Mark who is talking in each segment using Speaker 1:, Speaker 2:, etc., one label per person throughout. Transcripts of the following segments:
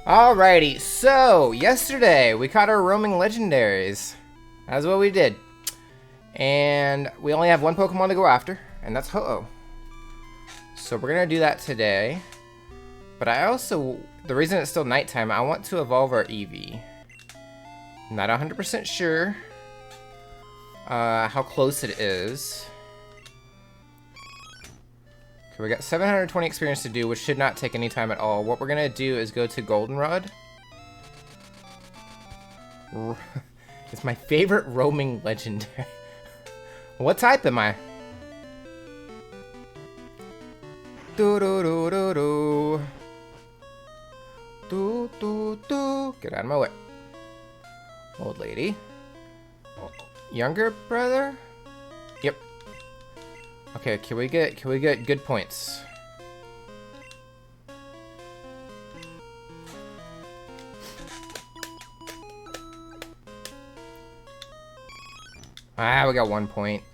Speaker 1: Alrighty, so yesterday we caught our roaming legendaries. That's what we did. And we only have one Pokemon to go after, and that's Ho-Oh. So we're gonna do that today. But I also, the reason it's still nighttime, I want to evolve our Eevee. Not 100% sure how close it is. Okay, we got 720 experience to do, which should not take any time at all. What we're gonna do is go to Goldenrod. It's my favorite roaming legendary. What type am I? Do do do do do. Do do do. Get out of my way. Old lady. Younger brother? Yep. Okay, can we get good points? Ah, we got 1 point.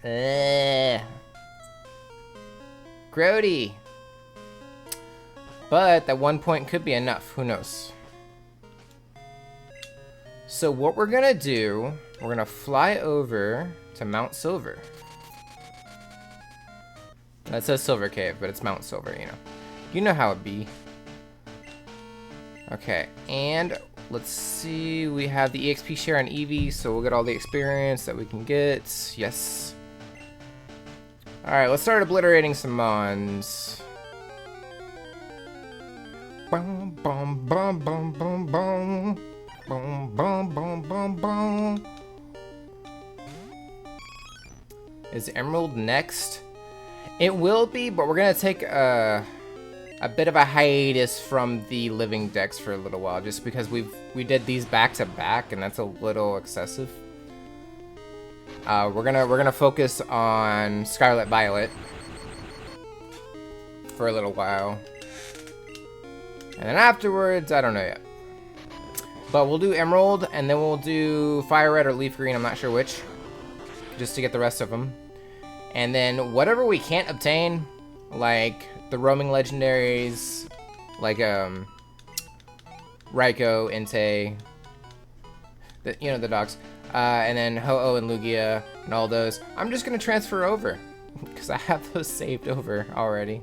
Speaker 1: Grody. But that 1 point could be enough. Who knows? So what we're gonna do, we're gonna fly over to Mount Silver. That says Silver Cave, but it's Mount Silver, you know. You know how it be. Okay, and let's see, we have the EXP share on Eevee, so we'll get all the experience that we can get. Yes. Alright, let's start obliterating some mons. Bum bum bum bum bum bum. Bum bum bum bum bum. Is Emerald next? It will be, but we're gonna take a bit of a hiatus from the living decks for a little while, just because we did these back to back, and that's a little excessive. We're gonna focus on Scarlet Violet for a little while, and then afterwards, I don't know yet. But we'll do Emerald, and then we'll do Fire Red or Leaf Green. I'm not sure which, just to get the rest of them. And then whatever we can't obtain, like the roaming legendaries, like Raikou, Entei, the dogs, and then Ho-Oh and Lugia and all those, I'm just gonna transfer over because I have those saved over already.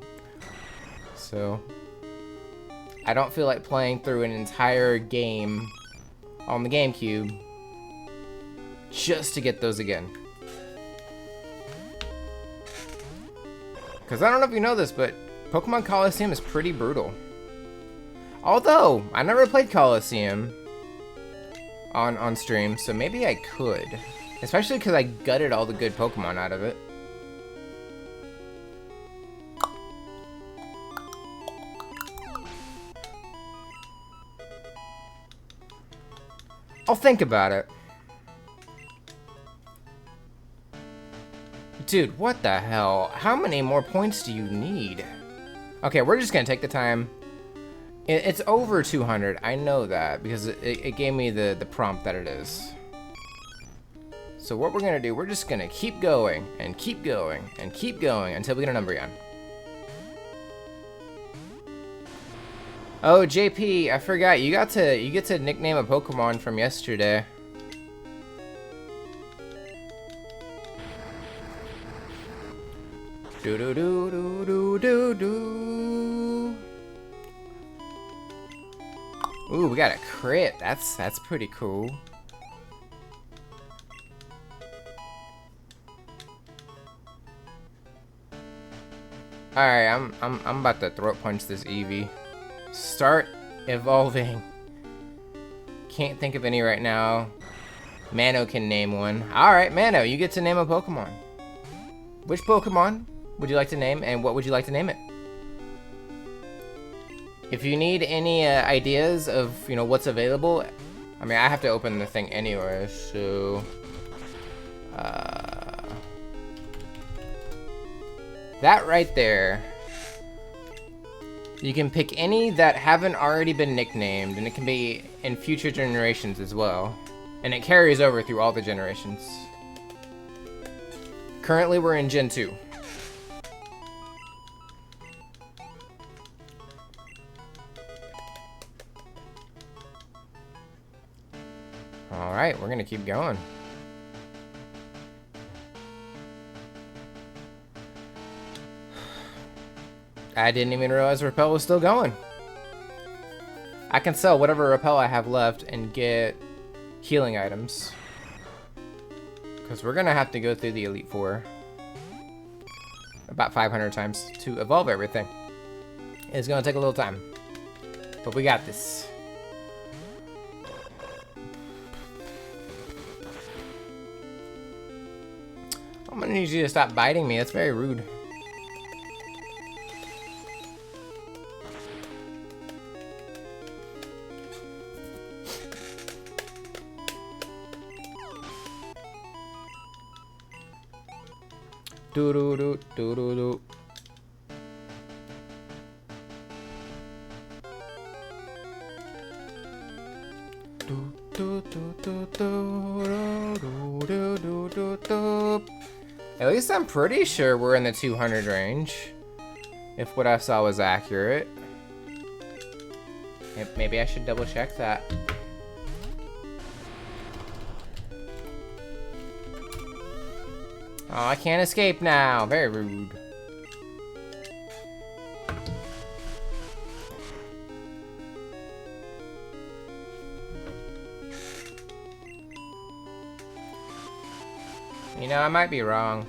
Speaker 1: So I don't feel like playing through an entire game on the GameCube just to get those again. Because I don't know if you know this, but Pokemon Coliseum is pretty brutal. Although, I never played Coliseum on stream, so maybe I could. Especially because I gutted all the good Pokemon out of it. I'll think about it. Dude, what the hell? How many more points do you need? Okay, we're just gonna take the time. It's over 200. I know that because it gave me the prompt that it is. So what we're gonna do, we're just gonna keep going and keep going and keep going until we get an Umbreon. Oh, JP, I forgot. You get to nickname a Pokemon from yesterday. Do do do do do do do. Ooh, we got a crit. That's pretty cool. All right, I'm about to throat punch this Eevee. Start evolving. Can't think of any right now. Mano can name one. All right, Mano, you get to name a Pokemon. Which Pokemon would you like to name, and what would you like to name it? If you need any ideas of what's available, I mean, I have to open the thing anyway, so that right there, you can pick any that haven't already been nicknamed, and it can be in future generations as well, and it carries over through all the generations. Currently, we're in Gen 2. Alright, we're gonna keep going. I didn't even realize Repel was still going. I can sell whatever Repel I have left and get healing items. Because we're gonna have to go through the Elite Four about 500 times to evolve everything. It's gonna take a little time. But we got this. I'm gonna need you to stop biting me. That's very rude. Do do do do do do. At least I'm pretty sure we're in the 200 range. If what I saw was accurate. Maybe I should double check that. Oh, I can't escape now. Very rude. You know, I might be wrong.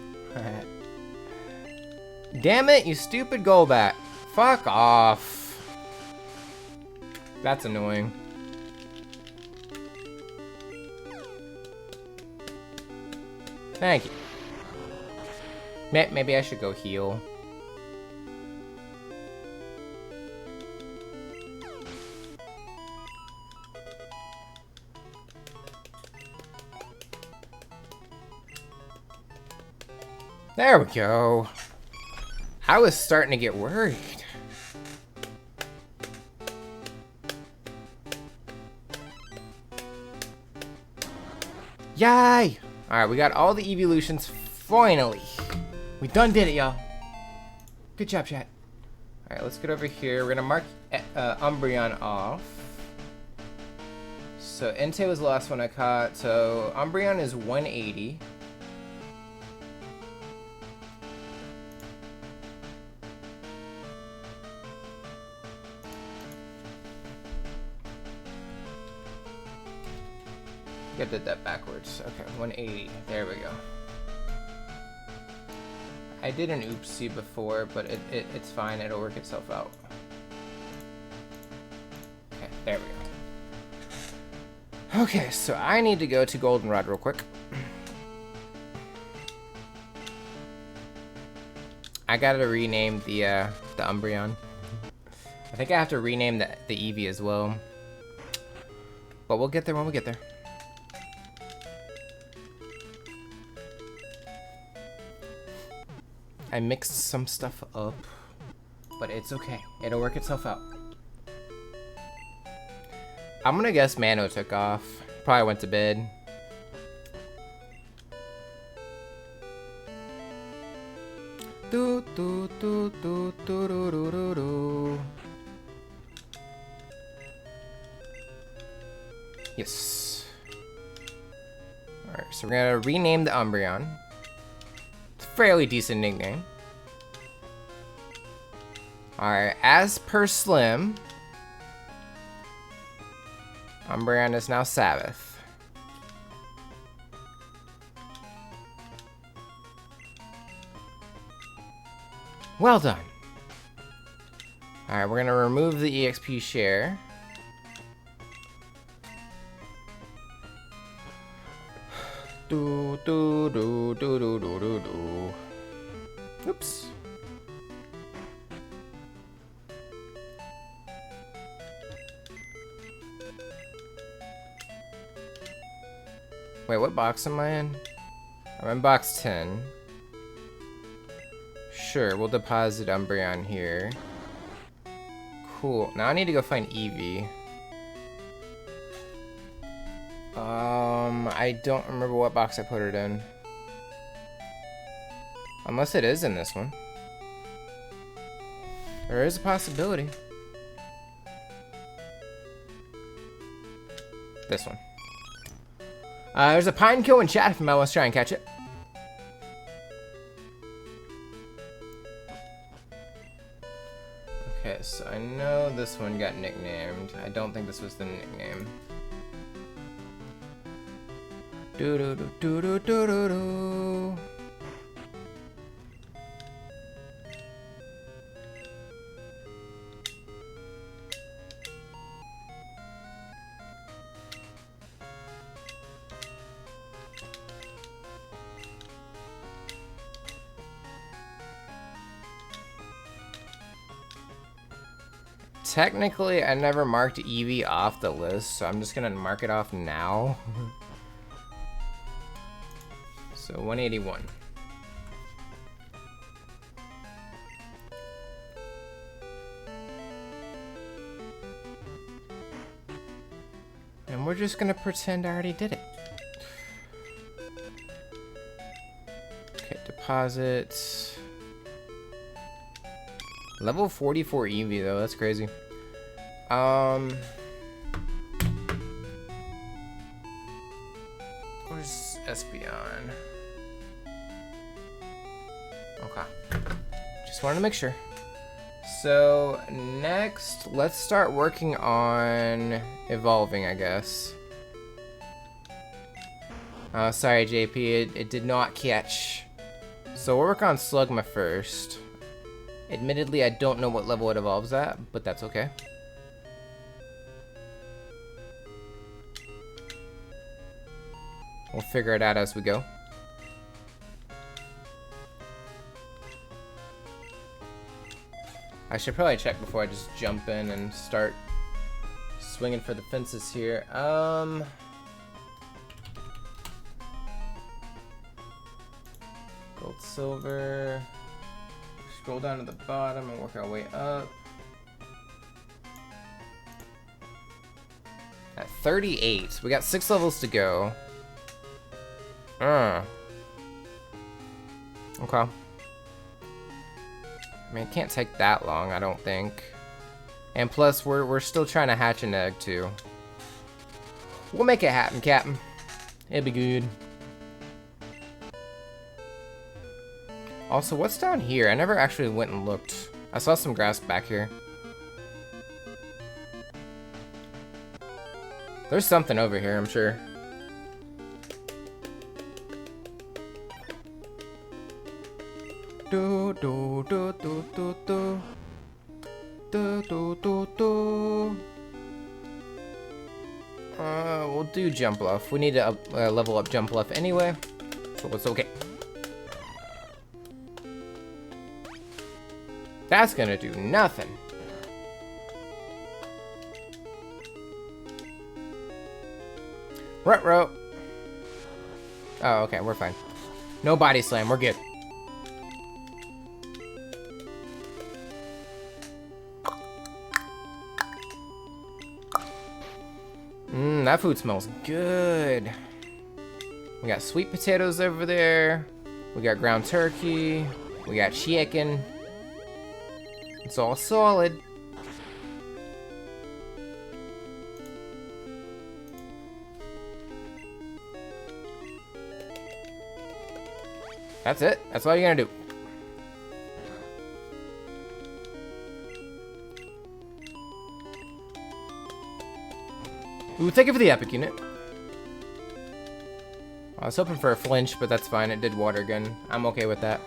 Speaker 1: Damn it, you stupid Golbat. Fuck off. That's annoying. Thank you. Maybe I should go heal. There we go. I was starting to get worried. Yay! Alright, we got all the evolutions finally. We done did it, y'all. Good job, chat. Alright, let's get over here. We're gonna mark Umbreon off. So Entei was the last one I caught. So Umbreon is 180. I did that backwards. Okay, 180. There we go. I did an oopsie before, but it's fine. It'll work itself out. Okay, there we go. Okay, so I need to go to Goldenrod real quick. I gotta rename the Umbreon. I think I have to rename the Eevee as well. But we'll get there when we get there. I mixed some stuff up, but it's okay. It'll work itself out. I'm gonna guess Mano took off. Probably went to bed. Do do do do do do do do do. Yes. Alright, so we're gonna rename the Umbreon. Fairly decent nickname. Alright, as per Slim, Umbreon is now Sabbath. Well done. Alright, we're gonna remove the EXP share. Do do do do do do do do. Oops. Wait, what box am I in? I'm in box 10. Sure, we'll deposit Umbreon here. Cool. Now I need to go find Eevee. I don't remember what box I put it in. Unless it is in this one. There is a possibility. This one. There's a pine kill in chat if you might want to try and catch it. Okay, so I know this one got nicknamed. I don't think this was the nickname. Do do do do do do do do. Technically, I never marked Eevee off the list, so I'm just gonna mark it off now. So 181. And we're just gonna pretend I already did it. Okay, deposits. Level 44 Eevee though, that's crazy. Where's Espeon? Okay. Just wanted to make sure. So next, let's start working on evolving, I guess. Sorry, JP, it did not catch. So we'll work on Slugma first. Admittedly, I don't know what level it evolves at, but that's okay. We'll figure it out as we go. I should probably check before I just jump in and start swinging for the fences here. Gold, silver. Scroll down to the bottom and work our way up. At 38, we got 6 levels to go. Okay. I mean, it can't take that long, I don't think. And plus, we're still trying to hatch an egg too. We'll make it happen, Captain. It'll be good. Also, what's down here? I never actually went and looked. I saw some grass back here. There's something over here, I'm sure. Do do do do do do do do do do. We'll do jump bluff. We need to level up jump bluff anyway, so it's okay. That's gonna do nothing. Ruh-roh. Oh, okay, we're fine. No body slam, we're good. That food smells good. We got sweet potatoes over there. We got ground turkey. We got chicken. It's all solid. That's it. That's all you're gonna do. Ooh, thank you for the epic unit. I was hoping for a flinch, but that's fine. It did water gun. I'm okay with that.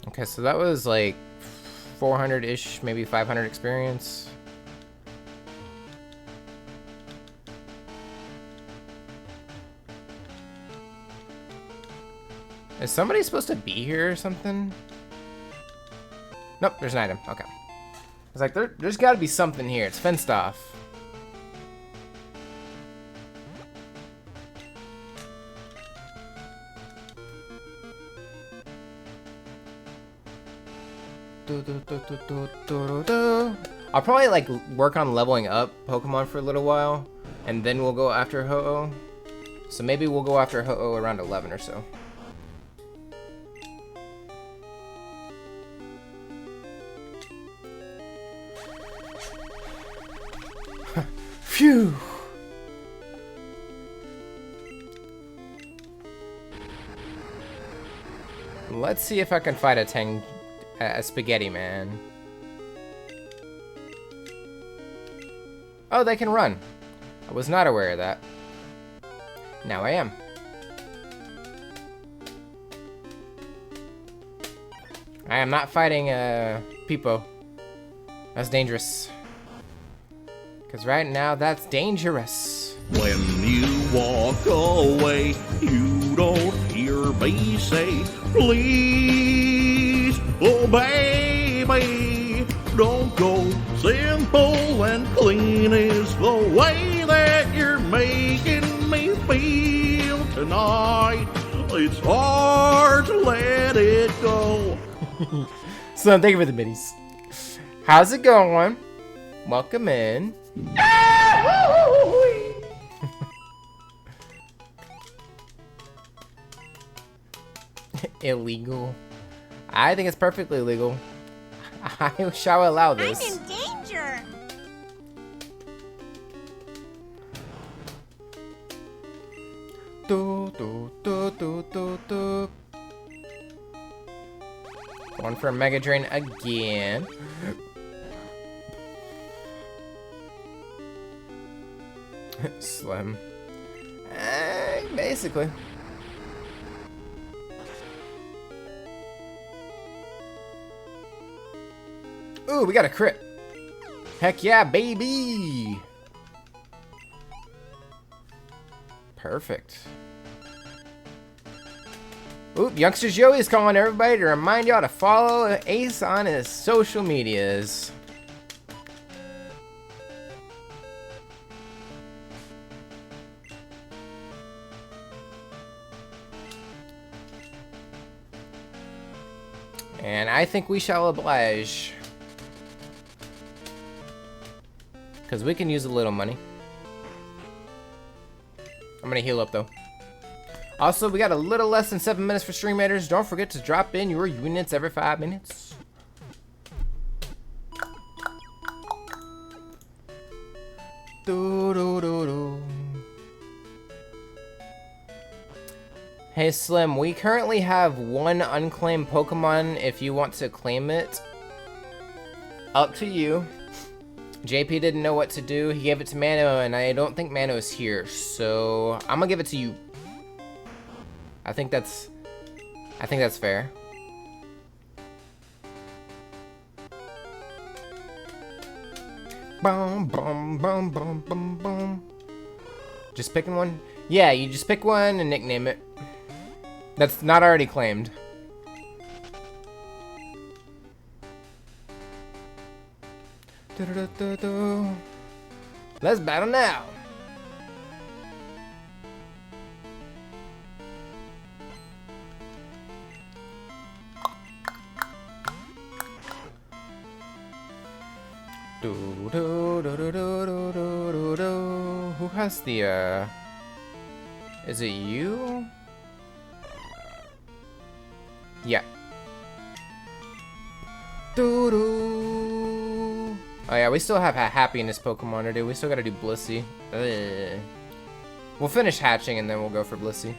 Speaker 1: Okay, so that was like 400-ish, maybe 500 experience. Is somebody supposed to be here or something? Nope, there's an item. Okay. I was like, there's got to be something here. It's fenced off. I'll probably like work on leveling up Pokemon for a little while, and then we'll go after Ho-Oh. So maybe we'll go after Ho-Oh around 11 or so. Phew. Let's see if I can fight a spaghetti man. Oh, they can run. I was not aware of that. Now I am. I am not fighting Peepo. That's dangerous. Because right now, that's dangerous.
Speaker 2: When you walk away, you don't hear me say, please, oh baby, don't go. Simple and clean is the way that you're making me feel tonight. It's hard to let it go.
Speaker 1: Son, thank you for the middies. How's it going? Welcome in. Illegal. I think it's perfectly legal. I shall allow this.
Speaker 3: I'm in danger. Going for a Mega Drain again. Slim. Basically. Ooh, we got a crit. Heck yeah, baby. Perfect. Oop, Youngster Joey is calling everybody to remind y'all to follow Ace on his social medias. And I think we shall oblige. Because we can use a little money. I'm going to heal up though. Also, we got a little less than 7 minutes for stream raiders. Don't forget to drop in your units every 5 minutes. Hey Slim, we currently have 1 unclaimed Pokemon. If you want to claim it, up to you. JP didn't know what to do. He gave it to Mano, and I don't think Mano is here, so I'm gonna give it to you. I think that's fair. Boom, boom, boom, boom, boom, boom. Just picking one? Yeah, you just pick one and nickname it. That's not already claimed. Let's battle now. Who has the is it you? Yeah. Oh yeah, we still have Happy in this Pokemon to do. We still gotta do Blissey. Ugh. We'll finish hatching and then we'll go for Blissey.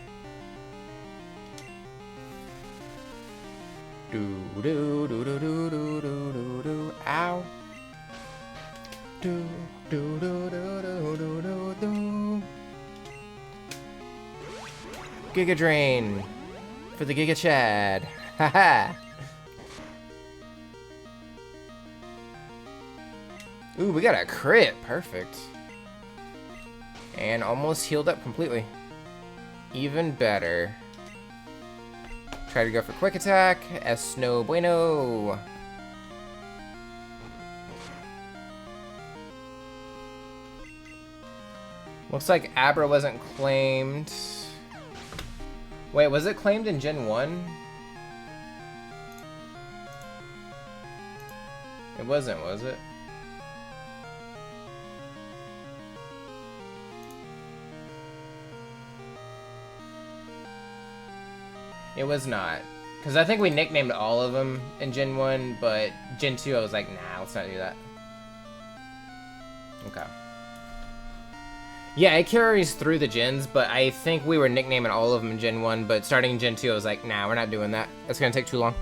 Speaker 3: Ow. Giga Drain for the Giga Chad. Haha. Ooh, we got a crit. Perfect. And almost healed up completely. Even better. Try to go for quick attack. Es no bueno. Looks like Abra wasn't claimed. Wait, was it claimed in Gen 1? It wasn't, was it? It was not. Because I think we nicknamed all of them in Gen 1, but Gen 2 I was like, nah, let's not do that. Okay.
Speaker 1: Yeah, it carries through the gens, but I think we were nicknaming all of them in Gen 1, but starting in Gen 2, I was like, nah, we're not doing that. That's gonna take too long.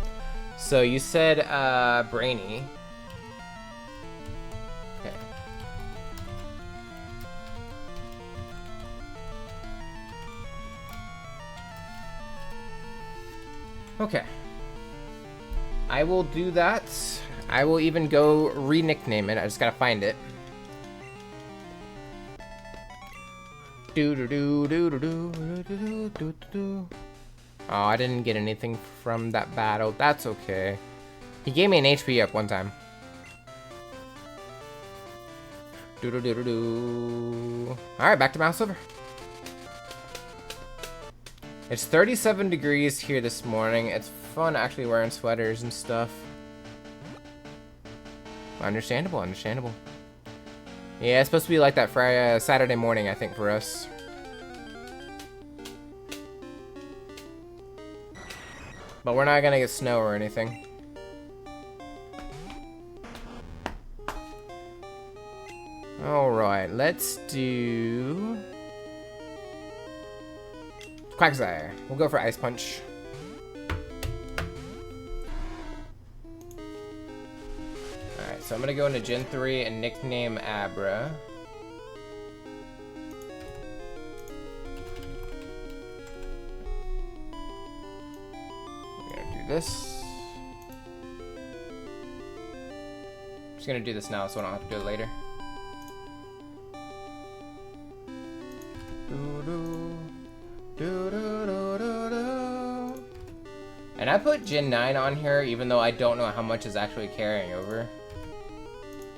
Speaker 1: So you said, Brainy. Okay. Okay. I will do that. I will even go re-nickname it. I just gotta find it. Oh, I didn't get anything from that battle. That's okay. He gave me an HP up one time. Alright, back to Mouse Silver. It's 37 degrees here this morning. It's fun actually wearing sweaters and stuff. Understandable, understandable. Yeah, it's supposed to be like that Friday, Saturday morning, I think, for us. But we're not gonna get snow or anything. Alright, let's do... Quagsire. We'll go for Ice Punch. Alright, so I'm gonna go into Gen 3 and nickname Abra. We're gonna do this. I'm just gonna do this now so I don't have to do it later. And I put Gen 9 on here even though I don't know how much is actually carrying over.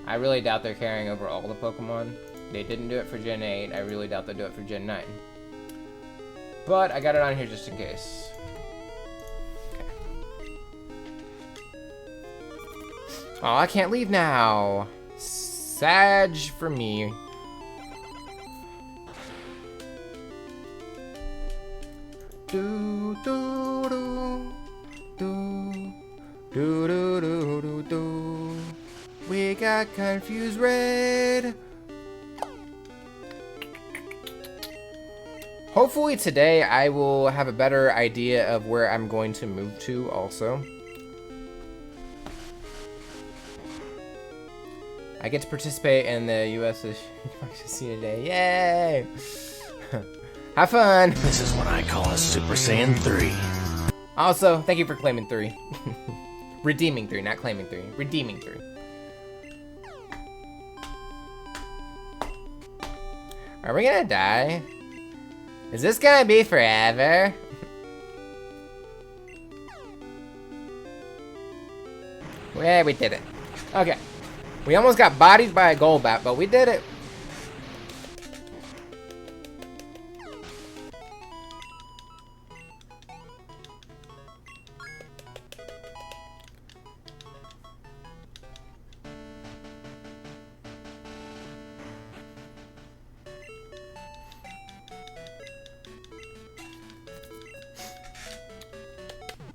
Speaker 1: I really doubt they're carrying over all the Pokemon. They didn't do it for Gen 8. I really doubt they'll do it for Gen 9. But I got it on here just in case. Okay. Oh, I can't leave now. Sag for me. Do do do do do do do do do. We got Confused Red. Hopefully today I will have a better idea of where I'm going to move to also. I get to participate in the US Democracy today. Yay! Have fun!
Speaker 4: This is what I call a Super Saiyan 3.
Speaker 1: Also, thank you for claiming 3. Redeeming 3, not claiming 3. Redeeming 3. Are we gonna die? Is this gonna be forever? Yeah, we did it. Okay. We almost got bodied by a Golbat, but we did it.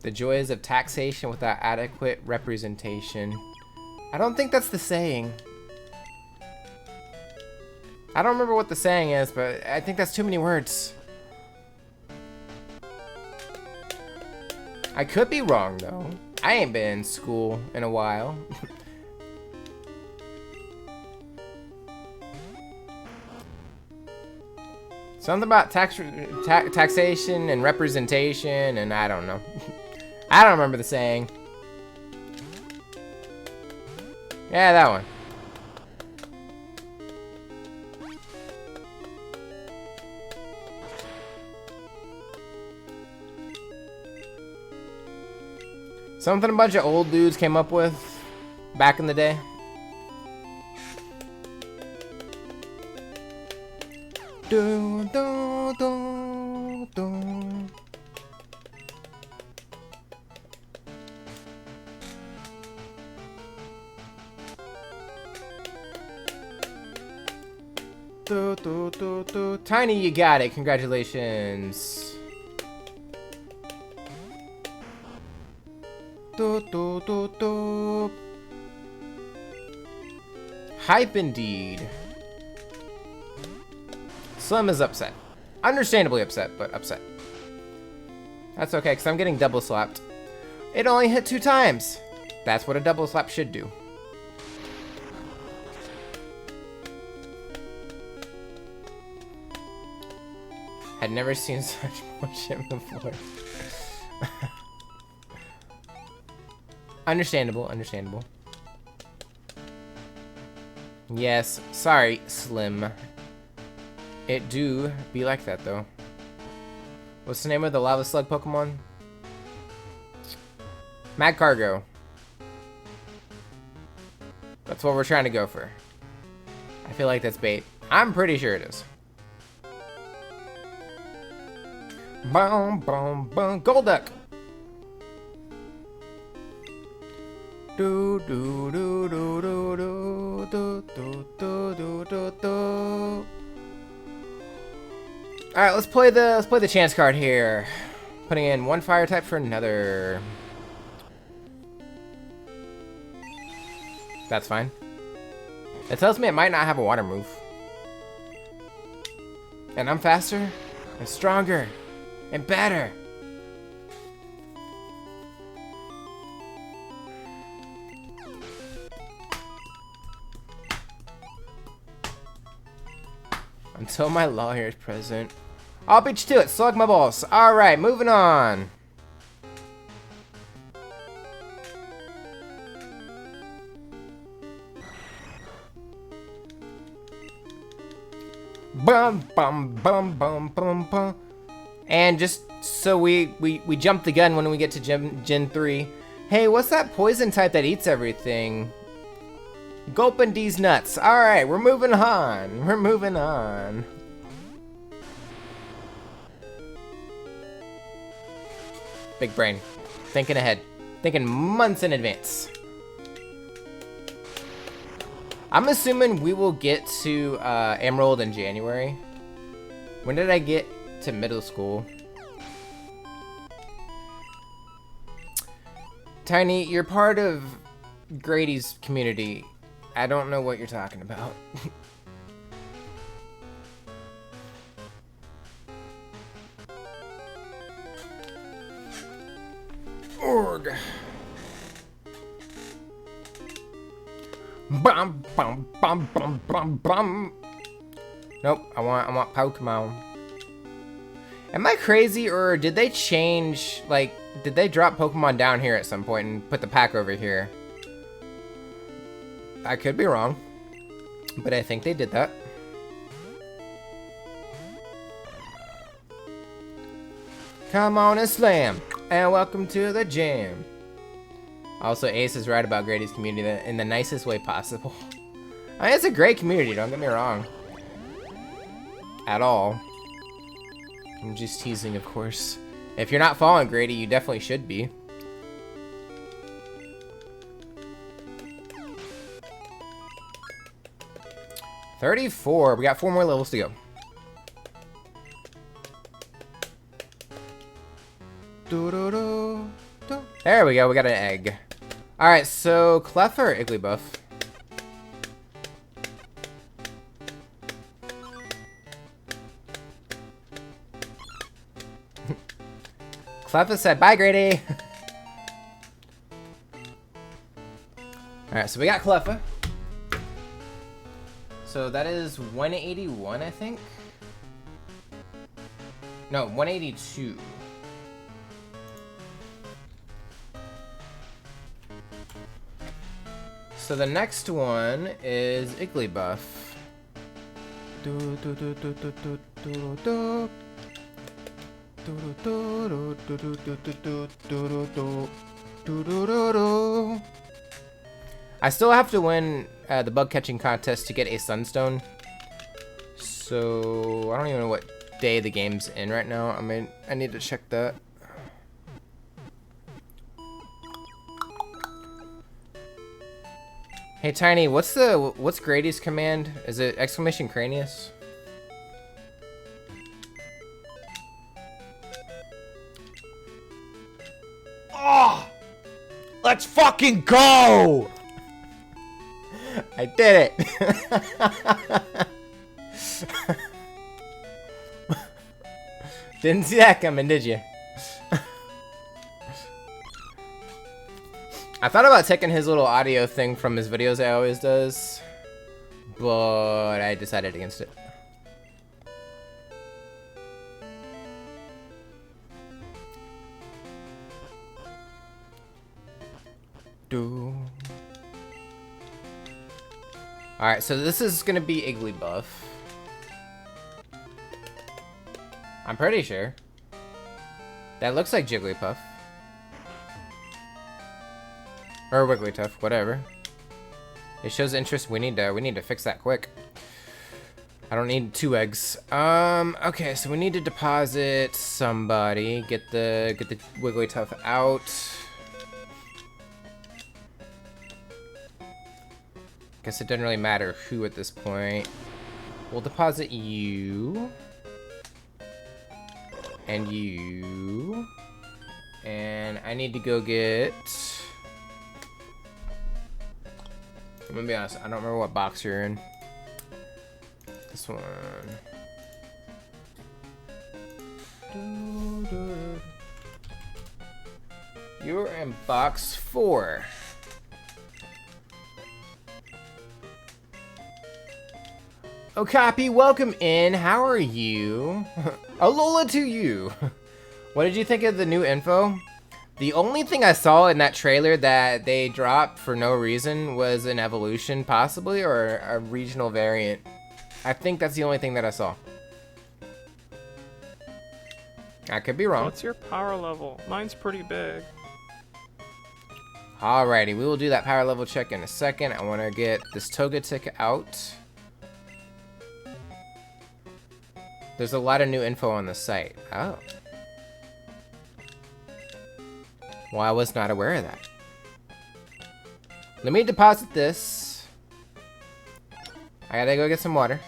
Speaker 1: The joys of taxation without adequate representation. I don't think that's the saying. I don't remember what the saying is, but I think that's too many words. I could be wrong, though. I ain't been in school in a while. Something about taxation and representation, and I don't know. I don't remember the saying. Yeah, that one. Something a bunch of old dudes came up with back in the day. Do, do, do, do. Do, do, do, do. Tiny, you got it. Congratulations. Do, do, do, do. Hype indeed. Slim is upset. Understandably upset, but upset. That's okay, because I'm getting double slapped. It only hit 2 times. That's what a double slap should do. Had never seen such bullshit before. Understandable, understandable. Yes, sorry, Slim. It do be like that, though. What's the name of the lava slug Pokemon? Mad Cargo. That's what we're trying to go for. I feel like that's bait. I'm pretty sure it is. Boom, boom, boom. Golduck. Do do do do do do do do do do do do. All right, let's play the chance card here. Putting in 1 fire type for another. That's fine. It tells me it might not have a water move. And I'm faster and stronger and better. Until my lawyer is present. I'll beat you to it. Slug my balls. Alright, moving on. Bum bum bum bum bum bum. And just so we jump the gun when we get to Gen 3. Hey, what's that poison type that eats everything? Gulping these nuts. Alright, we're moving on. We're moving on. Big brain. Thinking ahead. Thinking months in advance. I'm assuming we will get to Emerald in January. When did I get to middle school? Tiny, you're part of Grady's community. I don't know what you're talking about. Org. Bum bum bum bum bum bum. Nope, I want Pokemon. Am I crazy, or did they change, like, did they drop Pokemon down here at some point and put the pack over here? I could be wrong, but I think they did that. Come on and slam, and welcome to the jam. Also, Ace is right about Grady's community in the nicest way possible. I mean, it's a great community, don't get me wrong. At all. I'm just teasing, of course. If you're not following Grady, you definitely should be. $34. We got 4 more levels to go. There we go. We got an egg. All right. So Clef or Igglybuff? Clef said, "Bye, Grady." All right. So we got Cleffa. So that is 181, I think. No, 182. So the next one is Igglybuff. I still have to win the bug catching contest to get a Sunstone. So I don't even know what day the game's in right now. I mean, I need to check that. Hey Tiny, what's Grady's command? Is it exclamation Cranius?
Speaker 3: Oh! Let's fucking go!
Speaker 1: I did it! Didn't see that coming, did you? I thought about taking his little audio thing from his videos he always does, but I decided against it. Alright, so this is gonna be Igglybuff. I'm pretty sure. That looks like Jigglypuff. Or Wigglytuff, whatever. It shows interest. We need to fix that quick. I don't need 2 eggs. Okay, so we need to deposit somebody. Get the Wigglytuff out. Guess it doesn't really matter who at this point. We'll deposit you. And you. And I need to go get... I'm gonna be honest, I don't remember what box you're in. This one. You're in box 4. Okapi, welcome in. How are you? Alola to you. What did you think of the new info? The only thing I saw in that trailer that they dropped for no reason was an evolution, possibly, or a regional variant. I think that's the only thing that I saw. I could be wrong.
Speaker 5: What's your power level? Mine's pretty big.
Speaker 1: Alrighty, we will do that power level check in a second. I want to get this Togetic out. There's a lot of new info on the site. Oh. Well, I was not aware of that. Let me deposit this. I gotta go get some water.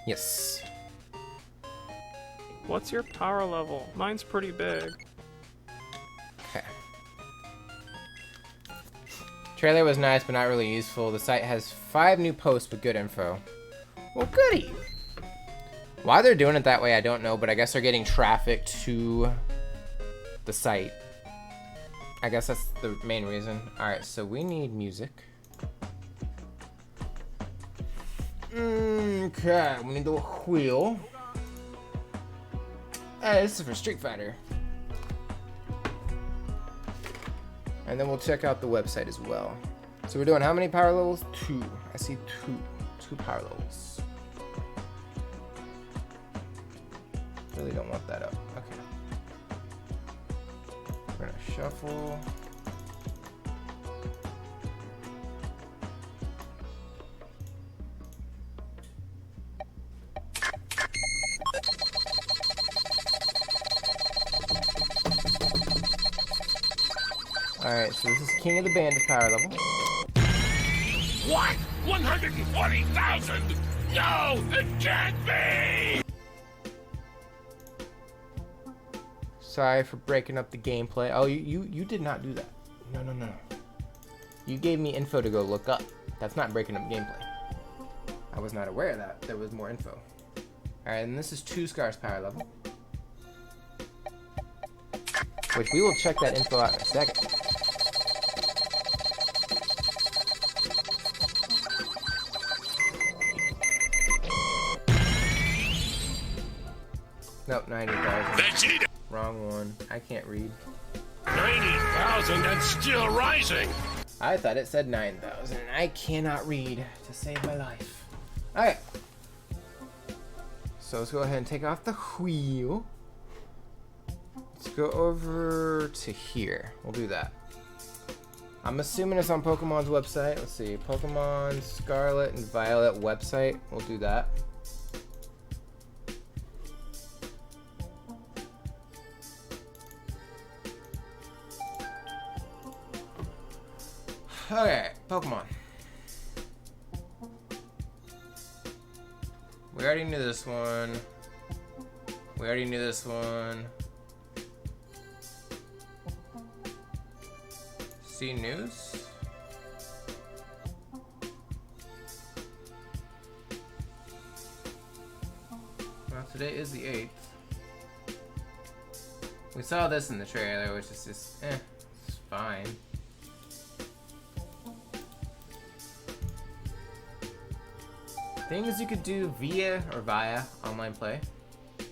Speaker 1: Yes.
Speaker 5: What's your power level? Mine's pretty big.
Speaker 1: Okay. Trailer was nice, but not really useful. The site has 5 new posts with good info. Well, goody. Why they're doing it that way, I don't know, but I guess they're getting traffic to the site. I guess that's the main reason. Alright, so we need music. Okay, we need the wheel. Hey, this is for Street Fighter. And then we'll check out the website as well. So we're doing how many power levels? 2. I see 2 power levels. Really don't want that up. Okay. We're gonna shuffle. Alright, so this is King of the Bandit power level.
Speaker 6: What? 120,000? No, it can't be!
Speaker 1: Sorry for breaking up the gameplay. Oh, you did not do that. No. You gave me info to go look up. That's not breaking up gameplay. I was not aware of that. There was more info. Alright, and this is 2 Scar's power level. Which we will check that info out in a second. Nope, 90,000.
Speaker 6: That's it!
Speaker 1: Wrong one. I can't read.
Speaker 6: 90,000 and still rising!
Speaker 1: I thought it said 9,000. I cannot read to save my life. Alright. So let's go ahead and take off the wheel. Let's go over to here. We'll do that. I'm assuming it's on Pokemon's website. Let's see. Pokemon Scarlet and Violet website. We'll do that. Okay, Pokemon. We already knew this one. We already knew this one. See news? today is the 8th. We saw this in the trailer, which is just, it's fine. Things you could do via online play.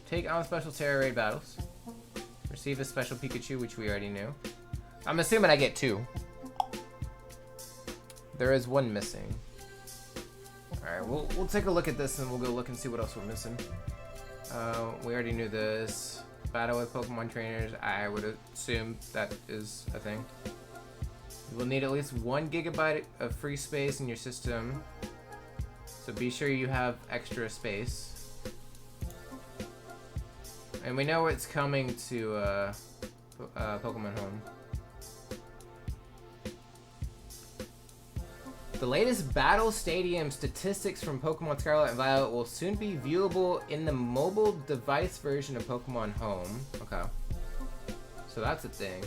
Speaker 1: Take on special Terra Raid battles. Receive a special Pikachu, which we already knew. I'm assuming I get 2. There is 1 missing. Alright, we'll take a look at this and we'll go look and see what else we're missing. We already knew this. Battle with Pokemon trainers, I would assume that is a thing. You will need at least 1 gigabyte of free space in your system. So be sure you have extra space. And we know it's coming to Pokemon Home. The latest Battle Stadium statistics from Pokemon Scarlet and Violet will soon be viewable in the mobile device version of Pokemon Home. Okay. So that's a thing.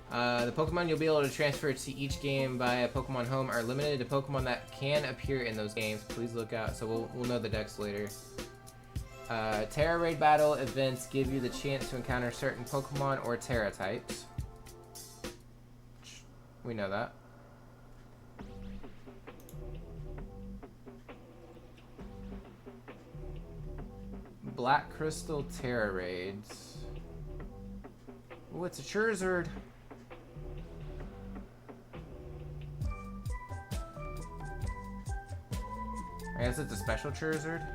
Speaker 1: The Pokemon you'll be able to transfer to each game via Pokemon Home are limited to Pokemon that can appear in those games. Please look out. So we'll know the decks later. Terra Raid Battle events give you the chance to encounter certain Pokemon or Terra types. We know that. Black Crystal Terra Raids. Oh, it's a Charizard. I guess it's a special Charizard.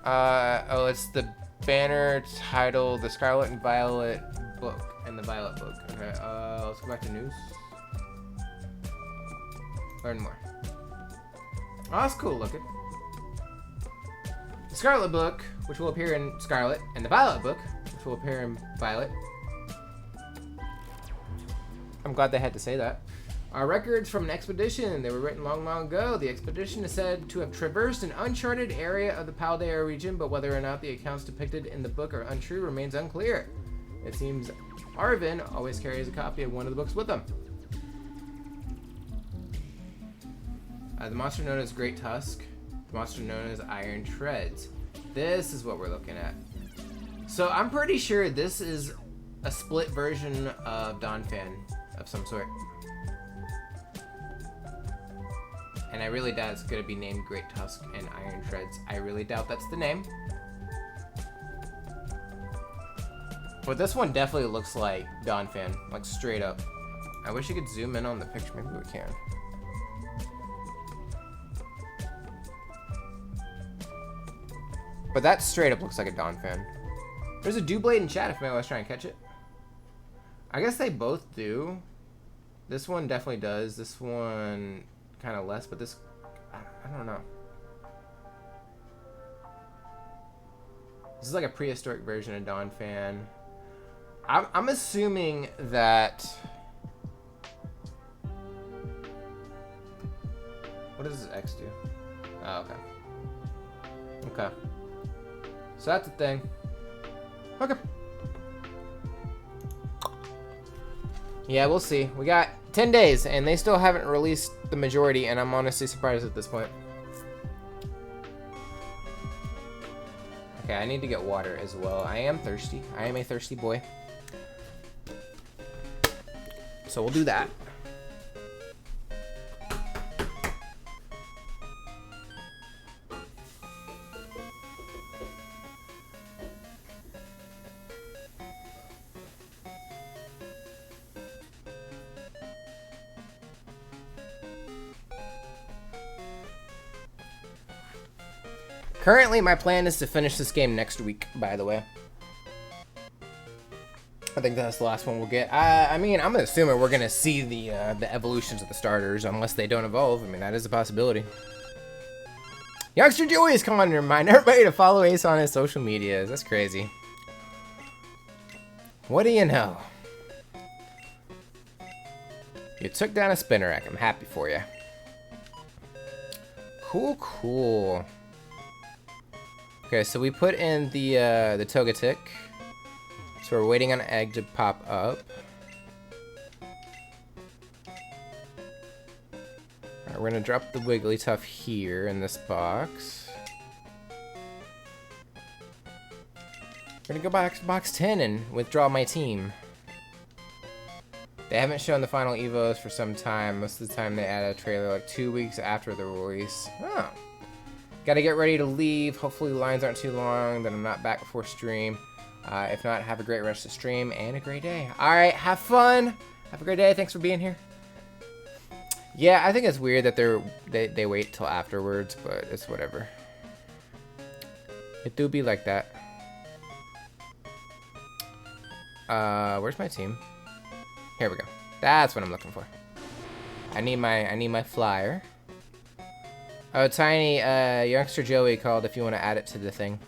Speaker 1: Oh, it's the banner titled The Scarlet and Violet Book and the Violet Book. Okay, let's go back to news. Learn more. Oh, that's cool looking. The Scarlet Book, which will appear in Scarlet, and the Violet Book, which will appear in Violet. I'm glad they had to say that. Our records from an expedition. They were written long, long ago. The expedition is said to have traversed an uncharted area of the Paldea region, but whether or not the accounts depicted in the book are untrue remains unclear. It seems Arvin always carries a copy of one of the books with him. The monster known as Great Tusk. The monster known as Iron Treads. This is what we're looking at. So I'm pretty sure this is a split version of Donphan of some sort. And I really doubt it's going to be named Great Tusk and Iron Treads. I really doubt that's the name. But this one definitely looks like Donphan, like straight up. I wish you could zoom in on the picture. Maybe we can. But that straight up looks like a Donphan. There's a Doublade in chat if anyone was trying to catch it. I guess they both do. This one definitely does. This one kind of less, but this, I don't know. This is like a prehistoric version of Donphan. I'm assuming that. What does this X do? Oh, okay. Okay. So that's the thing. Okay. Yeah, we'll see. We got 10 days, and they still haven't released the majority, and I'm honestly surprised at this point. Okay, I need to get water as well. I am thirsty. I am a thirsty boy. So we'll do that. Currently, my plan is to finish this game next week, by the way. I think that's the last one we'll get. I mean, I'm assuming we're going to see the evolutions of the starters, unless they don't evolve. I mean, that is a possibility. Youngster Joey is calling to remind everybody to follow Ace on his social medias. That's crazy. What do you know? You took down a Spinnerack. I'm happy for you. Cool, cool. Okay, so we put in the Togetic. So we're waiting on an egg to pop up. Alright, we're gonna drop the Wigglytuff here in this box. We're gonna go back to box 10 and withdraw my team. They haven't shown the final Evos for some time. Most of the time they add a trailer like 2 weeks after the release. Oh. Gotta get ready to leave. Hopefully the lines aren't too long, that I'm not back before stream. If not, have a great rest of the stream and a great day. Alright, have fun! Have a great day. Thanks for being here. Yeah, I think it's weird that they wait till afterwards, but it's whatever. It do be like that. Where's my team? Here we go. That's what I'm looking for. I need my flyer. Oh, Tiny, youngster Joey called if you want to add it to the thing.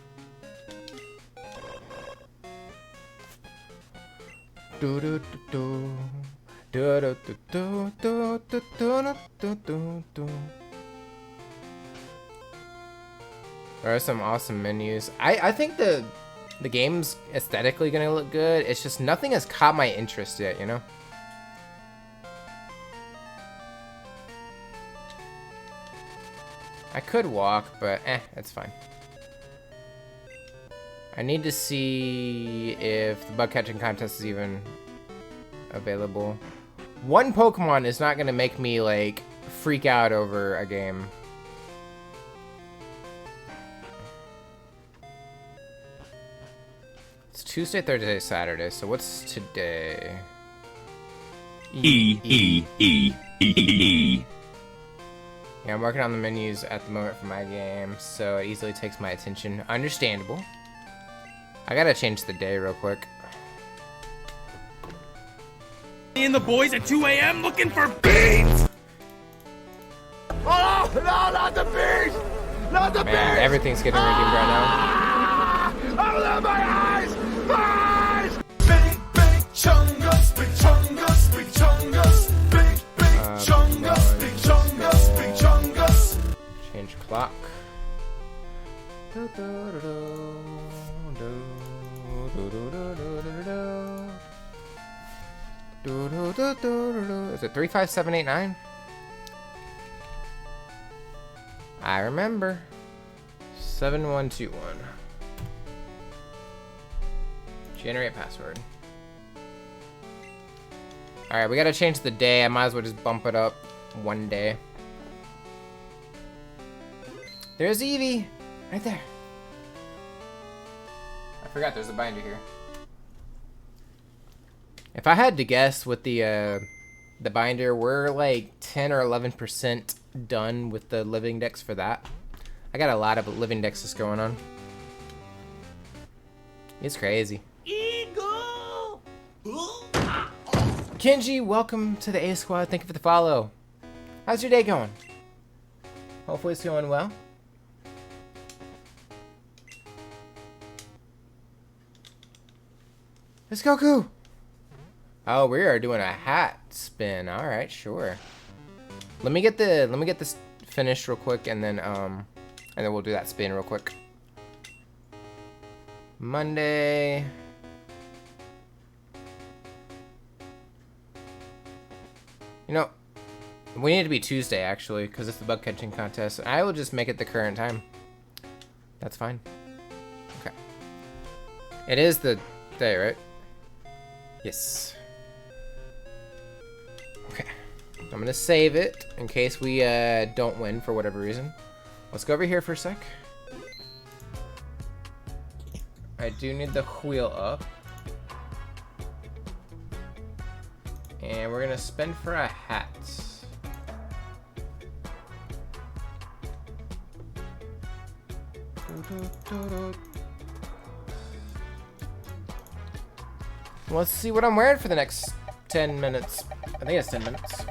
Speaker 1: Do do do do do do do do do do do do do. There are some awesome menus. I think the game's aesthetically gonna look good. It's just nothing has caught my interest yet, you know? I could walk, but it's fine. I need to see if the bug catching contest is even available. One Pokemon is not gonna make me like freak out over a game. It's Tuesday, Thursday, Saturday, so what's today?
Speaker 6: E.
Speaker 1: Yeah, I'm working on the menus at the moment for my game, so it easily takes my attention. Understandable. I gotta change the day real quick.
Speaker 7: And the boys at 2 a.m. looking for beats!
Speaker 6: Oh, no, not the beast! Not the
Speaker 1: Man, everything's getting redeemed right now.
Speaker 6: Open my eyes! Eyes!
Speaker 7: Big chungus, big chungus, big chungus, big chungus, big chungus, big chungus.
Speaker 1: Change clock. Is it 35789? I remember. 7121. Generate password. Alright, we gotta change the day. I might as well just bump it up one day. There's Eevee! Right there. I forgot there's a binder here. If I had to guess with the binder, we're like 10 or 11% done with the living dex for that. I got a lot of living dexes going on. It's crazy.
Speaker 7: Eagle!
Speaker 1: Kenji, welcome to the A Squad. Thank you for the follow. How's your day going? Hopefully it's going well. Let's go, Goku. Oh, we are doing a hat spin. All right, sure. Let me get this finished real quick, and then we'll do that spin real quick. Monday. You know, we need to be Tuesday actually, because it's the bug catching contest. I will just make it the current time. That's fine. Okay. It is the day, right? Yes. Okay. I'm gonna save it in case we don't win for whatever reason. Let's go over here for a sec. I do need the wheel up. And we're gonna spin for a hat. Let's see what I'm wearing for the next 10 minutes. I think it's 10 minutes.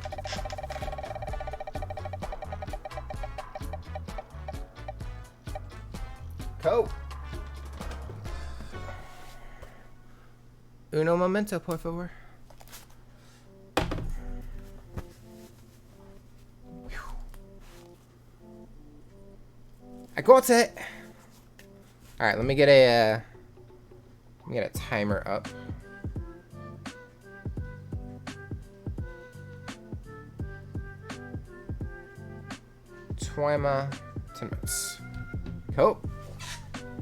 Speaker 1: Cool. Uno momento, por favor. I got it. All right, let me get a timer up.
Speaker 3: Twyma, 10 minutes. Cool.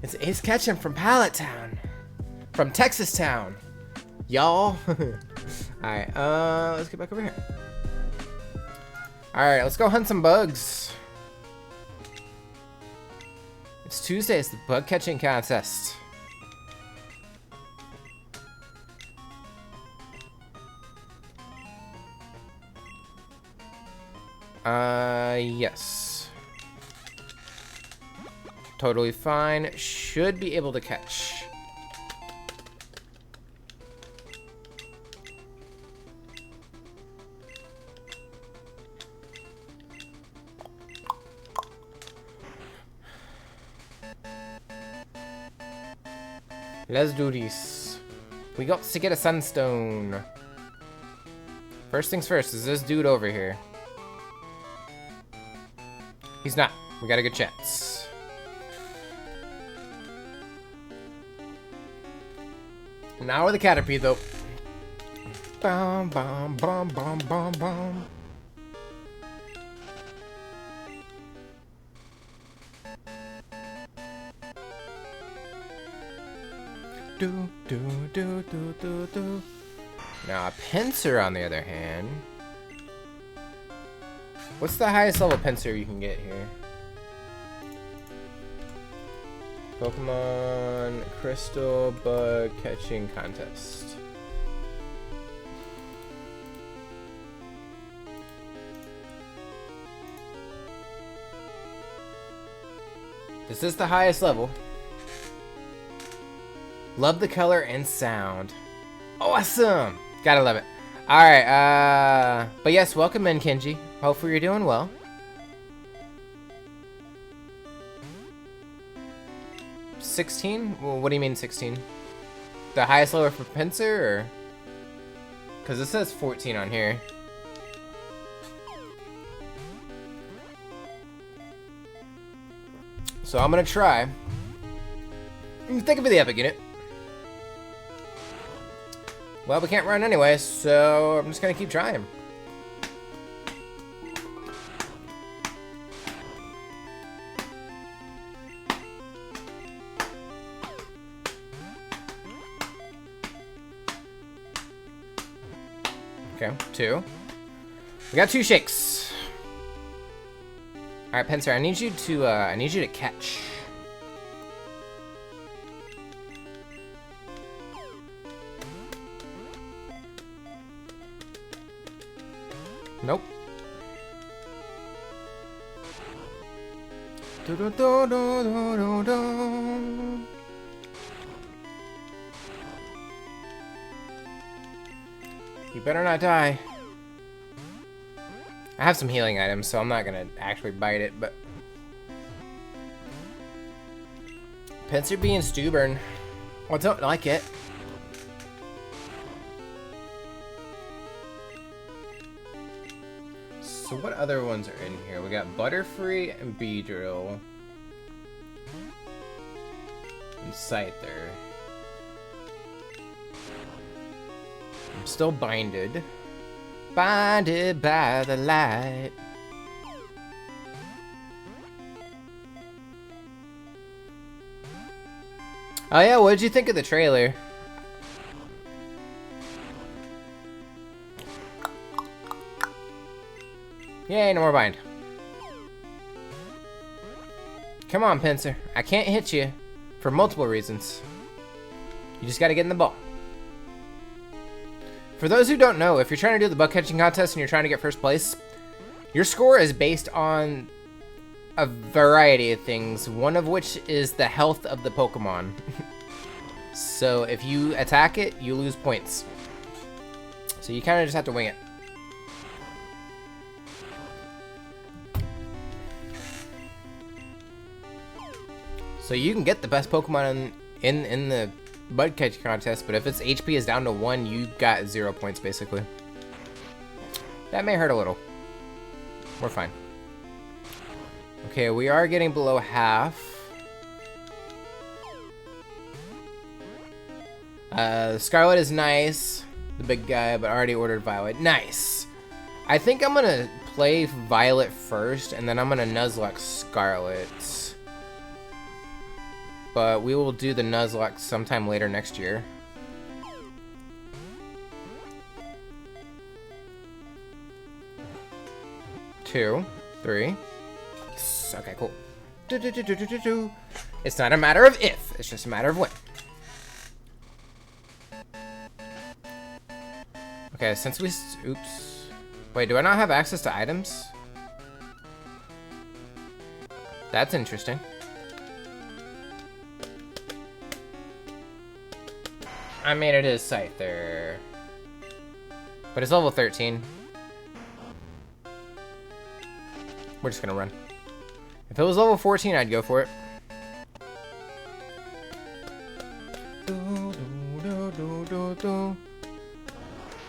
Speaker 3: It's Ace Ketchum from Pallet Town. From Texas Town. Y'all. Alright, let's get back over here. Alright, let's go hunt some bugs. It's Tuesday, it's the bug catching contest. Yes. Totally fine. Should be able to catch. Let's do this. We got to get a sunstone. First things first, is this dude over here? He's not. We got a good chance. Now with the Caterpie, though. Bum, bum, bum, bum, bum, bum. Do, do, do, do, do, do. Now, a pincer, on the other hand. What's the highest level pincer you can get here? Pokemon Crystal Bug Catching Contest. This is the highest level. Love the color and sound. Awesome! Gotta love it. Alright, but yes, welcome in, Kenji. Hopefully you're doing well. $16? Well, what do you mean 16? The highest level for pincer, or? Because it says 14 on here. So I'm gonna try. Think of the epic unit. Well, we can't run anyway, so I'm just gonna keep trying. Okay, 2. We got 2 shakes. All right, Pincer, I need you to catch. Nope. Do do do do do do do. You better not die. I have some healing items, so I'm not gonna actually bite it, but Pincer being stubborn. Well, I don't like it. So what other ones are in here? We got Butterfree and Beedrill. And Scyther. I'm still binded. Binded by the light. Oh yeah, what did you think of the trailer? Yay, no more bind. Come on, Pincer. I can't hit you for multiple reasons. You just gotta get in the ball. For those who don't know, if you're trying to do the bug catching contest and you're trying to get first place, your score is based on a variety of things, one of which is the health of the Pokemon. So if you attack it, you lose points. So you kind of just have to wing it. So you can get the best Pokemon in the bug catch contest, but if its HP is down to 1, you got 0 points basically. That may hurt a little. We're fine. Okay, we are getting below half. Scarlet is nice, the big guy, but already ordered Violet. Nice.
Speaker 1: I think I'm gonna play Violet first, and then I'm gonna Nuzlocke Scarlet. But we will do the Nuzlocke sometime later next year. Two, three. Okay, cool. It's not a matter of if, it's just a matter of when. Okay, since we... Oops. Wait, do I not have access to items? That's interesting. I mean, it is Scyther. But it's level 13. We're just gonna run. If it was level 14, I'd go for it.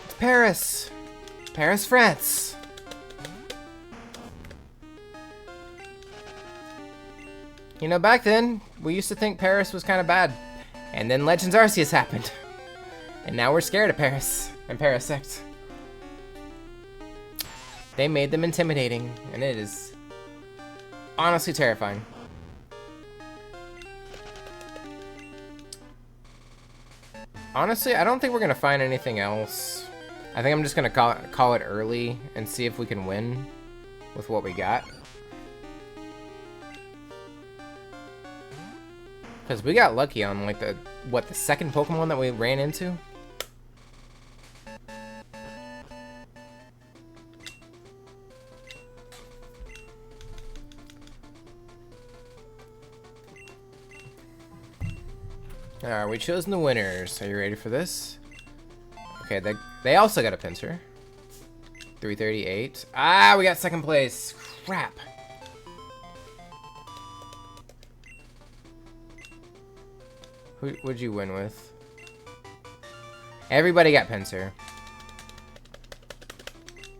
Speaker 1: It's Paris! Paris, France! You know, back then, we used to think Paris was kind of bad. And then Legends Arceus happened. And now we're scared of Paris and Parasect. They made them intimidating, and it is honestly terrifying. Honestly, I don't think we're gonna find anything else. I think I'm just gonna call it early and see if we can win with what we got. Because we got lucky on like the second Pokemon that we ran into. Alright, we chosen the winners. Are you ready for this? Okay, they also got a pincer. 338. Ah, we got second place. Crap. Who'd you win with? Everybody got pincer.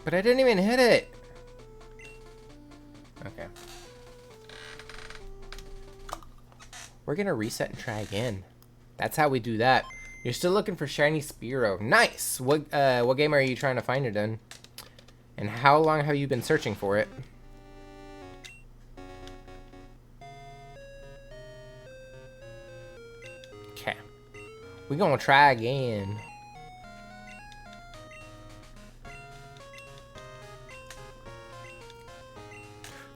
Speaker 1: But I didn't even hit it. Okay. We're gonna reset and try again. That's how we do that. You're still looking for shiny Spearow. Nice! What game are you trying to find it in? And how long have you been searching for it? Okay. We're gonna try again.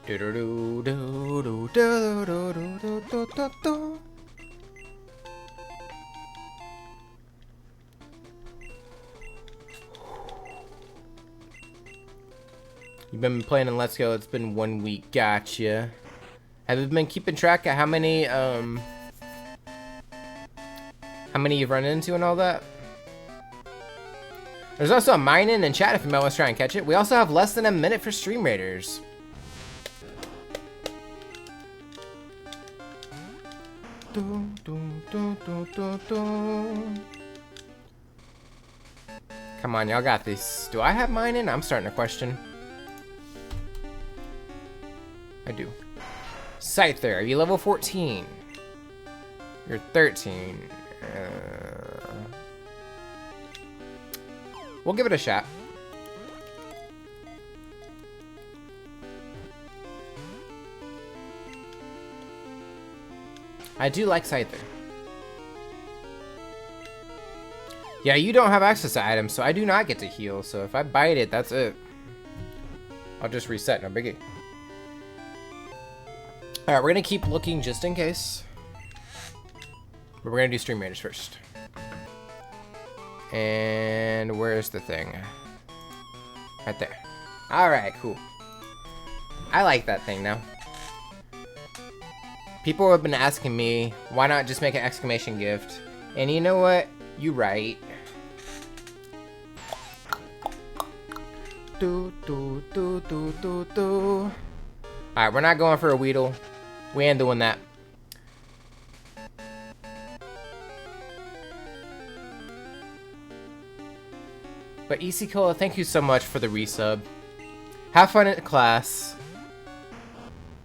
Speaker 1: Do do do do do do do do do do do. You've been playing in Let's Go. It's been 1 week. Gotcha. Have you been keeping track of how many you've run into and all that? There's also a mine-in and chat if you might want to try and catch it. We also have less than a minute for Stream Raiders. Come on, y'all got this. Do I have mine-in? I'm starting to question. I do. Scyther, are you level 14? You're 13. We'll give it a shot. I do like Scyther. Yeah, you don't have access to items, so I do not get to heal. So if I bite it, that's it. I'll just reset, no biggie. Alright, we're gonna keep looking just in case. But we're gonna do Stream Raiders first. And where's the thing? Right there. Alright, cool. I like that thing now. People have been asking me, why not just make an exclamation gift? And you know what? You right. Do, do, do, do, do, do. Alright, we're not going for a Weedle. We ain't doing that. But EC Cola, thank you so much for the resub. Have fun at class.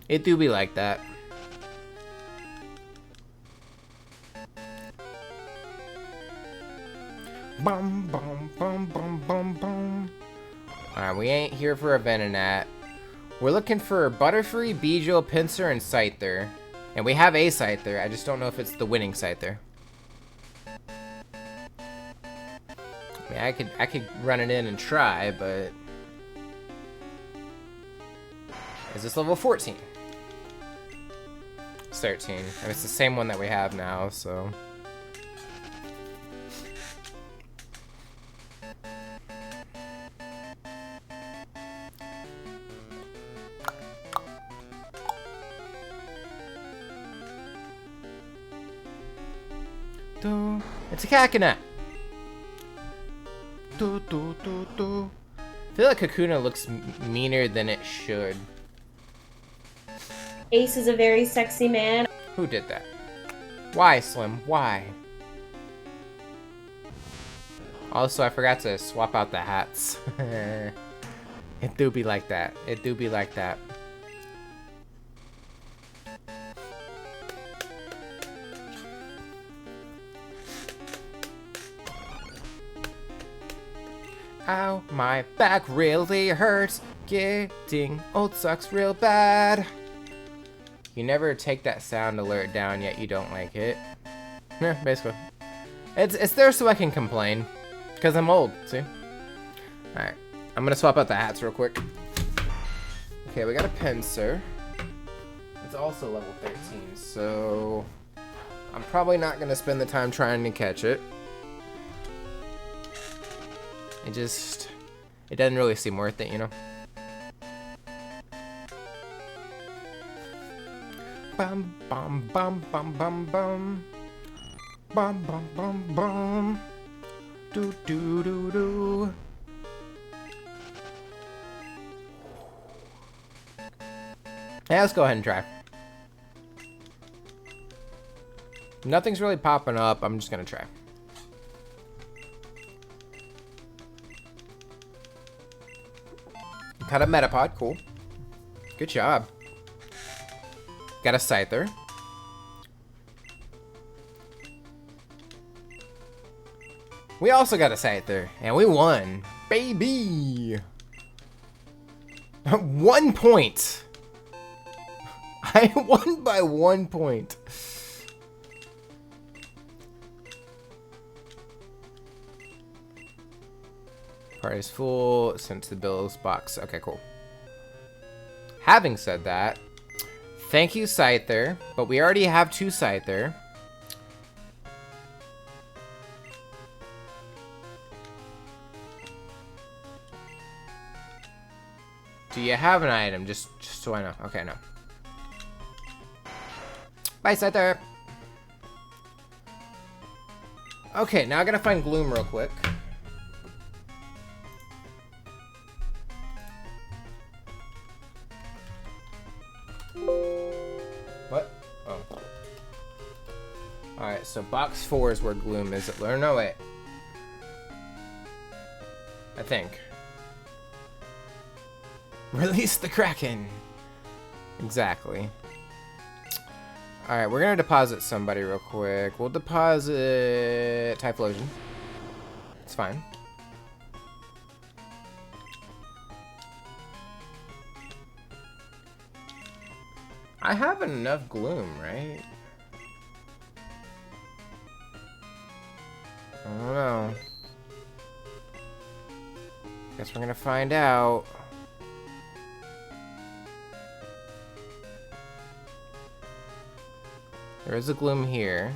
Speaker 1: It do be like that. Bum bum bum bum bum bum. Alright, we ain't here for a Venonat. We're looking for Butterfree, Beedrill, Pinsir, and Scyther. And we have a Scyther, I just don't know if it's the winning Scyther. I mean, I could run it in and try, but... Is this level 14? It's 13. And it's the same one that we have now, so... It's a Kakuna! I feel like Kakuna looks meaner than it should.
Speaker 8: Ace is a very sexy man.
Speaker 1: Who did that? Why, Slim? Why? Also, I forgot to swap out the hats. It do be like that. It do be like that. Ow, my back really hurts. Getting old sucks real bad. You never take that sound alert down, yet you don't like it. Yeah, basically. It's there so I can complain. Because I'm old, see? Alright, I'm gonna swap out the hats real quick. Okay, we got a Pinsir. It's also level 13, so... I'm probably not gonna spend the time trying to catch it. It doesn't really seem worth it, you know? Bum bum bum bum bum bum. Bum bum bum bum. Do do do do. Yeah, let's go ahead and try. Nothing's really popping up, I'm just gonna try. Cut a Metapod, cool. Good job. Got a Scyther. We also got a Scyther, and we won. Baby! 1 point! I won by 1 point. Party's full since the Bill's box. Okay, cool. Having said that, thank you, Scyther, but we already have 2 Scyther. Do you have an item? Just so I know. Okay, no. Bye, Scyther. Okay, now I gotta find Gloom real quick. What? Oh. Alright, so box 4 is where Gloom is. Or no, wait. I think. Release the Kraken! Exactly. Alright, we're gonna deposit somebody real quick. We'll deposit Typhlosion. It's fine. I have enough Gloom, right? I don't know. Guess we're gonna find out. There is a Gloom here.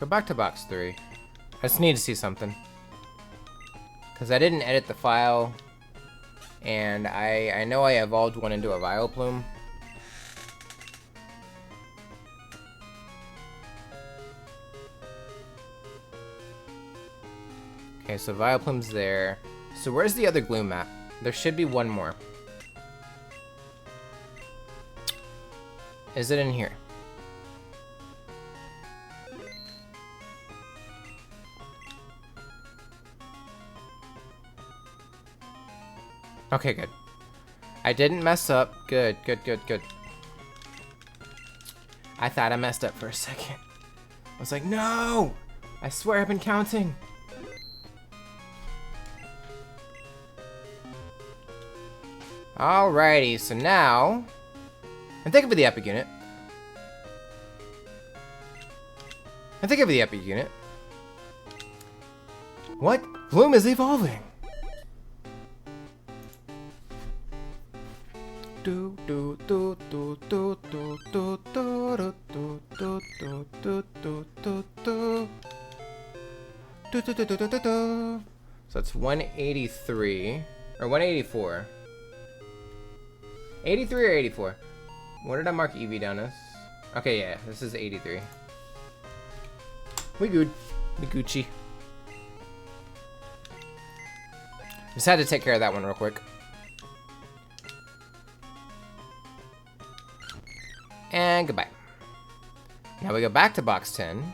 Speaker 1: Go back to box 3. I just need to see something. Because I didn't edit the file. And I know I evolved one into a Vileplume. Okay, so Vileplume's there. So where's the other Gloom map? There should be one more. Is it in here? Okay, good. I didn't mess up. Good, good, good, good. I thought I messed up for a second. I was like, no! I swear I've been counting. Alrighty, so now... And think of the epic unit. And think of the epic unit. What? Bloom is evolving! Do do do do do do do do do do do do do do do. Do do do do do do. So that's 183 or 184. 83 or 84? What did I mark EV down as? Okay, yeah, this is 83. We good. We Gucci. Just had to take care of that one real quick. And goodbye. Now we go back to box 10.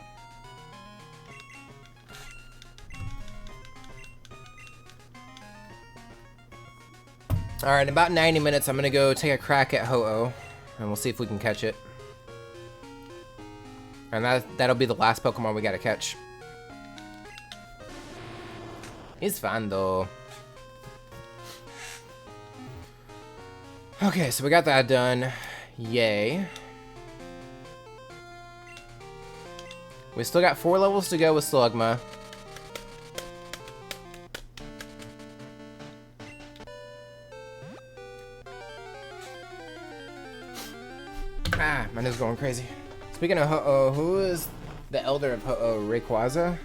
Speaker 1: Alright, in about 90 minutes, I'm gonna go take a crack at Ho-Oh, and we'll see if we can catch it. And that'll be the last Pokemon we gotta catch. He's fine, though. Okay, so we got that done. Yay. We still got 4 levels to go with Slugma. Ah, my nose going crazy. Speaking of Ho-Oh, who is the elder of Ho-Oh? Rayquaza?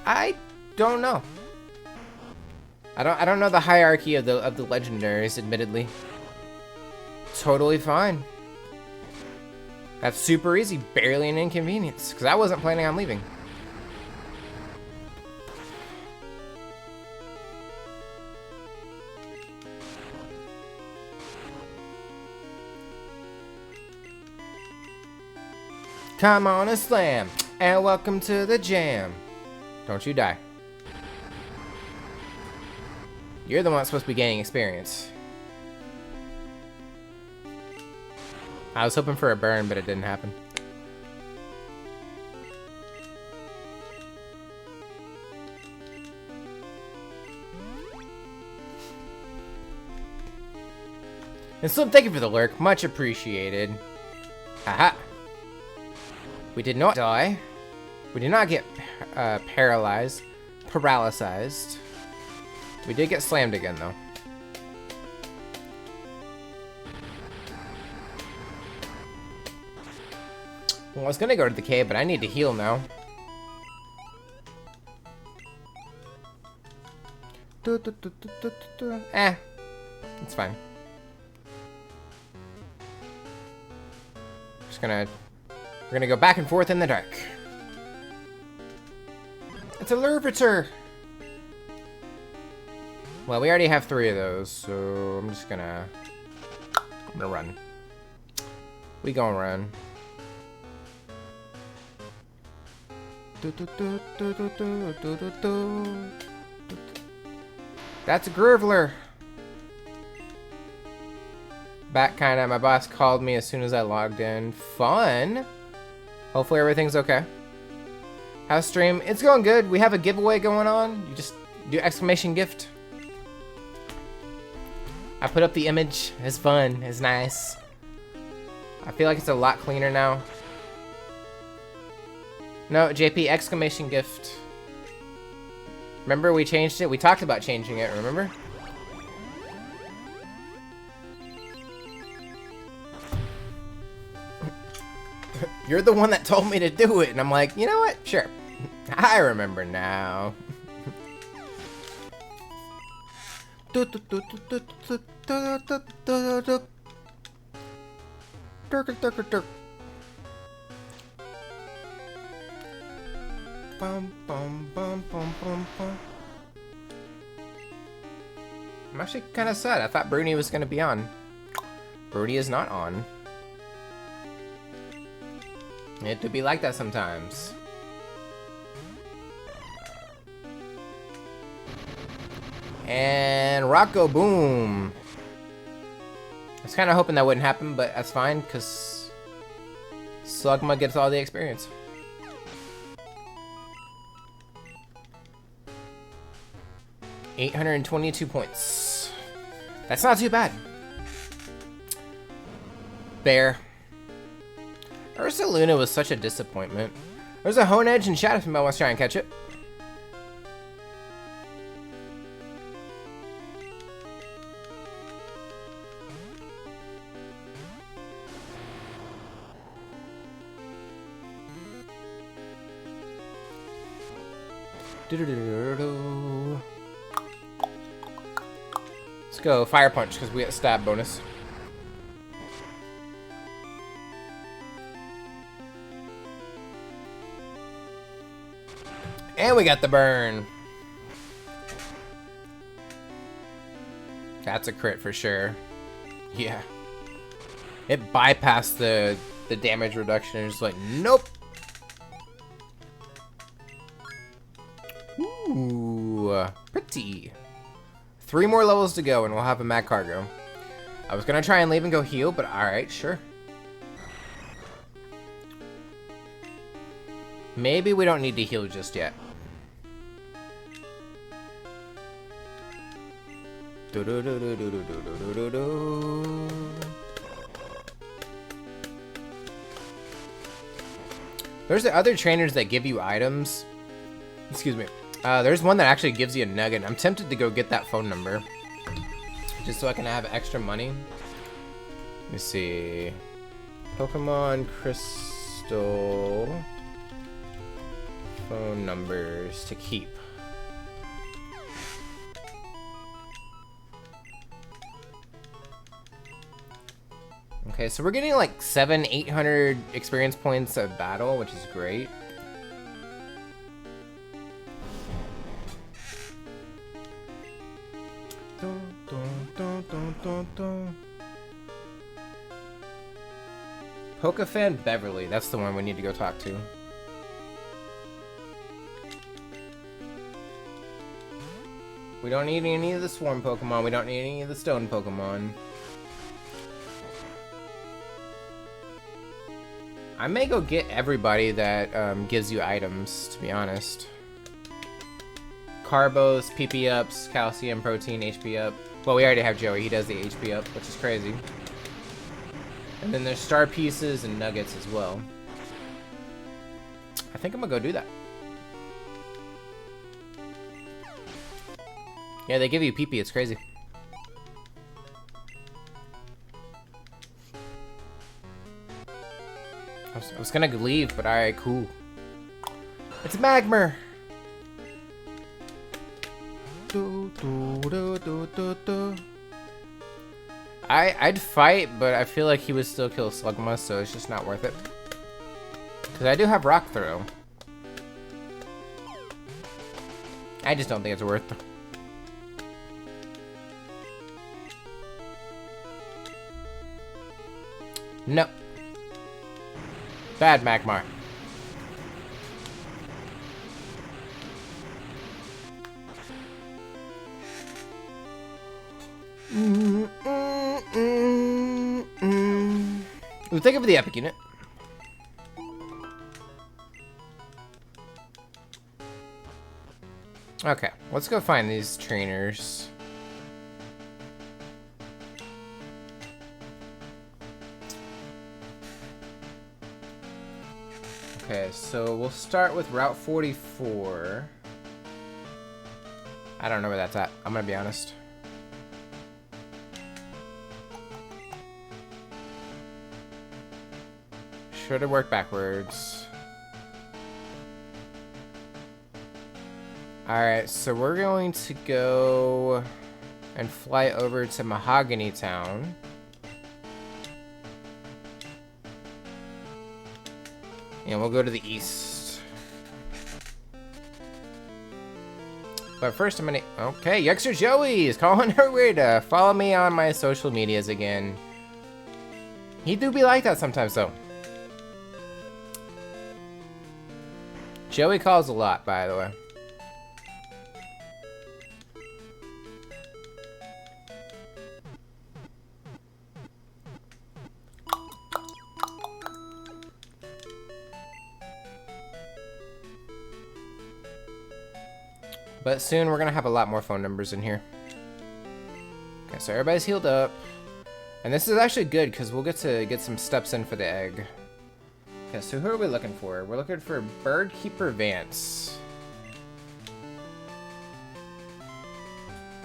Speaker 1: I don't know. I don't know the hierarchy of the legendaries, admittedly. Totally fine. That's super easy, barely an inconvenience, because I wasn't planning on leaving. Come on and slam, and welcome to the jam. Don't you die. You're the one that's supposed to be gaining experience. I was hoping for a burn, but it didn't happen. And Slim, thank you for the lurk. Much appreciated. Haha. We did not die. We did not get paralyzed. We did get slammed again, though. Well, I was gonna go to the cave, but I need to heal now. It's fine. We're gonna go back and forth in the dark. It's a Lurviter! Well, we already have 3 of those, so I'm gonna run. We gonna run. That's a Groovler. Back kinda, my boss called me as soon as I logged in. Fun. Hopefully everything's okay. How's stream? It's going good. We have a giveaway going on. You just do exclamation gift. I put up the image. It's fun. It's nice. I feel like it's a lot cleaner now. No, JP, exclamation gift. Remember we changed it? We talked about changing it, remember? You're the one that told me to do it, and I'm like, you know what? Sure. I remember now. Bum, bum, bum, bum, bum, bum. I'm actually kind of sad. I thought Bruni was going to be on. Bruni is not on. It could be like that sometimes. And Rocco Boom. I was kind of hoping that wouldn't happen, but that's fine, because Slugma gets all the experience. $822 points. That's not too bad. Bear. Ursa Luna was such a disappointment. There's a Hone Edge and Shadow Female wants to try and catch it. Let's go Fire Punch because we get stab bonus. And we got the burn. That's a crit for sure. Yeah. It bypassed the damage reduction and just like, nope. Ooh, pretty. 3 more levels to go and we'll have a Mad Cargo. I was gonna try and leave and go heal, but alright, sure. Maybe we don't need to heal just yet. There's the other trainers that give you items. Excuse me. There's one that actually gives you a nugget. I'm tempted to go get that phone number. Just so I can have extra money. Let me see. Pokemon Crystal. Phone numbers to keep. Okay, so we're getting like 800 experience points a battle, which is great. Pokefan Beverly, that's the one we need to go talk to. We don't need any of the swarm Pokemon, we don't need any of the stone Pokemon. I may go get everybody that gives you items, to be honest. Carbos, PP ups, calcium, protein, HP up. Well, we already have Joey, he does the HP up, which is crazy. And then there's star pieces and nuggets as well. I think I'm gonna go do that. Yeah, they give you PP, it's crazy. I was gonna leave, but alright, cool. It's Magmar! I'd fight, but I feel like he would still kill Slugma, so it's just not worth it. Because I do have Rock Throw. I just don't think it's worth it. No. Bad Magmar. Ooh, think of the epic unit. Okay, let's go find these trainers. Okay, so we'll start with Route 44. I don't know where that's at, I'm gonna be honest. Should have worked backwards. Alright, so we're going to go and fly over to Mahogany Town. And we'll go to the east. But first I'm gonna... Okay, Youngster Joey is calling her way to follow me on my social medias again. He do be like that sometimes though. Joey calls a lot, by the way. But soon we're gonna have a lot more phone numbers in here. Okay, so everybody's healed up. And this is actually good because we'll get to get some steps in for the egg. Okay, so who are we looking for? We're looking for Bird Keeper Vance.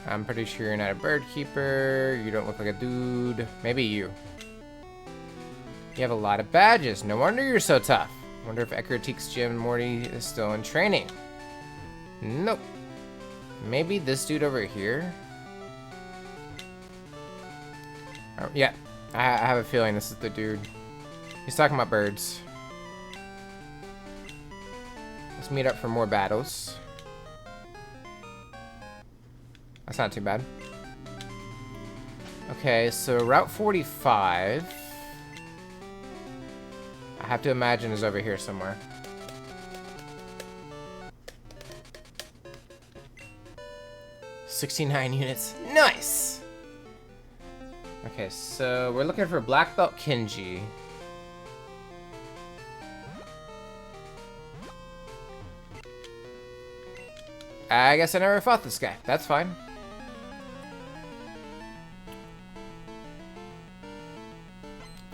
Speaker 1: I'm pretty sure you're not a bird keeper. You don't look like a dude. Maybe you. You have a lot of badges. No wonder you're so tough. Wonder if Eckerteek's Jim Morty is still in training. Nope. Maybe this dude over here? Oh, yeah. I have a feeling this is the dude. He's talking about birds. Let's meet up for more battles. That's not too bad. Okay, so Route 45. I have to imagine is over here somewhere. $69 units. Nice! Okay, so we're looking for Black Belt Kenji. I guess I never fought this guy. That's fine.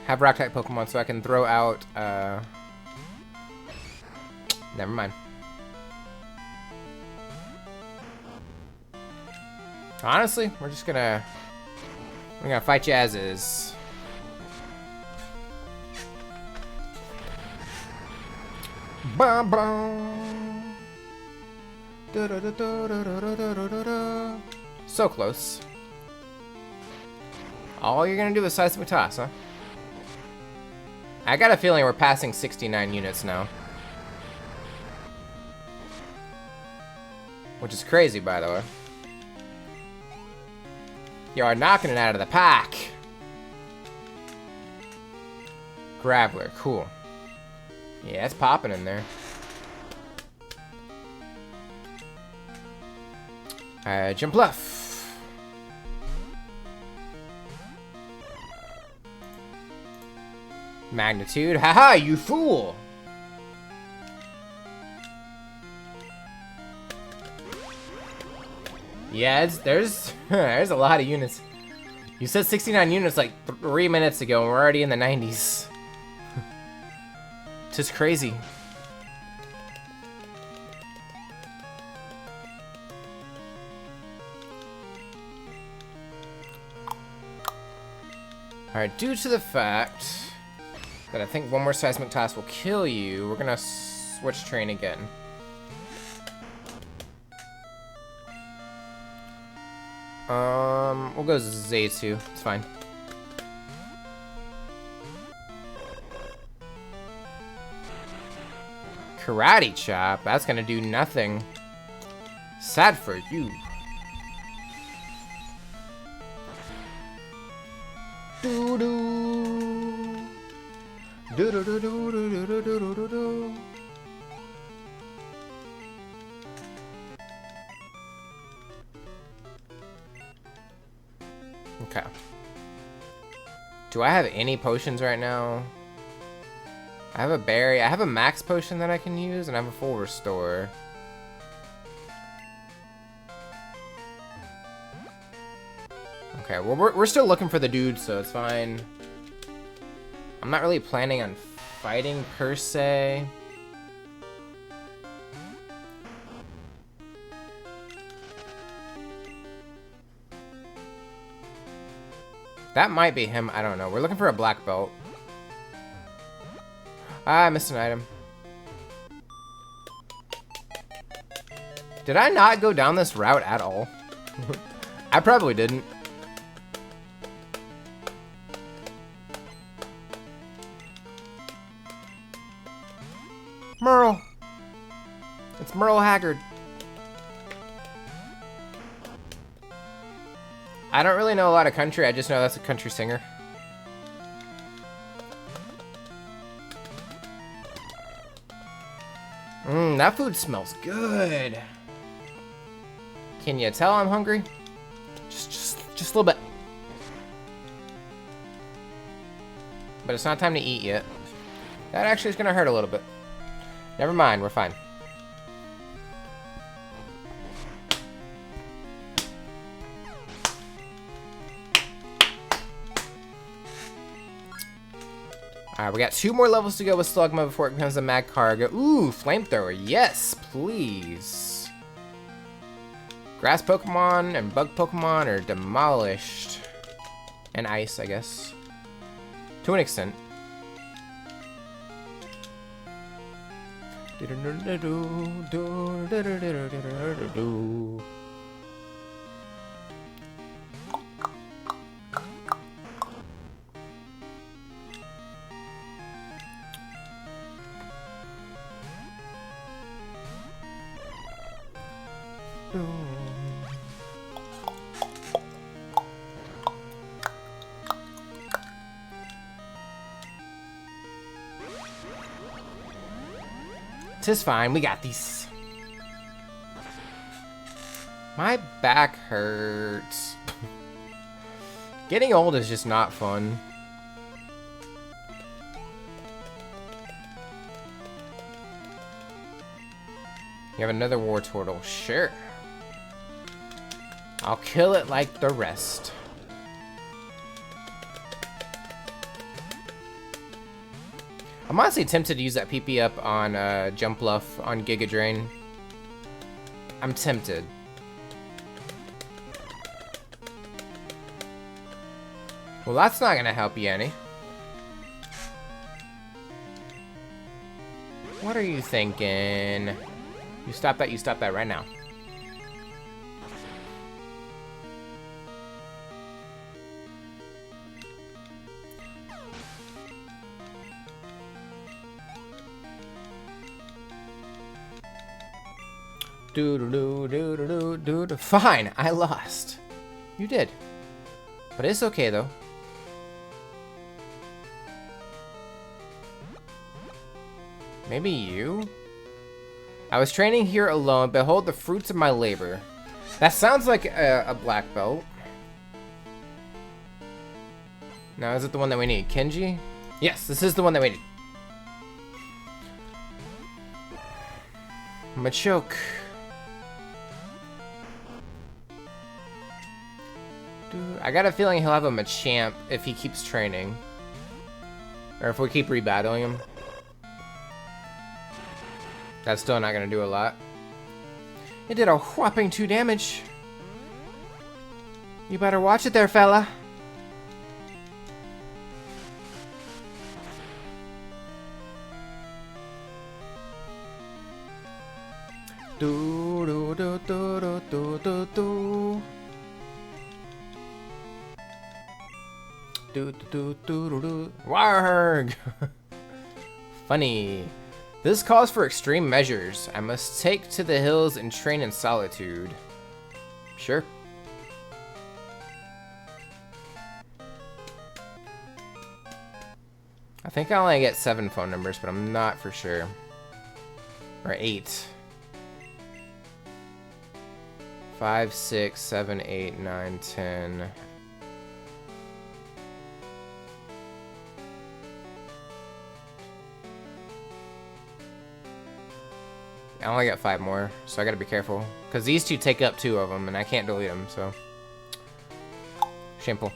Speaker 1: Have rock type Pokemon so I can throw out, never mind. Honestly, we're gonna fight you as is. Bum bum. So close. All you're gonna do is seismic toss, huh? I got a feeling we're passing 69 units now. Which is crazy, by the way. You are knocking it out of the pack. Graveler, cool. Yeah, it's popping in there. Jump left. Magnitude, haha, you fool! Yeah, there's a lot of units. You said 69 units like 3 minutes ago, and we're already in the 90s. Just crazy. Alright, due to the fact that I think one more seismic toss will kill you, we're gonna switch train again. We'll go Zaytu. It's fine. Karate chop. That's gonna do nothing. Sad for you. Doo doo. Doo doo doo doo doo doo doo doo doo. Okay. Do I have any potions right now? I have a berry. I have a max potion that I can use, and I have a full restore. Okay, well, we're still looking for the dude, so it's fine. I'm not really planning on fighting, per se. That might be him. I don't know. We're looking for a black belt. Ah, I missed an item. Did I not go down this route at all? I probably didn't. Merle. It's Merle Haggard. I don't really know a lot of country, I just know that's a country singer. That food smells good. Can you tell I'm hungry? Just a little bit. But it's not time to eat yet. That actually is gonna hurt a little bit. Never mind, we're fine. Alright, we got 2 more levels to go with Slugma before it becomes a Mad Cargo. Ooh, Flamethrower. Yes, please. Grass Pokemon and Bug Pokemon are demolished. And Ice, I guess. To an extent. Tis fine, we got these. My back hurts. Getting old is just not fun. You have another war turtle. Sure. I'll kill it like the rest. I'm honestly tempted to use that PP up on Jumpluff on Giga Drain. I'm tempted. Well, that's not gonna help you any. What are you thinking? You stop that right now. Fine, I lost. You did. But it's okay, though. Maybe you? I was training here alone. Behold the fruits of my labor. That sounds like a black belt. Now, is it the one that we need? Kenji? Yes, this is the one that we need. Machoke. I got a feeling he'll have a Machamp if he keeps training. Or if we keep rebattling him. That's still not gonna do a lot. It did a whopping 2 damage. You better watch it there, fella. Do do do do do do do. Do do do do do. Warg. Funny. This calls for extreme measures. I must take to the hills and train in solitude. Sure. I think I only get 7 phone numbers, but I'm not for sure. Or 8. 5, 6, 7, 8, 9, 10. I only got 5 more, so I gotta be careful. Because these 2 take up 2 of them, and I can't delete them, so. Shameful.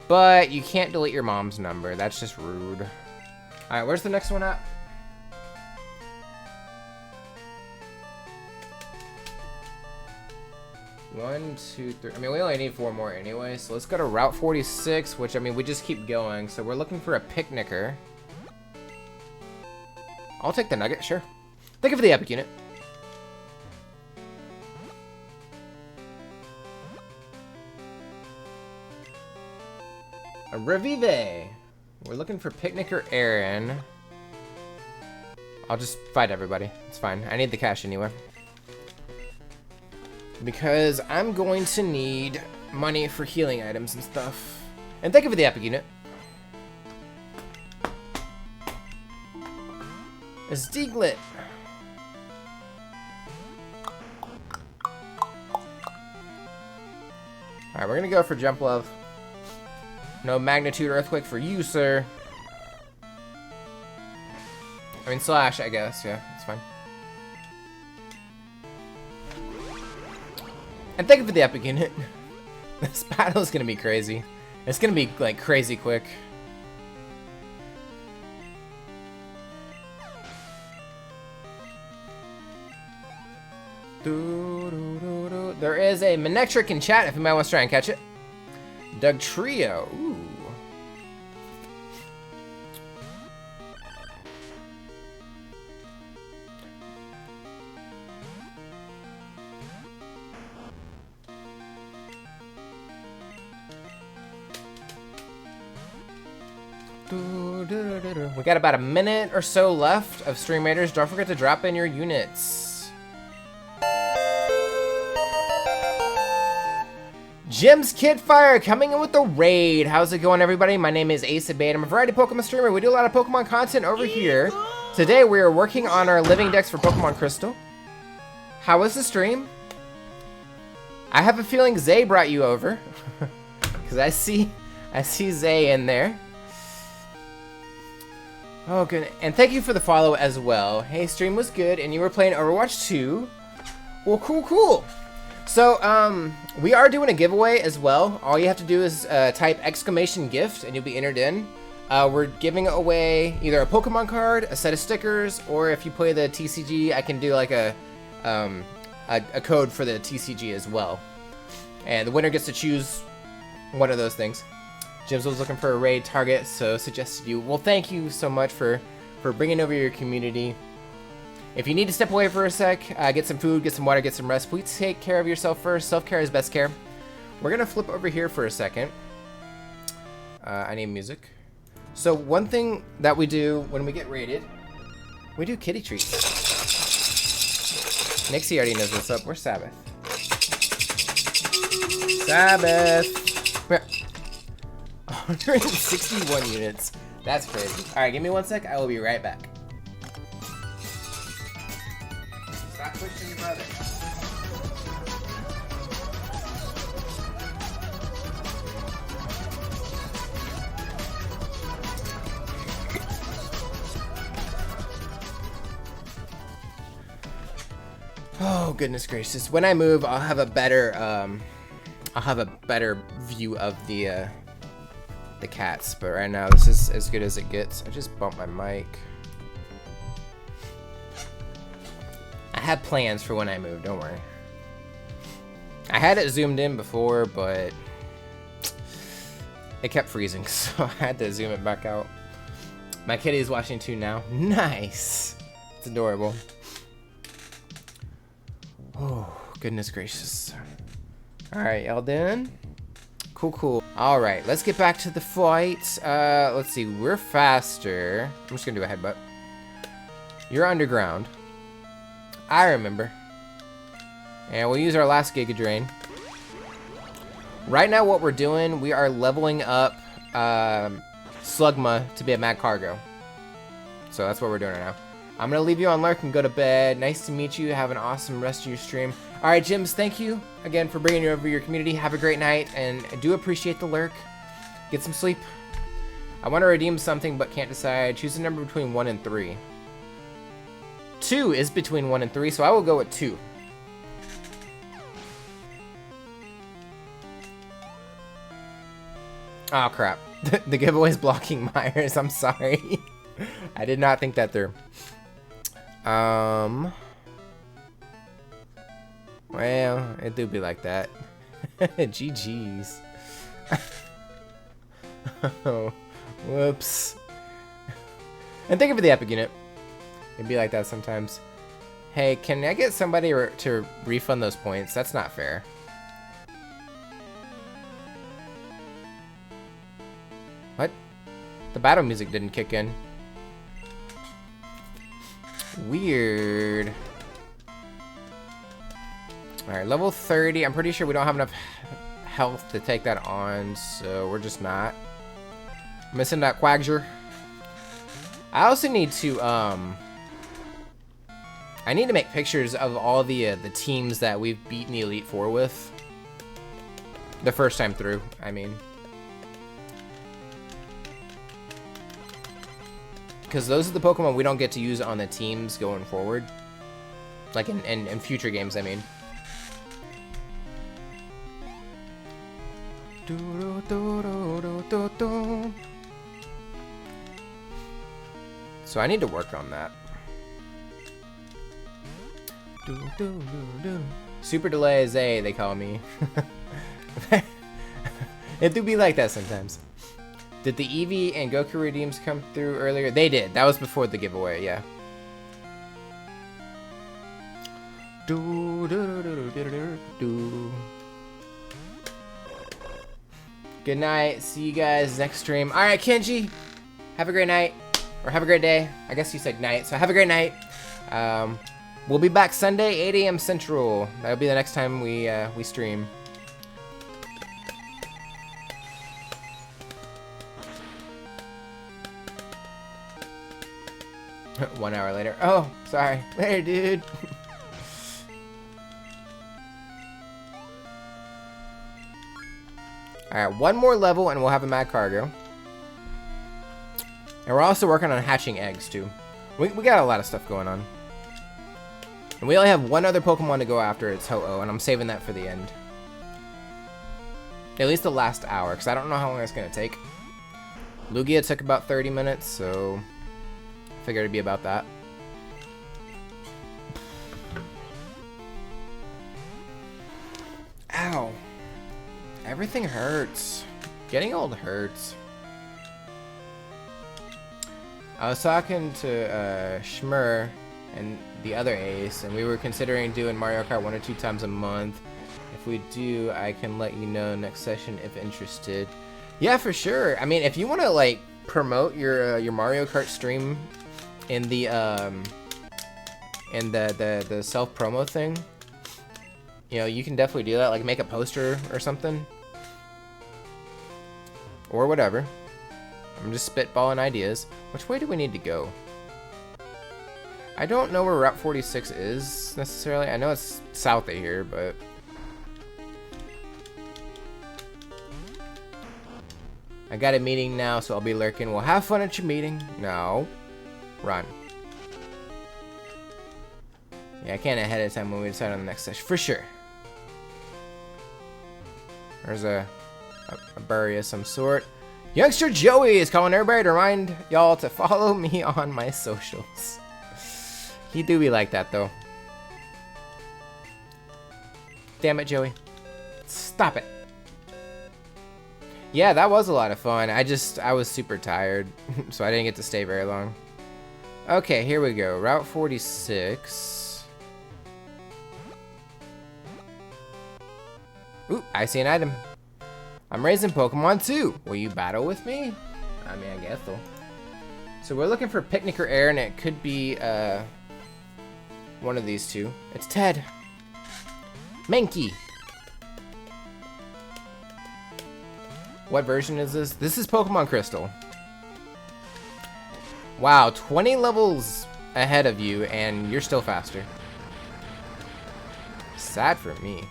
Speaker 1: But you can't delete your mom's number. That's just rude. Alright, where's the next one at? One, 2, 3. I mean, we only need 4 more anyway, so let's go to Route 46, which, I mean, we just keep going. So we're looking for a picnicker. I'll take the nugget, sure. Thank you for the epic unit. A Revive. We're looking for picnicker Aaron. I'll just fight everybody. It's fine. I need the cash anyway. Because I'm going to need money for healing items and stuff. And thank you for the epic unit. A Stieglet. Alright, we're gonna go for Jump Love. No Magnitude Earthquake for you, sir. I mean, Slash, I guess. Yeah, it's fine. And thank you for the epic unit. This battle is gonna be crazy. It's gonna be, like, crazy quick. There is a Manectric in chat if anybody wants to try and catch it. Doug Trio. Ooh. We got about a minute or so left of Stream Raiders. Don't forget to drop in your units. Jim's Kidfire coming in with the raid. How's it going, everybody? My name is AceofBade. I'm a variety Pokemon streamer. We do a lot of Pokemon content over here. Today we are working on our living decks for Pokemon Crystal. How was the stream? I have a feeling Zay brought you over. Because I see Zay in there. Oh, good. And thank you for the follow as well. Hey, stream was good, and you were playing Overwatch 2. Well, cool. So, we are doing a giveaway as well. All you have to do is type !gift, and you'll be entered in. We're giving away either a Pokemon card, a set of stickers, or if you play the TCG, I can do like a code for the TCG as well. And the winner gets to choose one of those things. Jim's was looking for a raid target, so suggested you. Well, thank you so much for bringing over your community. If you need to step away for a sec, get some food, get some water, get some rest, please take care of yourself first. Self-care is best care. We're going to flip over here for a second. I need music. So one thing that we do when we get raided, we do kitty treats. Nixie already knows what's up. Where's Sabbath? Sabbath! Come here. 161 units. That's crazy. Alright, give me one sec. I will be right back. Stop pushing your brother. Oh, goodness gracious. When I move, I'll have a better view of the cats, but right now this is as good as it gets. I just bumped my mic. I have plans for when I move, don't worry. I had it zoomed in before, but it kept freezing, so I had to zoom it back out. My kitty's watching too now. Nice. It's adorable. Oh, goodness gracious. Alright, y'all done? Cool. Alright, let's get back to the fight. Let's see, we're faster. I'm just gonna do a headbutt. You're underground. I remember. And we'll use our last Giga Drain. Right now what we're doing, we are leveling up Slugma to be a Mad Cargo. So that's what we're doing right now. I'm gonna leave you on lurk and go to bed. Nice to meet you. Have an awesome rest of your stream. All right, Jims, thank you again for bringing you over your community. Have a great night, and I do appreciate the lurk. Get some sleep. I want to redeem something, but can't decide. Choose a number between 1 and 3. 2 is between 1 and 3, so I will go with 2. Oh, crap. The giveaway is blocking Myers. I'm sorry. I did not think that through. Well, it do be like that. GG's. Oh, whoops. And thank you for the epic unit. It'd be like that sometimes. Hey, can I get somebody to refund those points? That's not fair. What? The battle music didn't kick in. Weird. Alright, level 30. I'm pretty sure we don't have enough health to take that on, so we're just not. Missing that Quagsure. I also need to, I need to make pictures of all the teams that we've beaten the Elite Four with. The first time through, I mean. Because those are the Pokemon we don't get to use on the teams going forward. Like in future games, I mean. So I need to work on that. Super delay Zay, they call me. It do be like that sometimes. Did the Eevee and Goku redeems come through earlier? They did. That was before the giveaway, yeah. Good night. See you guys next stream. All right, Kenji. Have a great night. Or have a great day. I guess you said night, so have a great night. We'll be back Sunday, 8 a.m. Central. That'll be the next time we stream. One hour later. Oh, sorry. Later, dude. Alright, one more level and we'll have a mad cargo. And we're also working on hatching eggs, too. We got a lot of stuff going on. And we only have one other Pokemon to go after. It's Ho-Oh, and I'm saving that for the end. At least the last hour, because I don't know how long it's going to take. Lugia took about 30 minutes, so I figured it'd be about that. Ow. Everything hurts. Getting old hurts. I was talking to Schmer and the other Ace, and we were considering doing Mario Kart 1 or 2 times a month. If we do, I can let you know next session if interested. Yeah, for sure. I mean, if you want to like promote your Mario Kart stream in the self promo thing, you know, you can definitely do that. Like make a poster or something, or whatever. I'm just spitballing ideas. Which way do we need to go? I don't know where Route 46 is necessarily. I know it's south of here, but I got a meeting now, so I'll be lurking. Well, have fun at your meeting. No. Run. Yeah, I can't ahead of time when we decide on the next session. For sure. There's a berry of some sort. Youngster Joey is calling everybody to remind y'all to follow me on my socials. He do be like that, though. Damn it, Joey. Stop it. Yeah, that was a lot of fun. I was super tired, so I didn't get to stay very long. Okay, here we go. Route 46. Ooh, I see an item. I'm raising Pokemon too. Will you battle with me? I mean, I guess so. So we're looking for Picnicker Air, and it could be one of these two. It's Ted. Mankey. What version is this? This is Pokemon Crystal. Wow, 20 levels ahead of you, and you're still faster. Sad for me.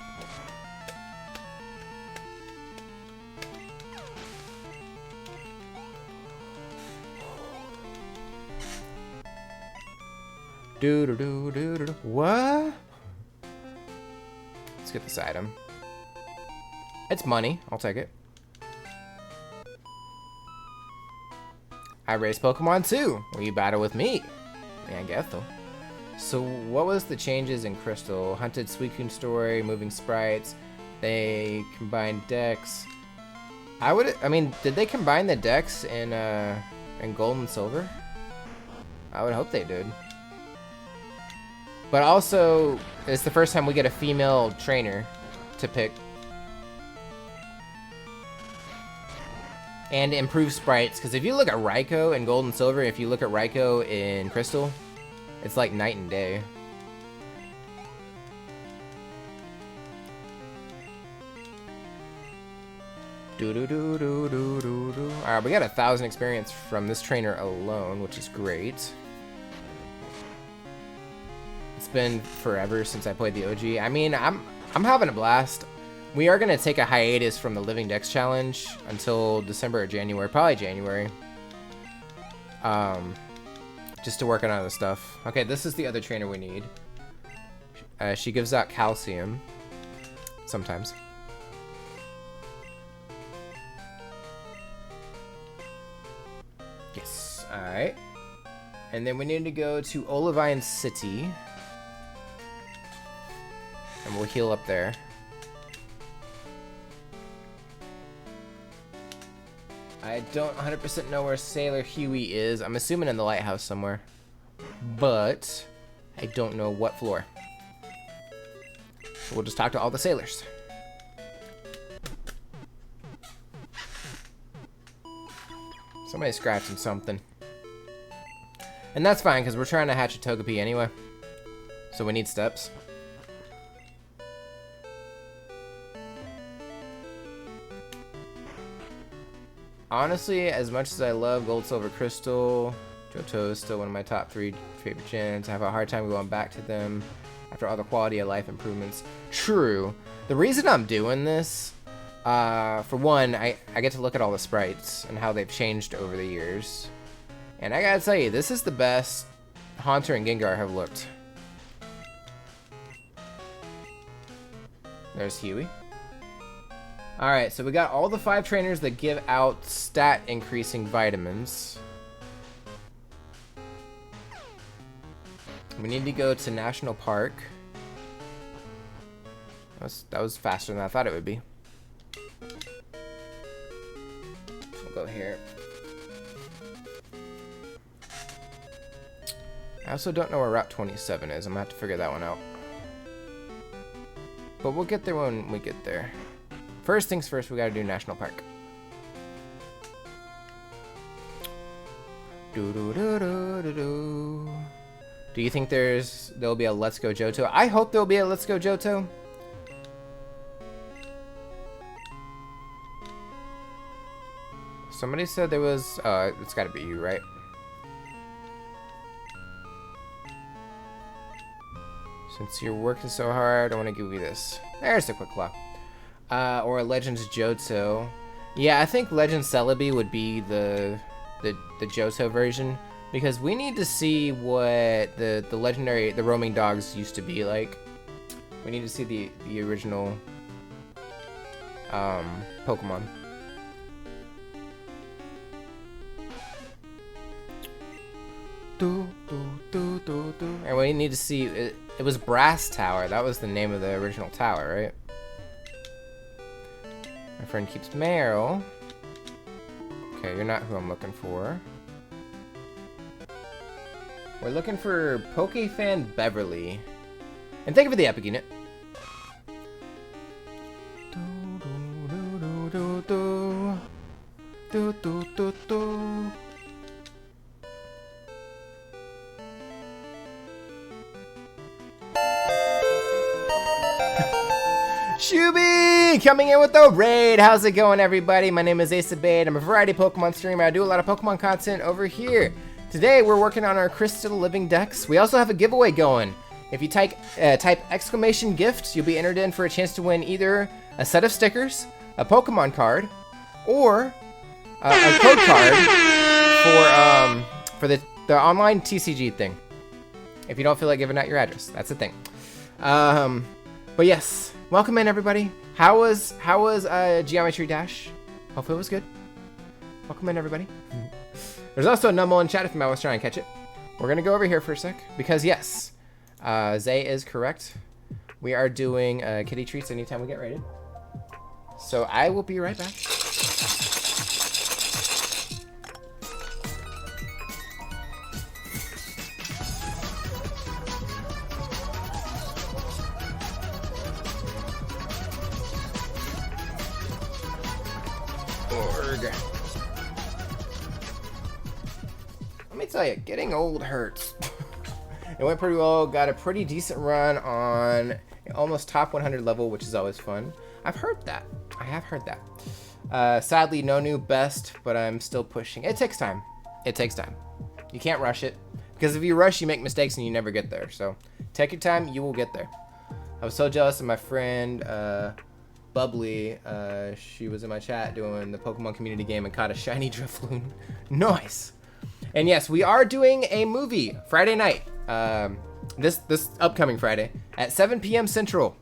Speaker 1: What? Let's get this item. It's money. I'll take it. I race Pokemon too. Will you battle with me? Yeah, I guess so. So what was the changes in Crystal? Hunted Suicune story, moving sprites. They combined decks. I mean, did they combine the decks in Gold and Silver? I would hope they did. But also, it's the first time we get a female trainer to pick. And improve sprites, because if you look at Raikou in Gold and Silver, if you look at Raikou in Crystal, it's like night and day. Alright, we got 1,000 experience from this trainer alone, which is great. It's been forever since I played the OG. I mean, I'm having a blast. We are gonna take a hiatus from the Living Dex challenge until December or January, probably January. Just to work on other stuff. Okay, this is the other trainer we need. She gives out calcium sometimes. Yes. All right. And then we need to go to Olivine City. And we'll heal up there. I don't 100% know where Sailor Huey is. I'm assuming in the lighthouse somewhere. But I don't know what floor. So we'll just talk to all the sailors. Somebody's scratching something. And that's fine, because we're trying to hatch a Togepi anyway. So we need steps. Honestly, as much as I love Gold, Silver, Crystal, Johto is still one of my top 3 favorite gens. I have a hard time going back to them after all the quality of life improvements. True. The reason I'm doing this, for one, I get to look at all the sprites and how they've changed over the years. And I gotta tell you, this is the best Haunter and Gengar have looked. There's Huey. Alright, so we got all the 5 trainers that give out stat increasing vitamins. We need to go to National Park. That was faster than I thought it would be. We'll go here. I also don't know where Route 27 is. I'm gonna have to figure that one out. But we'll get there when we get there. First things first, we gotta do National Park. Do you think there'll be a Let's Go Johto? I hope there'll be a Let's Go Johto. Somebody said there was. It's gotta be you, right? Since you're working so hard, I want to give you this. There's the Quick Claw. Or a Legends Johto. Yeah, I think Legends Celebi would be the Johto version, because we need to see what the legendary, the roaming dogs used to be like. We need to see the original Pokemon. And we need to see it was Brass Tower. That was the name of the original tower, right? My friend keeps Meryl. Okay, you're not who I'm looking for. We're looking for PokeFan Beverly. And thank you for the epic unit. Shuby coming in with the raid. How's it going, everybody? My name is AceofBade. I'm a variety Pokemon streamer. I do a lot of Pokemon content over here. Today we're working on our Crystal Living Dex. We also have a giveaway going. If you type exclamation gift, you'll be entered in for a chance to win either a set of stickers, a Pokemon card, or a code card for the online TCG thing. If you don't feel like giving out your address, that's the thing. But yes. Welcome in, everybody. How was Geometry Dash? Hopefully it was good. Welcome in, everybody. There's also a number in chat if you might want to try and catch it. We're gonna go over here for a sec because yes, Zay is correct. We are doing kitty treats anytime we get rated. So I will be right back. Let me tell you, getting old hurts. It went pretty well, got a pretty decent run on almost top 100 level, which is always fun. I've heard that. I have heard that. Sadly, no new best, but I'm still pushing. It takes time. It takes time. You can't rush it, because if you rush, you make mistakes and you never get there. So take your time, you will get there. I was so jealous of my friend, Bubbly. She was in my chat doing the Pokemon community game and caught a shiny Drifloon. Nice. And yes, we are doing a movie Friday night. This upcoming Friday at 7 p.m. Central.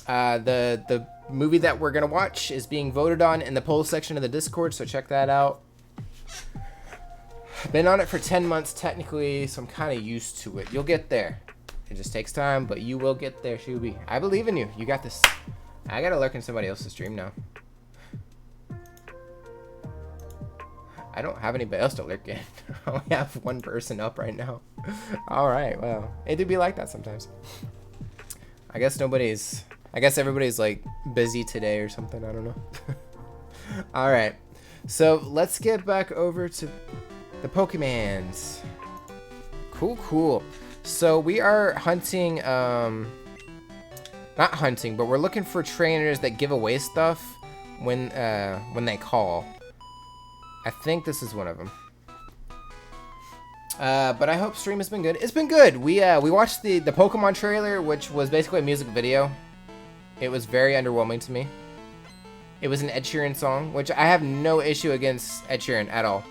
Speaker 1: The movie that we're gonna watch is being voted on in the poll section of the Discord, so check that out. Been on it for 10 months technically, so I'm kind of used to it. You'll get there. It just takes time, but you will get there, Shuby. I believe in you. You got this. I gotta lurk in somebody else's stream now. I don't have anybody else to lurk in. I only have one person up right now. Alright, well. It do be like that sometimes. I guess everybody's like busy today or something. I don't know. Alright. So let's get back over to the Pokemans. Cool. So we are hunting, not hunting, but we're looking for trainers that give away stuff when they call. I think this is one of them. But I hope stream has been good. It's been good. We watched the Pokemon trailer, which was basically a music video. It was very underwhelming to me. It was an Ed Sheeran song, which I have no issue against Ed Sheeran at all.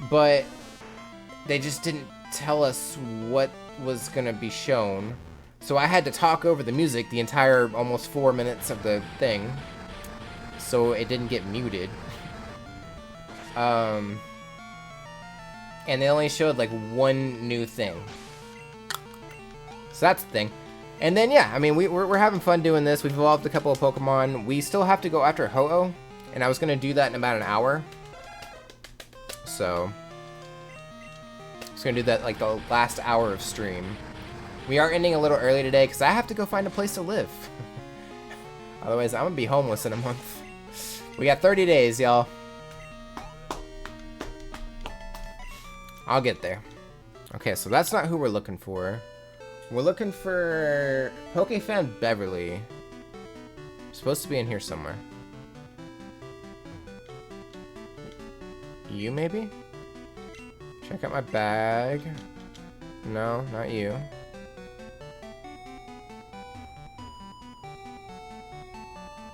Speaker 1: But they just didn't tell us what was gonna be shown. So I had to talk over the music the entire almost 4 minutes of the thing. So it didn't get muted. And they only showed like one new thing. So that's the thing. And then yeah, I mean we're having fun doing this. We've evolved a couple of Pokemon. We still have to go after Ho-Oh, and I was gonna do that in about an hour. So I was gonna do that like the last hour of stream. We are ending a little early today because I have to go find a place to live. Otherwise I'm gonna be homeless in a month. We got 30 days, y'all. I'll get there. Okay, so that's not who we're looking for. We're looking for PokeFan Beverly. Supposed to be in here somewhere. You maybe? Check out my bag. No, not you.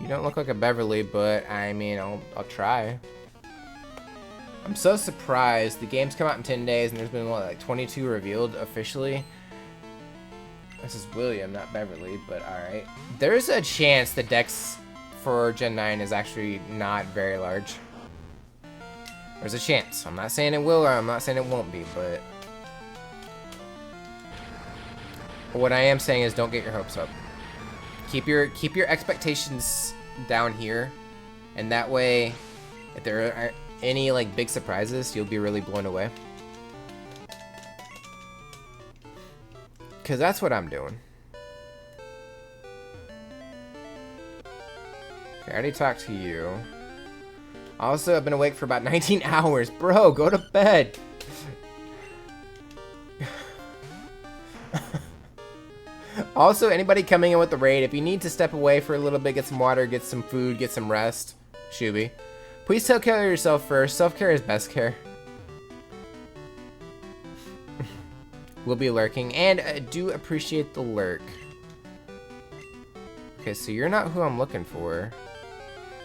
Speaker 1: You don't look like a Beverly, but I mean, I'll try. I'm so surprised. The game's come out in 10 days and there's been, what, like 22 revealed officially? This is William, not Beverly, but alright. There's a chance the dex for Gen 9 is actually not very large. There's a chance. I'm not saying it will or I'm not saying it won't be, but what I am saying is don't get your hopes up. Keep your expectations down here, and that way, if there are any like big surprises, you'll be really blown away. Cause that's what I'm doing. Okay, I already talked to you. Also, I've been awake for about 19 hours. Bro, go to bed. Also, anybody coming in with the raid, if you need to step away for a little bit, get some water, get some food, get some rest, Shuby, please take care of yourself first. Self-care is best care. We'll be lurking, and I do appreciate the lurk. Okay, so you're not who I'm looking for.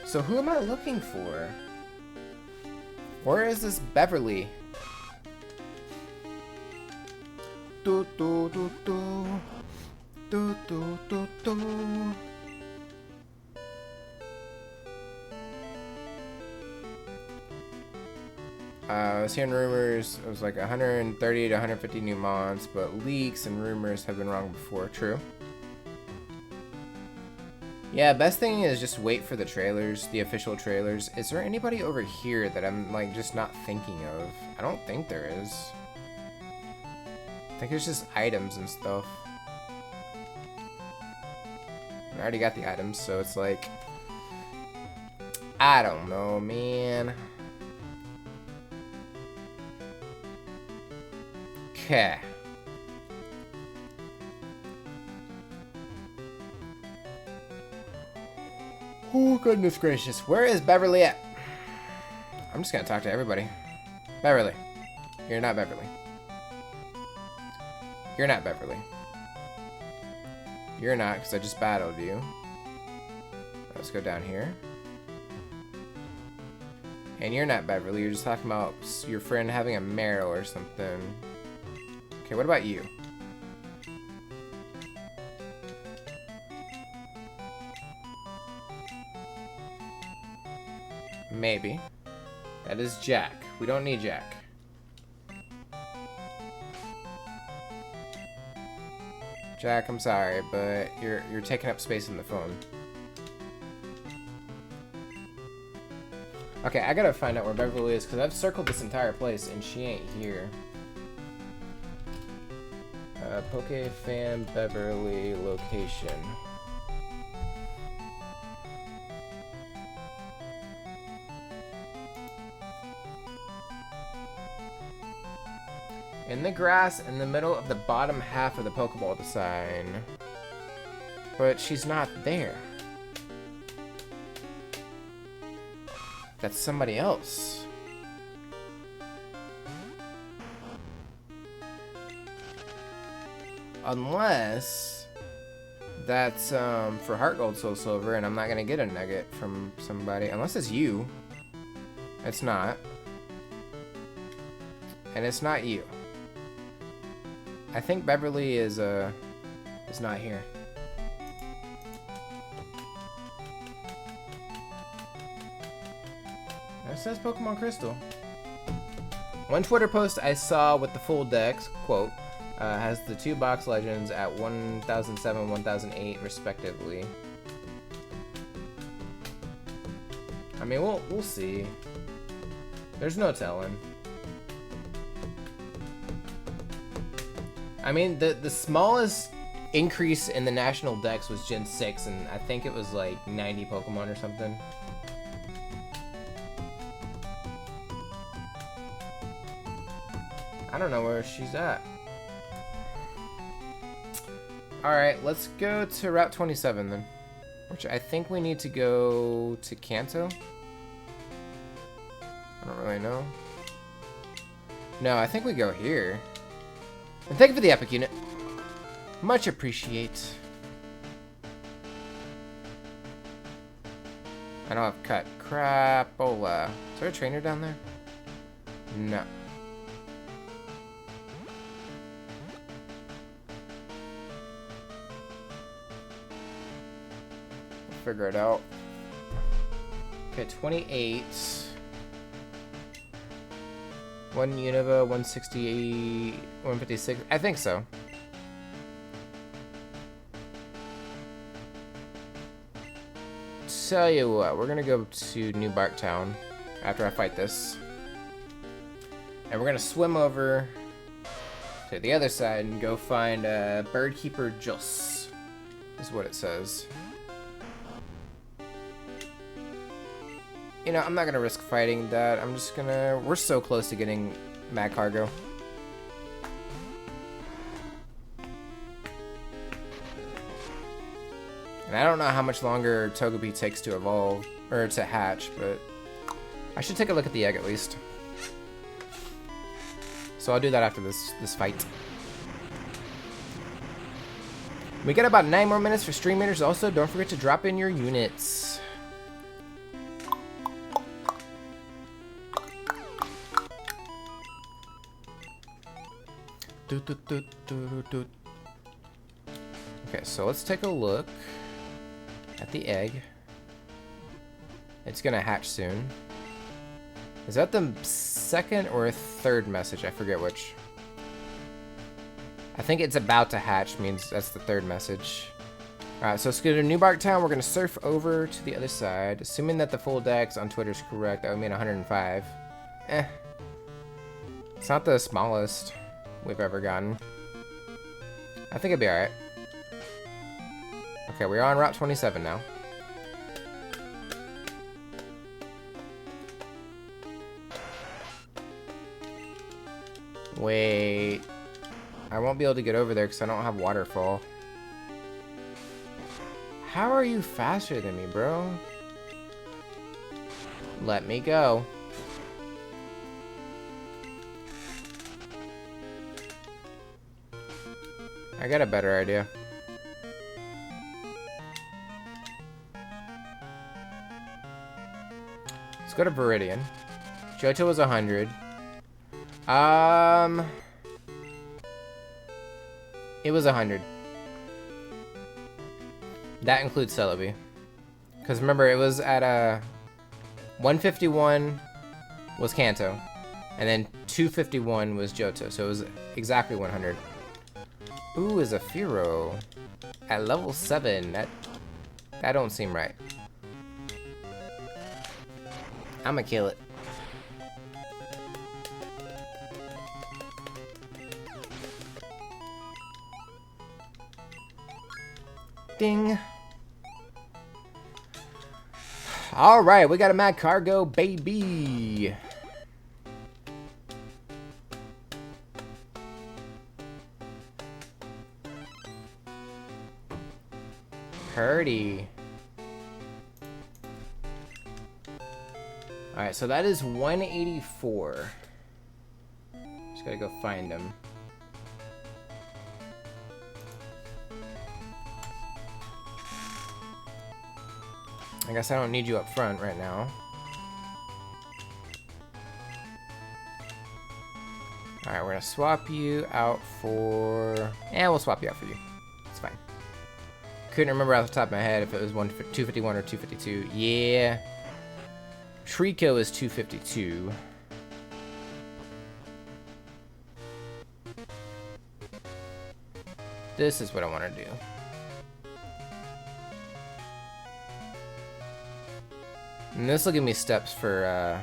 Speaker 1: So who am I looking for? Where is this Beverly? Do do do do. Do do do do. I was hearing rumors it was like 130 to 150 new mons, but leaks and rumors have been wrong before. True. Yeah, best thing is just wait for the trailers, the official trailers. Is there anybody over here that I'm like just not thinking of? I don't think there is. I think it's just items and stuff. I already got the items, so it's like, I don't know, man. Okay. Oh, goodness gracious. Where is Beverly at? I'm just gonna talk to everybody. Beverly. You're not Beverly. You're not Beverly. You're not, because I just battled you. Let's go down here. And you're not Beverly. You're just talking about your friend having a marrow or something. Okay, what about you? Maybe. That is Jack. We don't need Jack. Jack, I'm sorry, but you're taking up space in the phone. Okay, I gotta find out where Beverly is, because I've circled this entire place, and she ain't here. PokeFan Beverly location. In the grass in the middle of the bottom half of the Pokeball design. But she's not there. That's somebody else. Unless that's for Heart Gold Soul Silver and I'm not gonna get a nugget from somebody. Unless it's you. It's not. And it's not you. I think Beverly is not here. It says Pokemon Crystal. One Twitter post I saw with the full decks, quote, has the 2 box legends at 1007, 1008 respectively. I mean, we'll see. There's no telling. I mean, the smallest increase in the national dex was Gen 6, and I think it was like 90 Pokemon or something. I don't know where she's at. Alright, let's go to Route 27 then. Which I think we need to go to Kanto. I don't really know. No, I think we go here. And thank you for the epic unit. Much appreciate. I don't have cut. Crapola. Is there a trainer down there? No. We'll figure it out. Okay, 28. 1 Unova, 168, 156. I think so. Tell you what, we're gonna go to New Barktown after I fight this. And we're gonna swim over to the other side and go find Birdkeeper Juss, is what it says. You know, I'm not gonna risk fighting that. I'm just gonna... We're so close to getting Mag Cargo. And I don't know how much longer Togepi takes to evolve, or to hatch, but I should take a look at the egg at least. So I'll do that after this fight. We got about 9 more minutes for stream meters. Also, don't forget to drop in your units. Okay, so let's take a look at the egg. It's gonna hatch soon. Is that the second or third message? I forget which. I think it's about to hatch means that's the third message. Alright, so let's go to New Barktown. We're gonna surf over to the other side. Assuming that the full dex on Twitter is correct, that would mean 105. It's not the smallest we've ever gotten. I think it'd be alright. Okay, we're on Route 27 now. Wait. I won't be able to get over there because I don't have waterfall. How are you faster than me, bro? Let me go. I got a better idea. Let's go to Viridian. Johto was 100. It was 100. That includes Celebi. Because remember, it was at 151 was Kanto. And then 251 was Johto. So it was exactly 100. Ooh, is a Firo at level 7. That don't seem right. I'ma kill it. Ding. All right, we got a mad cargo, baby. Purdy. All right, so that is 184. Just gotta go find him. I guess I don't need you up front right now. Alright, we're gonna swap you out for... we'll swap you out for you. It's fine. Couldn't remember off the top of my head if it was 251 or 252. Yeah. Trico is 252. This is what I want to do. And this will give me steps for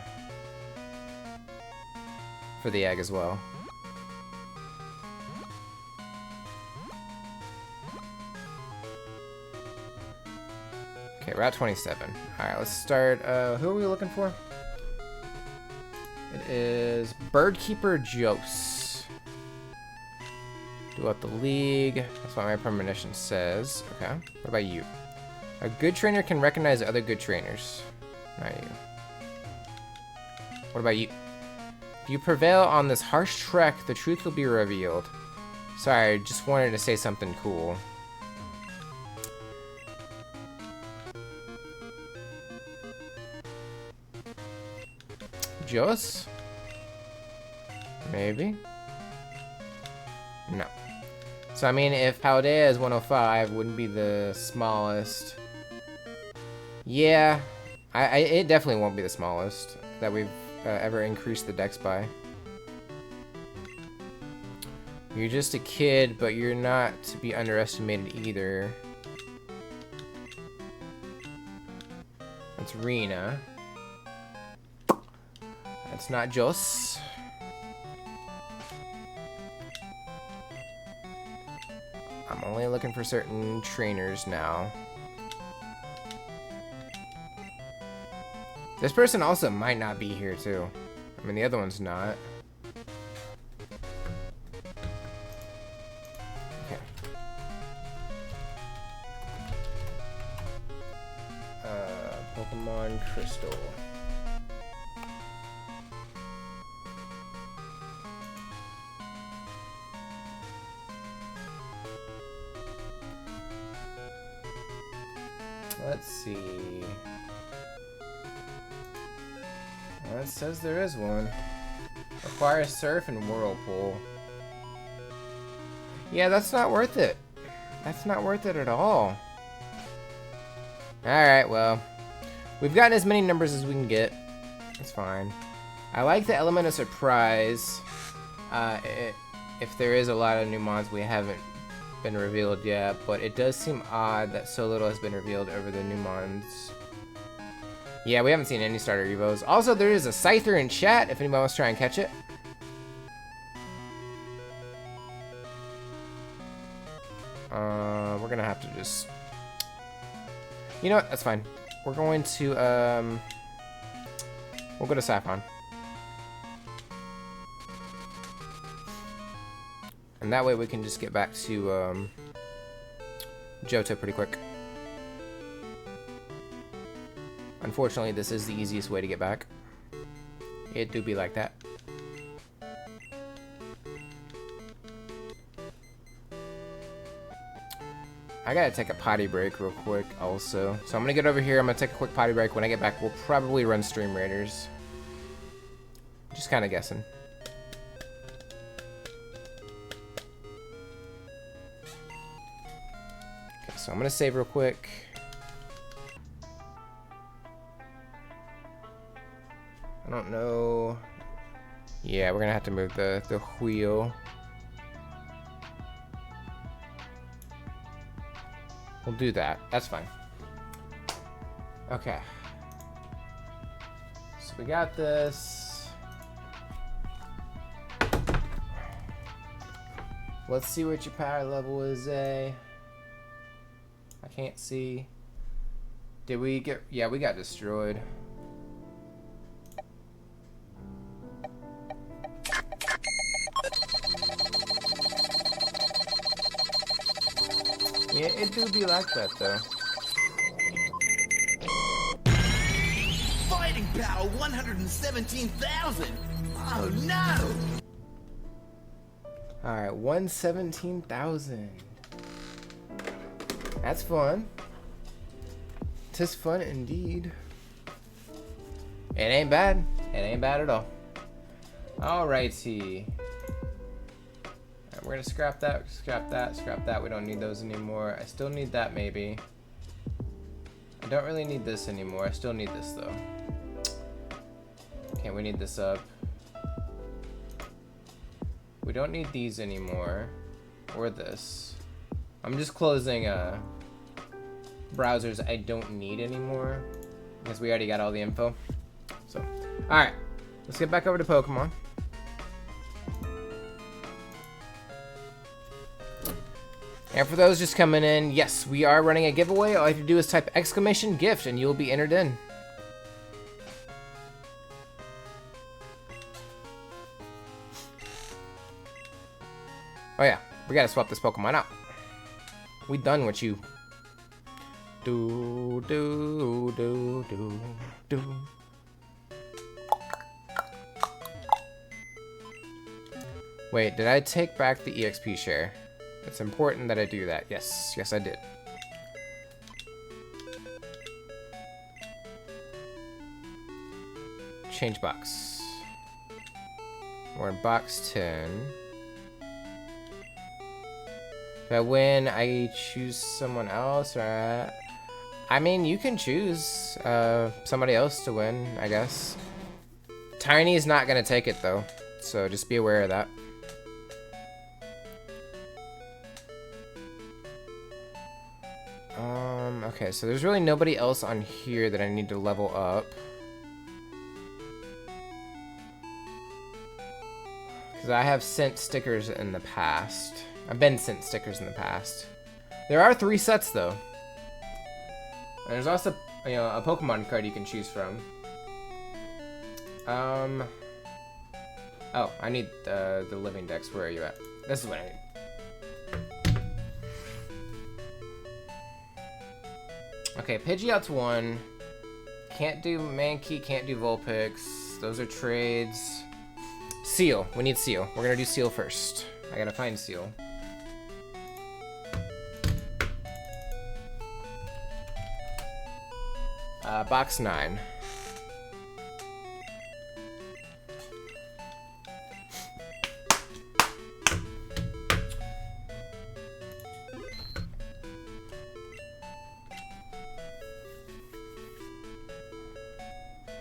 Speaker 1: the egg as well. Okay, Route 27. Alright, let's start. Who are we looking for? It is Birdkeeper Jose. Do out the league. That's what my premonition says. Okay. What about you? A good trainer can recognize other good trainers. Not you. What about you? If you prevail on this harsh trek, the truth will be revealed. Sorry, I just wanted to say something cool. Jose? Maybe? No. So, I mean, if Paldea is 105, wouldn't be the smallest. Yeah. It definitely won't be the smallest that we've ever increased the dex by. You're just a kid, but you're not to be underestimated either. That's Rena. That's not Jose. I'm only looking for certain trainers now. This person also might not be here too. I mean, the other one's not. Okay. Pokemon Crystal. Let's see. Well, it says there is one. Requires Surf and Whirlpool. Yeah, that's not worth it. That's not worth it at all. Alright, well. We've gotten as many numbers as we can get. It's fine. I like the element of surprise. If there is a lot of new mods we haven't been revealed yet, but it does seem odd that so little has been revealed over the new mods. Yeah, we haven't seen any starter evos. Also, there is a Scyther in chat if anybody wants to try and catch it. We're gonna have to just... You know what? That's fine. We're going to, we'll go to Saffron. And that way we can just get back to, Johto pretty quick. Unfortunately, this is the easiest way to get back. It do be like that. I gotta take a potty break real quick also. So I'm gonna get over here, I'm gonna take a quick potty break. When I get back, we'll probably run Stream Raiders. Just kinda guessing. Okay, so I'm gonna save real quick. I don't know. Yeah, we're gonna have to move the wheel. We'll do that. That's fine. Okay. So we got this. Let's see what your power level is, I can't see. Did we get... Yeah, we got destroyed. Yeah, it do be like that, though.
Speaker 7: Fighting power 117,000. Oh no!
Speaker 1: Alright, 117,000. That's fun. 'Tis fun indeed. It ain't bad. It ain't bad at all. Alrighty. Alright, we're gonna scrap that, scrap that, scrap that. We don't need those anymore. I still need that maybe. I don't really need this anymore. I still need this though. Okay, we need this up. We don't need these anymore. Or this. I'm just closing browsers I don't need anymore. Because we already got all the info. So, alright. Let's get back over to Pokemon. And for those just coming in, yes, we are running a giveaway. All you have to do is type !gift and you'll be entered in. Oh yeah, we gotta swap this Pokemon out. We done with you. Do do do do do. Wait, did I take back the EXP share? It's important that I do that. Yes, yes I did. Change box. We're in box 10. If I win, I choose someone else, or I mean, you can choose somebody else to win, I guess. Tiny is not gonna take it though, so just be aware of that. Okay, so there's really nobody else on here that I need to level up. Because I have sent stickers in the past. I've been sent stickers in the past. There are 3 sets though. And there's also, you know, a Pokemon card you can choose from. Oh, I need the living dex. Where are you at? This is what I need. Okay, Pidgeot's 1. Can't do Mankey, can't do Vulpix. Those are trades. Seal. We need Seal. We're gonna do Seal first. I gotta find Seal. Box 9.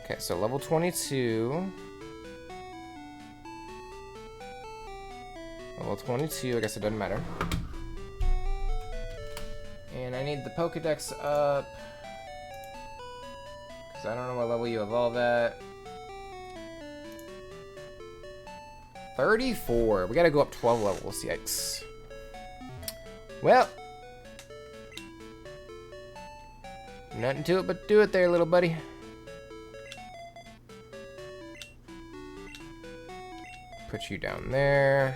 Speaker 1: Okay, so level 22. Level 22, I guess it doesn't matter. And I need the Pokedex up. Because I don't know what level you evolve at. 34. We gotta go up 12 levels, yikes. Well. Nothing to it but do it there, little buddy. Put you down there.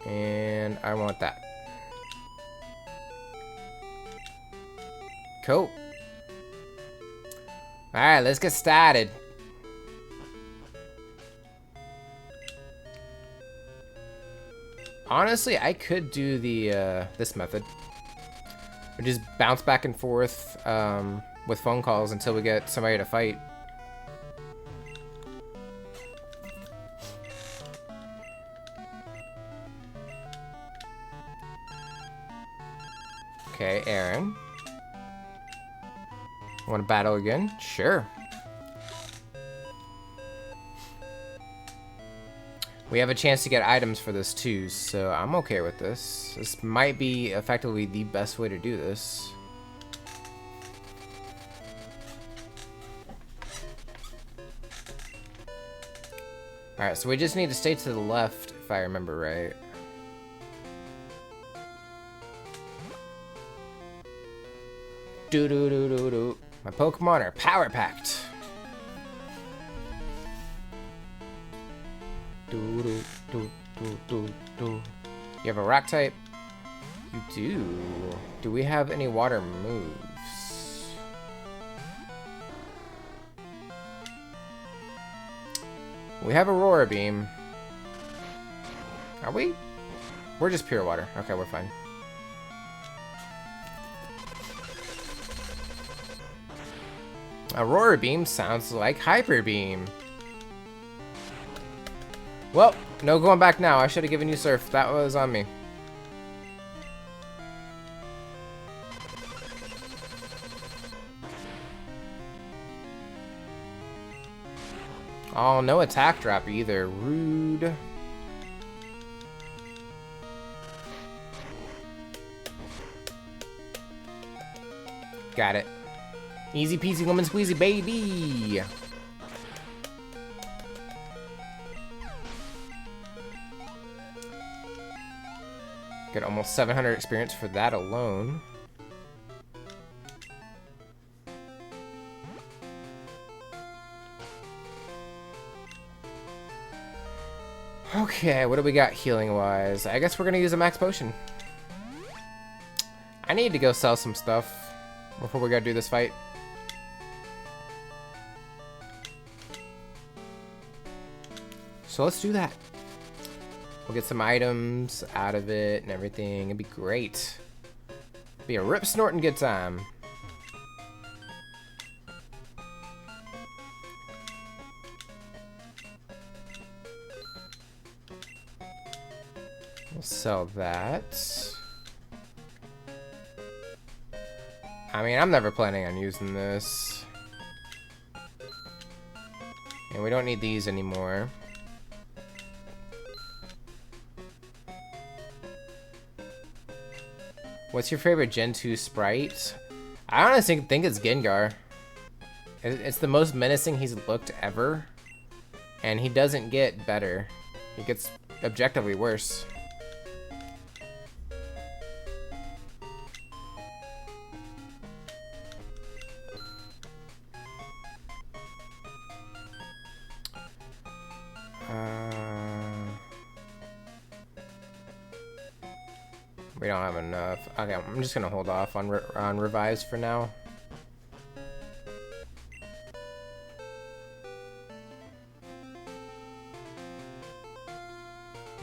Speaker 1: And I want that. Cool. Alright, let's get started. Honestly, I could do the this method. We just bounce back and forth with phone calls until we get somebody to fight. Okay, Aaron. Want to battle again? Sure. We have a chance to get items for this too, so I'm okay with this. This might be effectively the best way to do this. Alright, so we just need to stay to the left, if I remember right. Do. My Pokemon are power packed. Do. You have a rock type? You do. Do we have any water moves? We have Aurora Beam. Are we? We're just pure water. Okay, we're fine. Aurora Beam sounds like Hyper Beam. Well, no going back now. I should have given you Surf. That was on me. Oh, no attack drop either. Rude. Got it. Easy peasy lemon squeezy, baby. Get almost 700 experience for that alone. Okay, what do we got healing wise? I guess we're gonna use a max potion. I need to go sell some stuff before we gotta do this fight. So let's do that. We'll get some items out of it and everything. It'd be great. Be a rip snorting good time. We'll sell that. I mean, I'm never planning on using this. And we don't need these anymore. What's your favorite Gen 2 sprite? I honestly think it's Gengar. It's the most menacing he's looked ever. And he doesn't get better. He gets objectively worse. We don't have enough. Okay, I'm just gonna hold off on revives for now.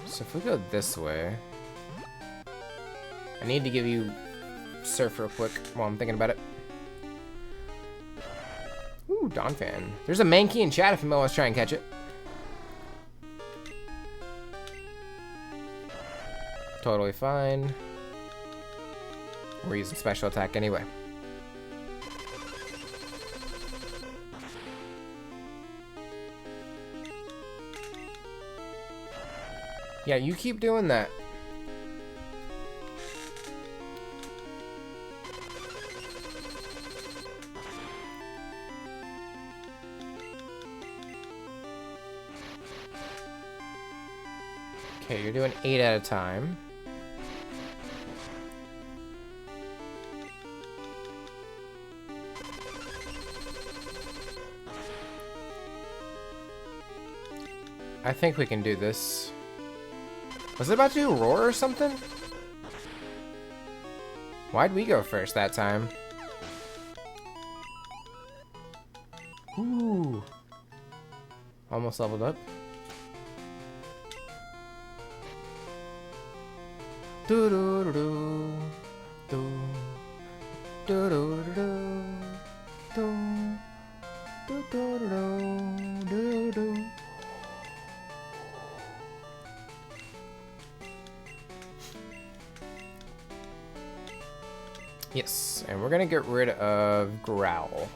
Speaker 1: So if we go this way, I need to give you Surf real quick while I'm thinking about it. Ooh, Donphan. There's a Mankey in chat if you want to try and catch it. Totally fine. We're using special attack anyway. Yeah, you keep doing that. Okay, you're doing 8 at a time. I think we can do this. Was it about to do Roar or something? Why'd we go first that time? Ooh. Almost leveled up. Do do do do do do do do do do do. Yes, and we're gonna get rid of Growl.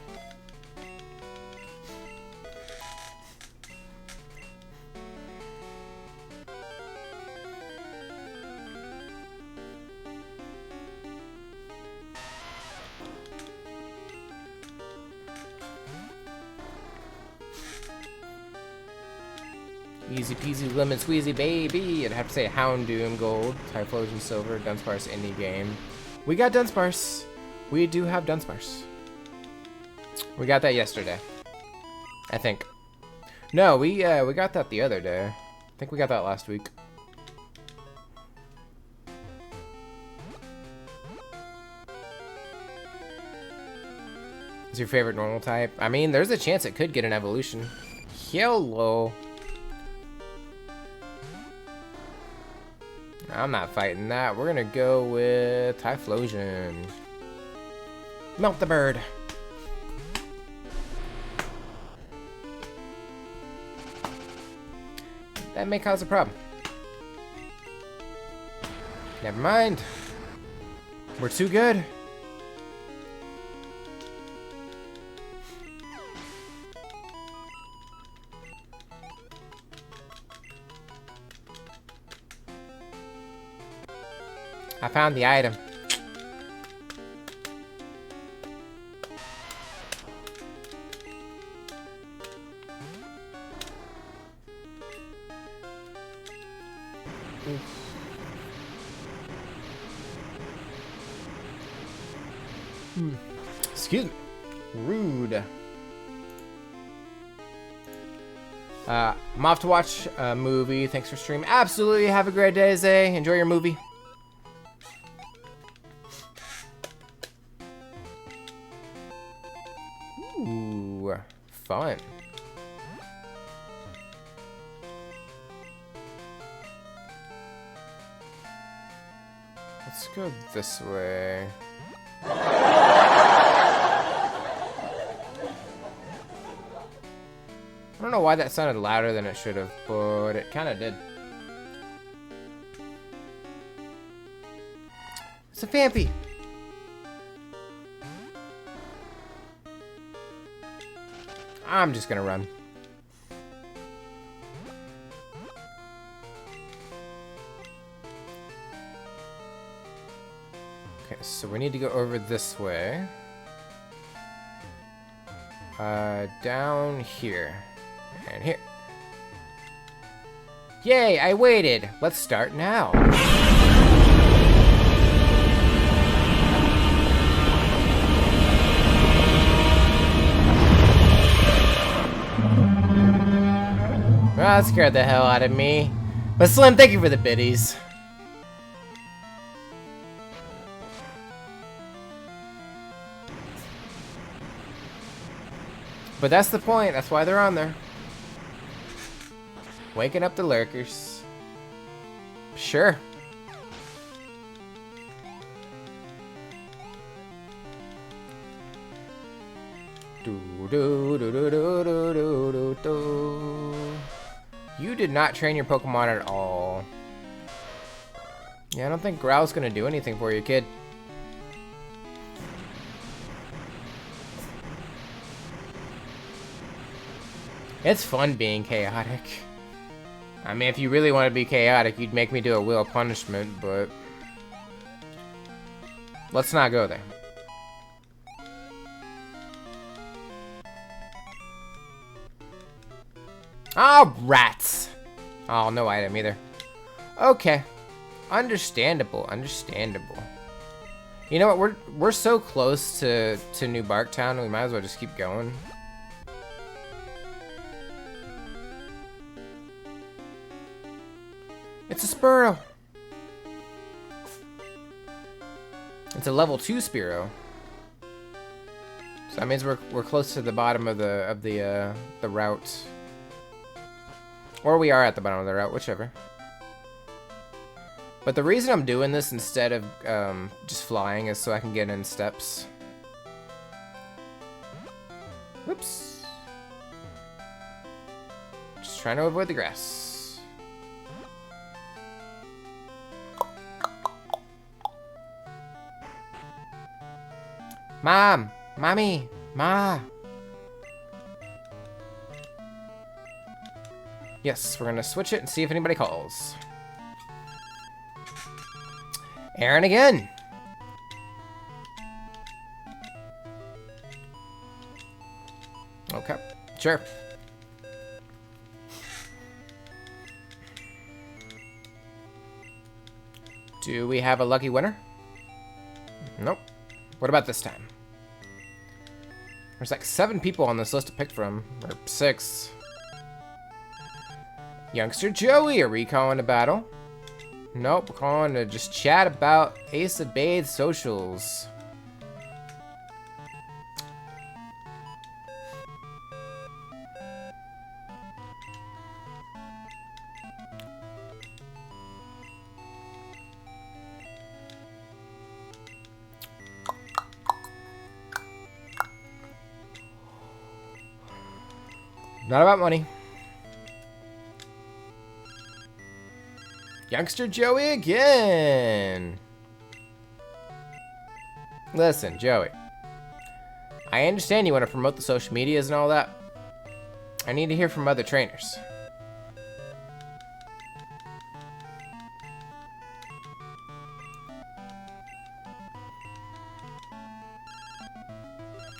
Speaker 1: Easy peasy lemon squeezy, baby. I'd have to say Houndoom Gold, Typhlosion Silver, Dunsparce Indie Game. We got Dunsparce. We do have Dunsparce. We got that yesterday, I think. No, we got that the other day. I think we got that last week. Is your favorite normal type? I mean, there's a chance it could get an evolution. Hello. I'm not fighting that. We're gonna go with Typhlosion. Melt the bird. That may cause a problem. Never mind. We're too good. I found the item. Excuse me. Rude. I'm off to watch a movie. Thanks for streaming. Absolutely. Have a great day, Zay. Enjoy your movie. Ooh, fun. Let's go this way. I don't know why that sounded louder than it should have, but it kind of did. It's a Vampy. I'm just gonna run. Okay, so we need to go over this way. Down here. And here. Yay, I waited. Let's start now. Well, that scared the hell out of me. But Slim, thank you for the biddies. But that's the point. That's why they're on there. Waking up the lurkers. Sure. You did not train your Pokemon at all. Yeah, I don't think Growl's gonna do anything for you, kid. It's fun being chaotic. I mean, if you really want to be chaotic, you'd make me do a Wheel of Punishment, but let's not go there. Oh, rats! Oh, no item either. Okay. Understandable, understandable. You know what, we're so close to New Barktown, we might as well just keep going. It's a Spearow. It's a level 2 Spearow. So that means we're close to the bottom of the route. Or we are at the bottom of the route, whichever. But the reason I'm doing this instead of just flying is so I can get in steps. Whoops. Just trying to avoid the grass. Mom! Mommy! Ma! Yes, we're gonna switch it and see if anybody calls. Aaron again! Okay, sure. Do we have a lucky winner? Nope. What about this time? There's like 7 people on this list to pick from. Or 6. Youngster Joey, are we calling to battle? Nope, we're calling to just chat about AceofBade Socials. Not about money. Youngster Joey again. Listen, Joey. I understand you want to promote the social medias and all that. I need to hear from other trainers.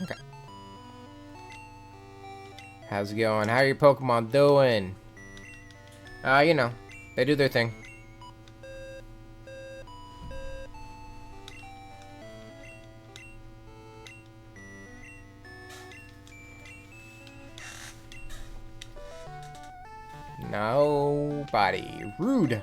Speaker 1: Okay. How's it going? How are your Pokemon doing? You know, they do their thing. Nobody. Rude.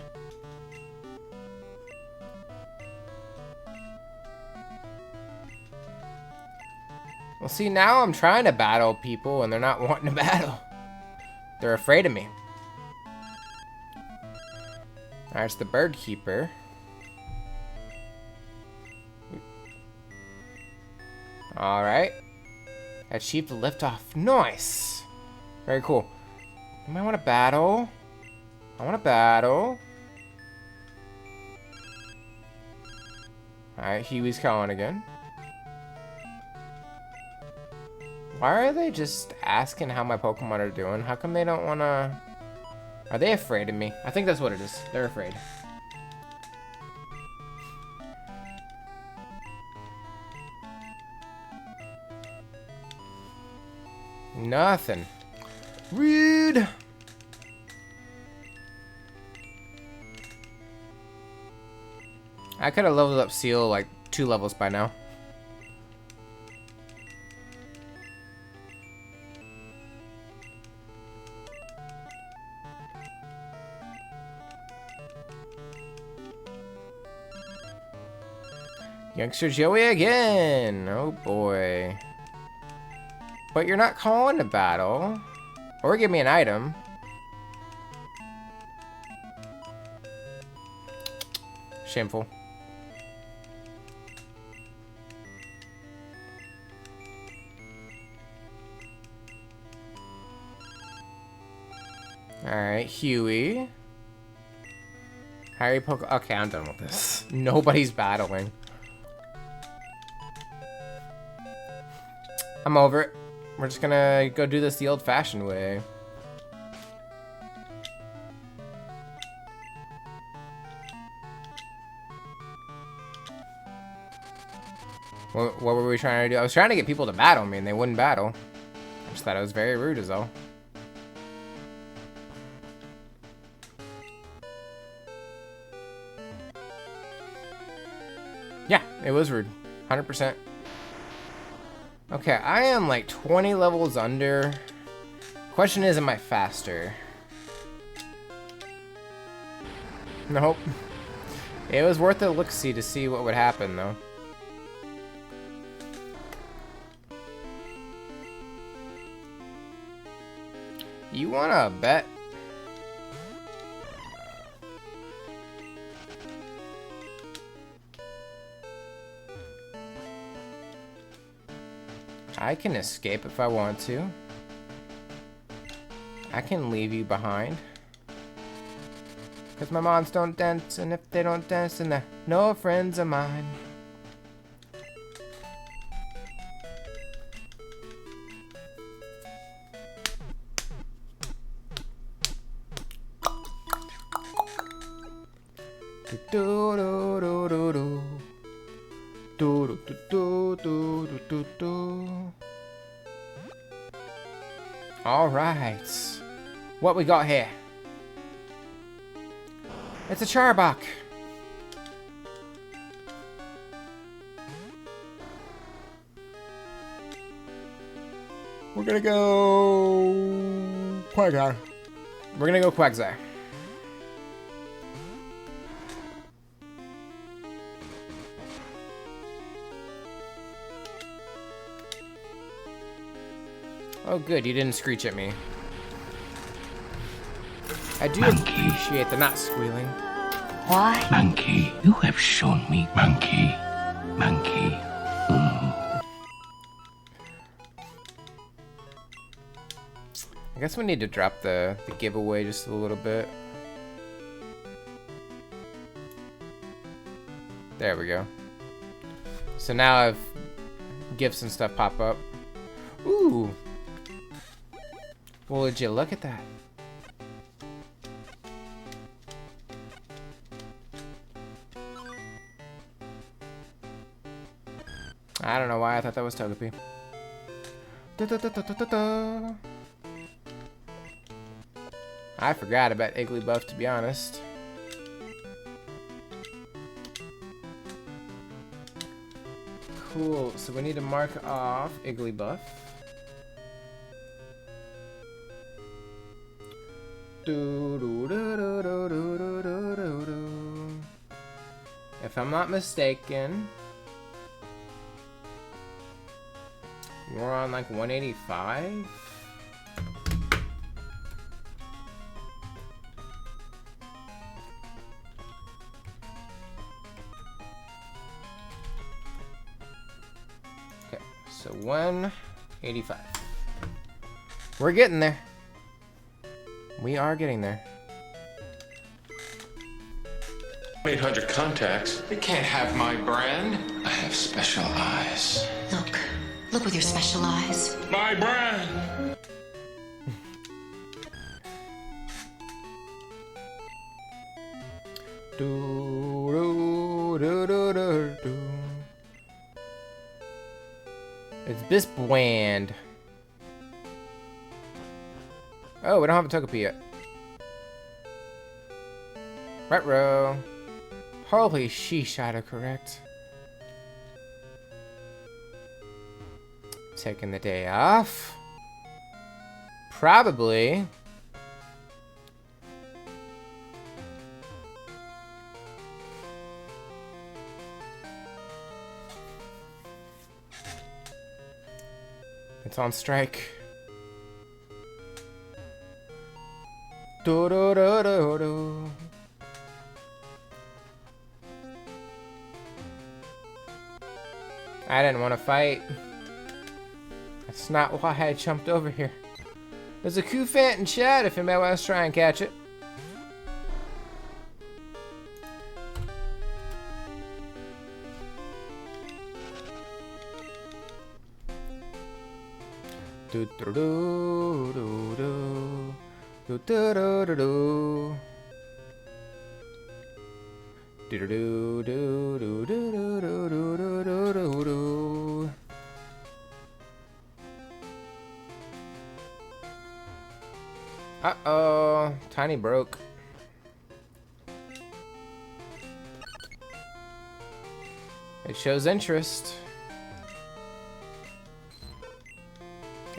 Speaker 1: Well, see, now I'm trying to battle people and they're not wanting to battle. They're afraid of me. Alright, it's the bird keeper. Alright. Achieve the liftoff. Nice. Very cool. You might want to battle. I want to battle. Alright, Huey's calling again. Why are they just asking how my Pokemon are doing? How come they don't want to... Are they afraid of me? I think that's what it is. They're afraid. Nothing. Rude. I could have leveled up Seal like 2 levels by now. Youngster Joey again. Oh boy. But you're not calling a battle. Or give me an item. Shameful. Alright, Huey. Harry Poke. Okay, I'm done with this. Nobody's battling. I'm over it. We're just gonna go do this the old-fashioned way. What were we trying to do? I was trying to get people to battle me and they wouldn't battle. I just thought it was very rude as all. Yeah, it was rude. 100%. Okay, I am like 20 levels under. Question is, am I faster? Nope. It was worth a look-see to see what would happen, though. You wanna bet? I can escape if I want to. I can leave you behind. Cause my moms don't dance, and if they don't dance, then they're no friends of mine. Do do do do do. Do do do do do do do. All right, what we got here? It's a Charbok. We're gonna go Quagsire. We're gonna go Quagsire. Oh good, you didn't screech at me. I do appreciate the not squealing.
Speaker 4: Why? Monkey, you have shown me, monkey. Monkey.
Speaker 1: I guess we need to drop the giveaway just a little bit. There we go. So now I've gifts and stuff pop up. Ooh. Well, would you look at that? I don't know why I thought that was Togepi. I forgot about Igglybuff, to be honest. Cool, so we need to mark off Igglybuff. If I'm not mistaken, we're on like 185. Okay, so 185. We're getting there. We are getting there.
Speaker 9: 800 contacts.
Speaker 10: They can't have my brand.
Speaker 4: I have special eyes.
Speaker 11: Look. Look with your special eyes.
Speaker 9: My brand.
Speaker 1: It's Bisbwand. Oh, we don't have a Togepi yet. Retro. Holy sheesh, autocorrect. Taking the day off. Probably. It's on strike. Do do do do do. I didn't want to fight. That's not why I jumped over here. There's a Koufant in chat if anybody wants to try and catch it. Do do do do do do do do do do. Do do do do do do do do do do do. Uh-oh, Tiny broke. It shows interest.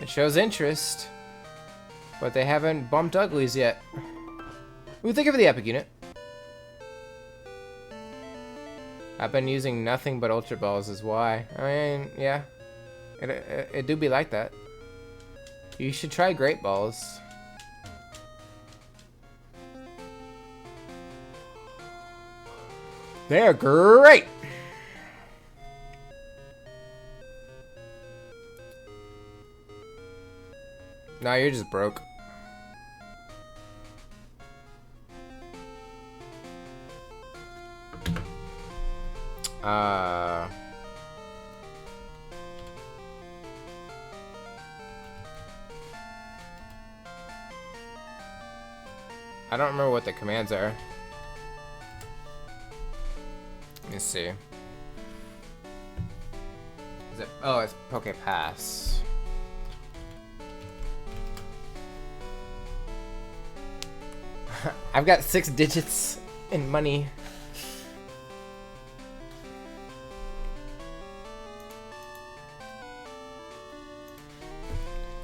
Speaker 1: It shows interest, but they haven't bumped uglies yet. Ooh, think of the epic unit. I've been using nothing but Ultra Balls is why. I mean, yeah. It do be like that. You should try Great Balls. They're great! No, you're just broke. I don't remember what the commands are. Let me see. Is it? Oh, it's Poke Pass. I've got 6 digits in money.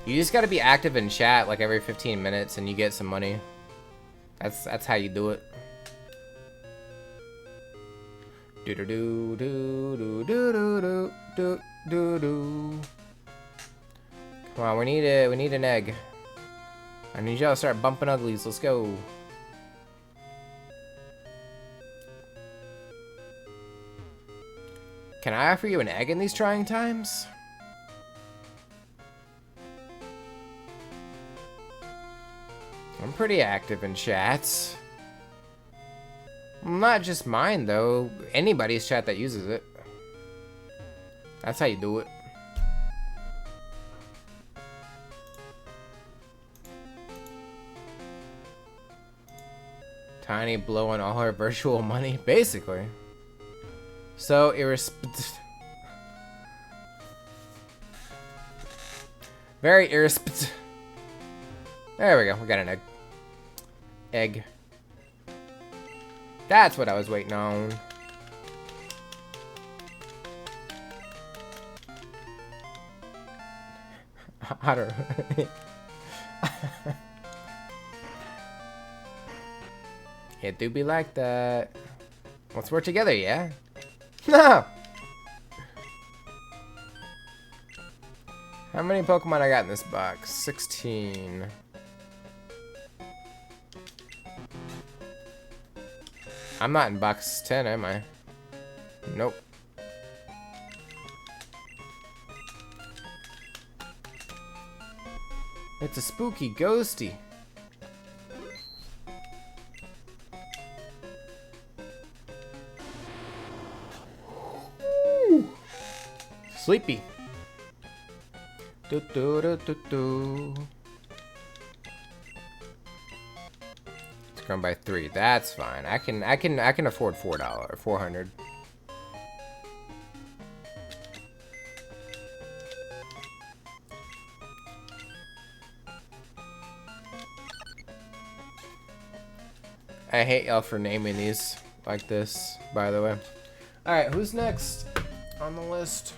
Speaker 1: You just gotta be active in chat like every 15 minutes and you get some money. That's how you do it. Do do do do do do do do do do. Come on, we need an egg. I need y'all to start bumping uglies. Let's go. Can I offer you an egg in these trying times? I'm pretty active in chats. Not just mine, though. Anybody's chat that uses it. That's how you do it. Tiny blowing all her virtual money, basically. So very irresponsible. There we go. We got an egg. Egg. That's what I was waiting on. I don't know. It do be like that. Let's work together, yeah? No! How many Pokemon I got in this box? 16. I'm not in box 10, am I? Nope. It's a spooky ghosty. Sleepy. Do do do do do. It's grown by 3. That's fine. I can afford $4. 400. I hate y'all for naming these like this, by the way. Alright, who's next on the list?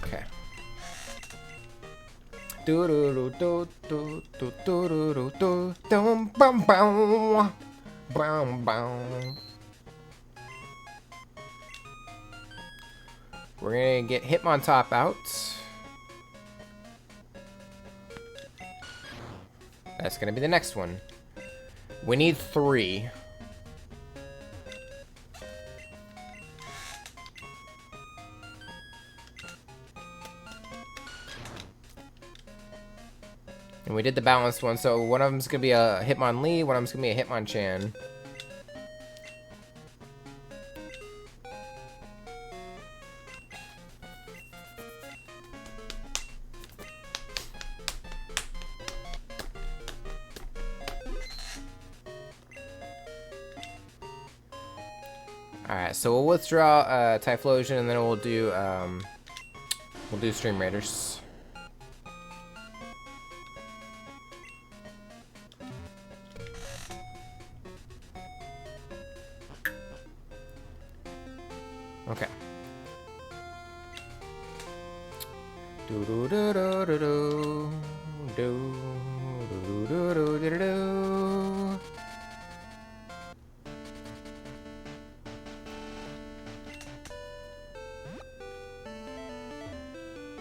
Speaker 1: Okay. Do do do do do do do do do do bum bum bum bum. We're gonna get Hitmontop out. That's gonna be the next one. We need 3. And we did the balanced one, so one of them's gonna be a Hitmonlee, one of them's gonna be a Hitmonchan. Alright, so we'll withdraw Typhlosion and then we'll do Stream Raiders. Okay. Do do do do do do do do do do do do.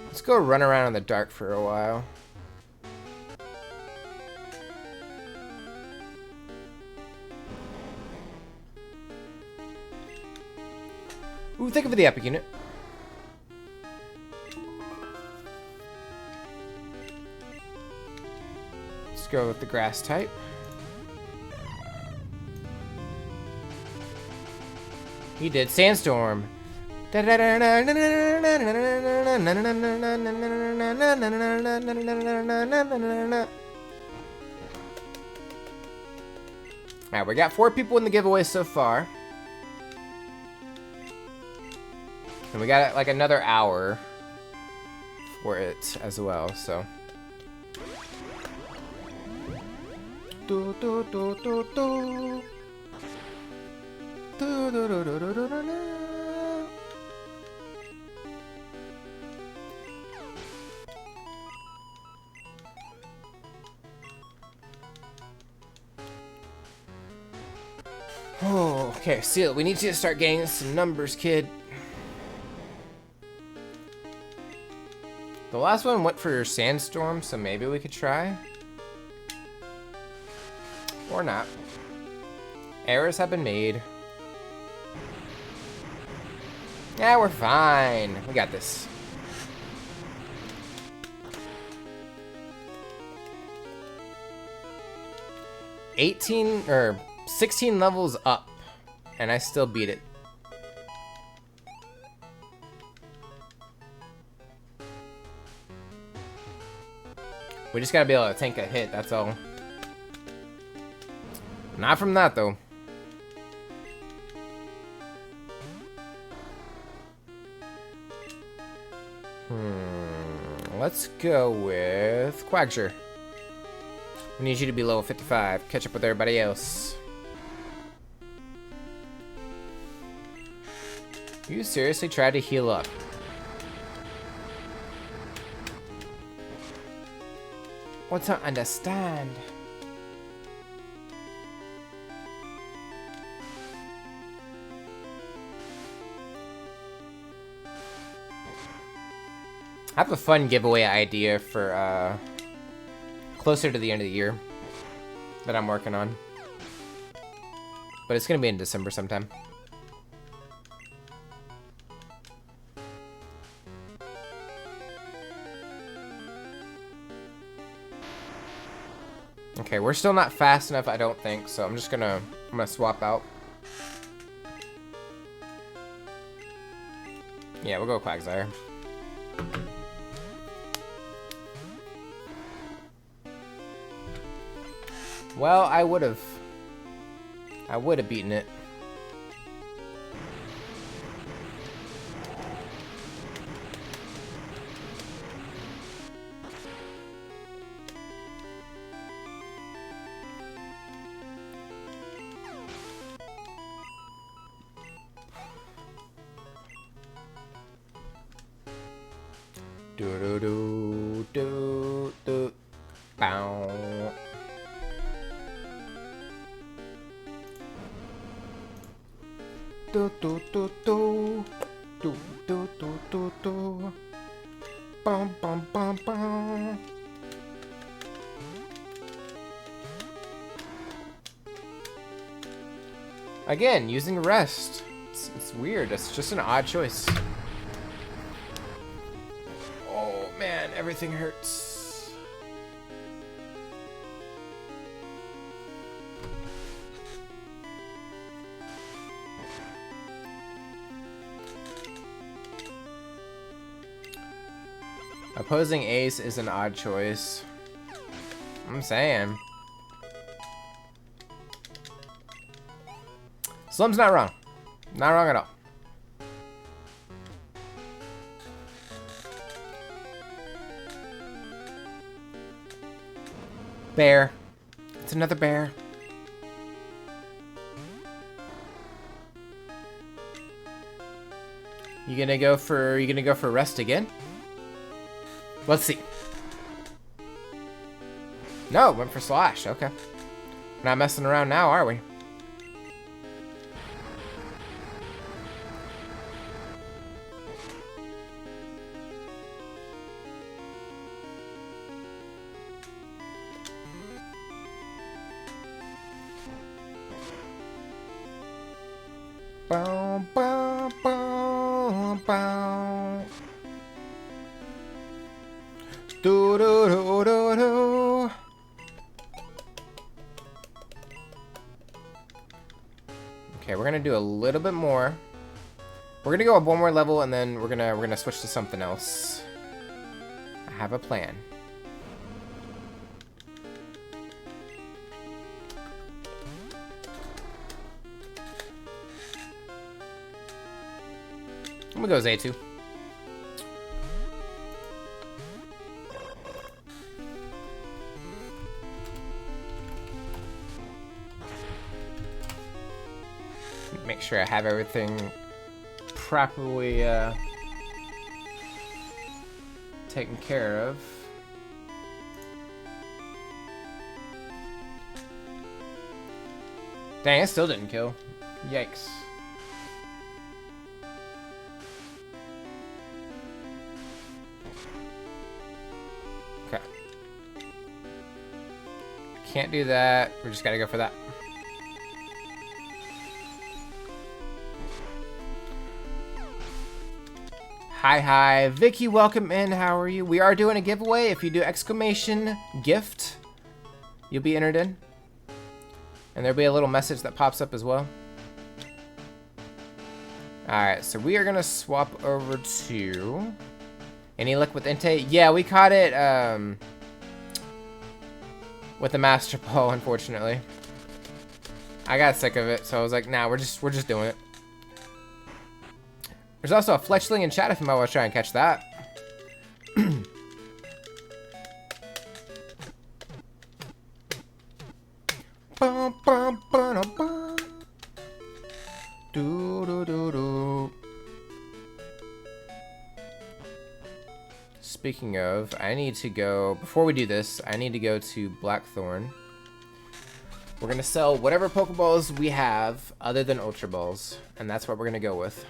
Speaker 1: Let's go run around in the dark for a while. Ooh, think of the epic unit. Let's go with the grass type. He did Sandstorm. Alright, we got 4 people in the giveaway so far. And we got like another hour for it as well, so. Do, do, do, do, do. Do, do, do, do, do, do, do, do. Oh, okay, Seal, we need you to start getting some numbers, kid. The last one went for Sandstorm, so maybe we could try. Or not. Errors have been made. Yeah, we're fine. We got this. or 16 levels up, and I still beat it. We just gotta be able to tank a hit, that's all. Not from that, though. Let's go with Quagsure. We need you to be level 55. Catch up with everybody else. You seriously tried to heal up. What to understand? I have a fun giveaway idea for closer to the end of the year that I'm working on. But it's gonna be in December sometime. Okay, we're still not fast enough, I don't think, so I'm gonna swap out. Yeah, we'll go Quagsire. Well, I would have beaten it. Do do do do do. Bow. Do do do do do do do do do. Bum bum bum bum. Again, using rest. It's weird. It's just an odd choice. Oh man, everything hurts. Opposing Ace is an odd choice. I'm saying. Slum's not wrong. Not wrong at all. Bear. It's another bear. You gonna go for rest again? Let's see. No, went for slash. Okay. We're not messing around now, are we? Bow, bow, bow, bow. Do do do do do. Okay, we're gonna do a little bit more. We're gonna go up one more level, and then we're gonna switch to something else. I have a plan. I'm gonna go Z2. Make sure I have everything properly taken care of. Dang, it still didn't kill. Yikes. Okay. Can't do that. We just gotta go for that. Hi, Vicky, welcome in. How are you? We are doing a giveaway. If you do exclamation gift, you'll be entered in. And there'll be a little message that pops up as well. Alright, so we are gonna swap over to any luck with Entei? Yeah, we caught it with the Master Ball, unfortunately. I got sick of it, so I was like, nah, we're just doing it. There's also a fletchling in chat if you might want to try and catch that. Speaking of, I need to go, before we do this, I need to go to Blackthorn. We're going to sell whatever Pokeballs we have other than Ultra Balls, and that's what we're going to go with.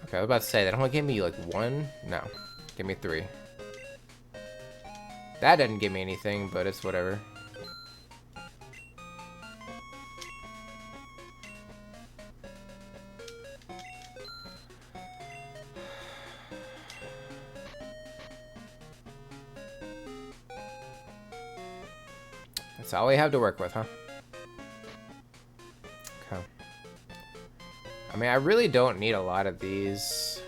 Speaker 1: Okay, I was about to say, that only gave me like 1? No, give me 3. That didn't give me anything, but it's whatever. That's all we have to work with, huh? Okay. I mean, I really don't need a lot of these.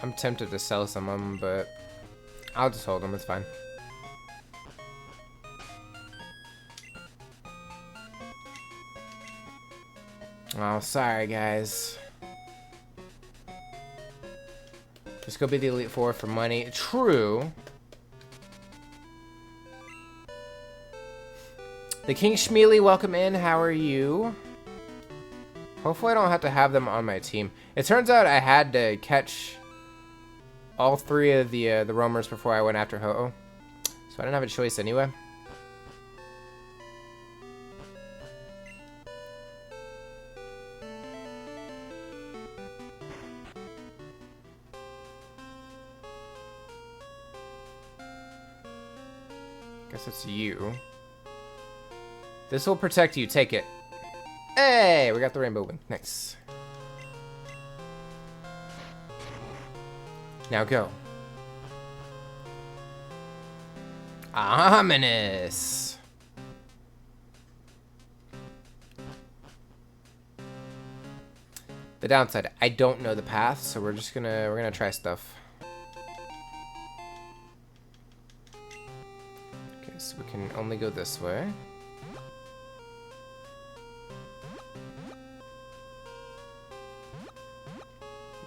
Speaker 1: I'm tempted to sell some of them, but I'll just hold them, it's fine. Oh, sorry guys. Just go be the Elite Four for money. True. The King Schmeely, welcome in. How are you? Hopefully I don't have to have them on my team. It turns out I had to catch all 3 of the roamers before I went after Ho-Oh. So I didn't have a choice anyway. Guess it's you. This will protect you. Take it. Hey, we got the rainbow wing. Nice. Now go. Ominous. The downside, I don't know the path, so we're gonna try stuff. Okay, so we can only go this way.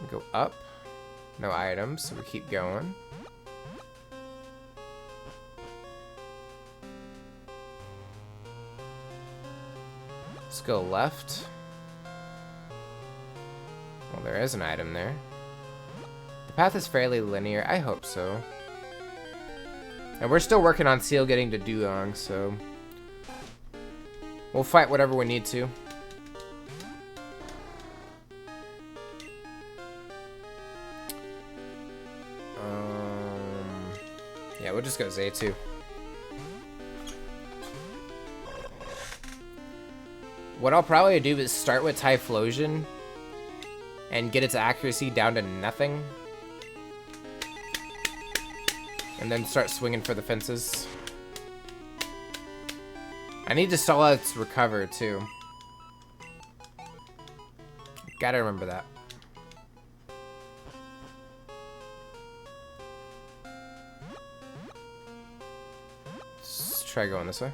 Speaker 1: We go up. No items, so we keep going. Let's go left. Well, there is an item there. The path is fairly linear. I hope so. And we're still working on Seal getting to Dugong, so we'll fight whatever we need to. Yeah, we'll just go Z2. What I'll probably do is start with Typhlosion and get its accuracy down to nothing. And then start swinging for the fences. I need to stall out its recover too. Gotta remember that. try going this way.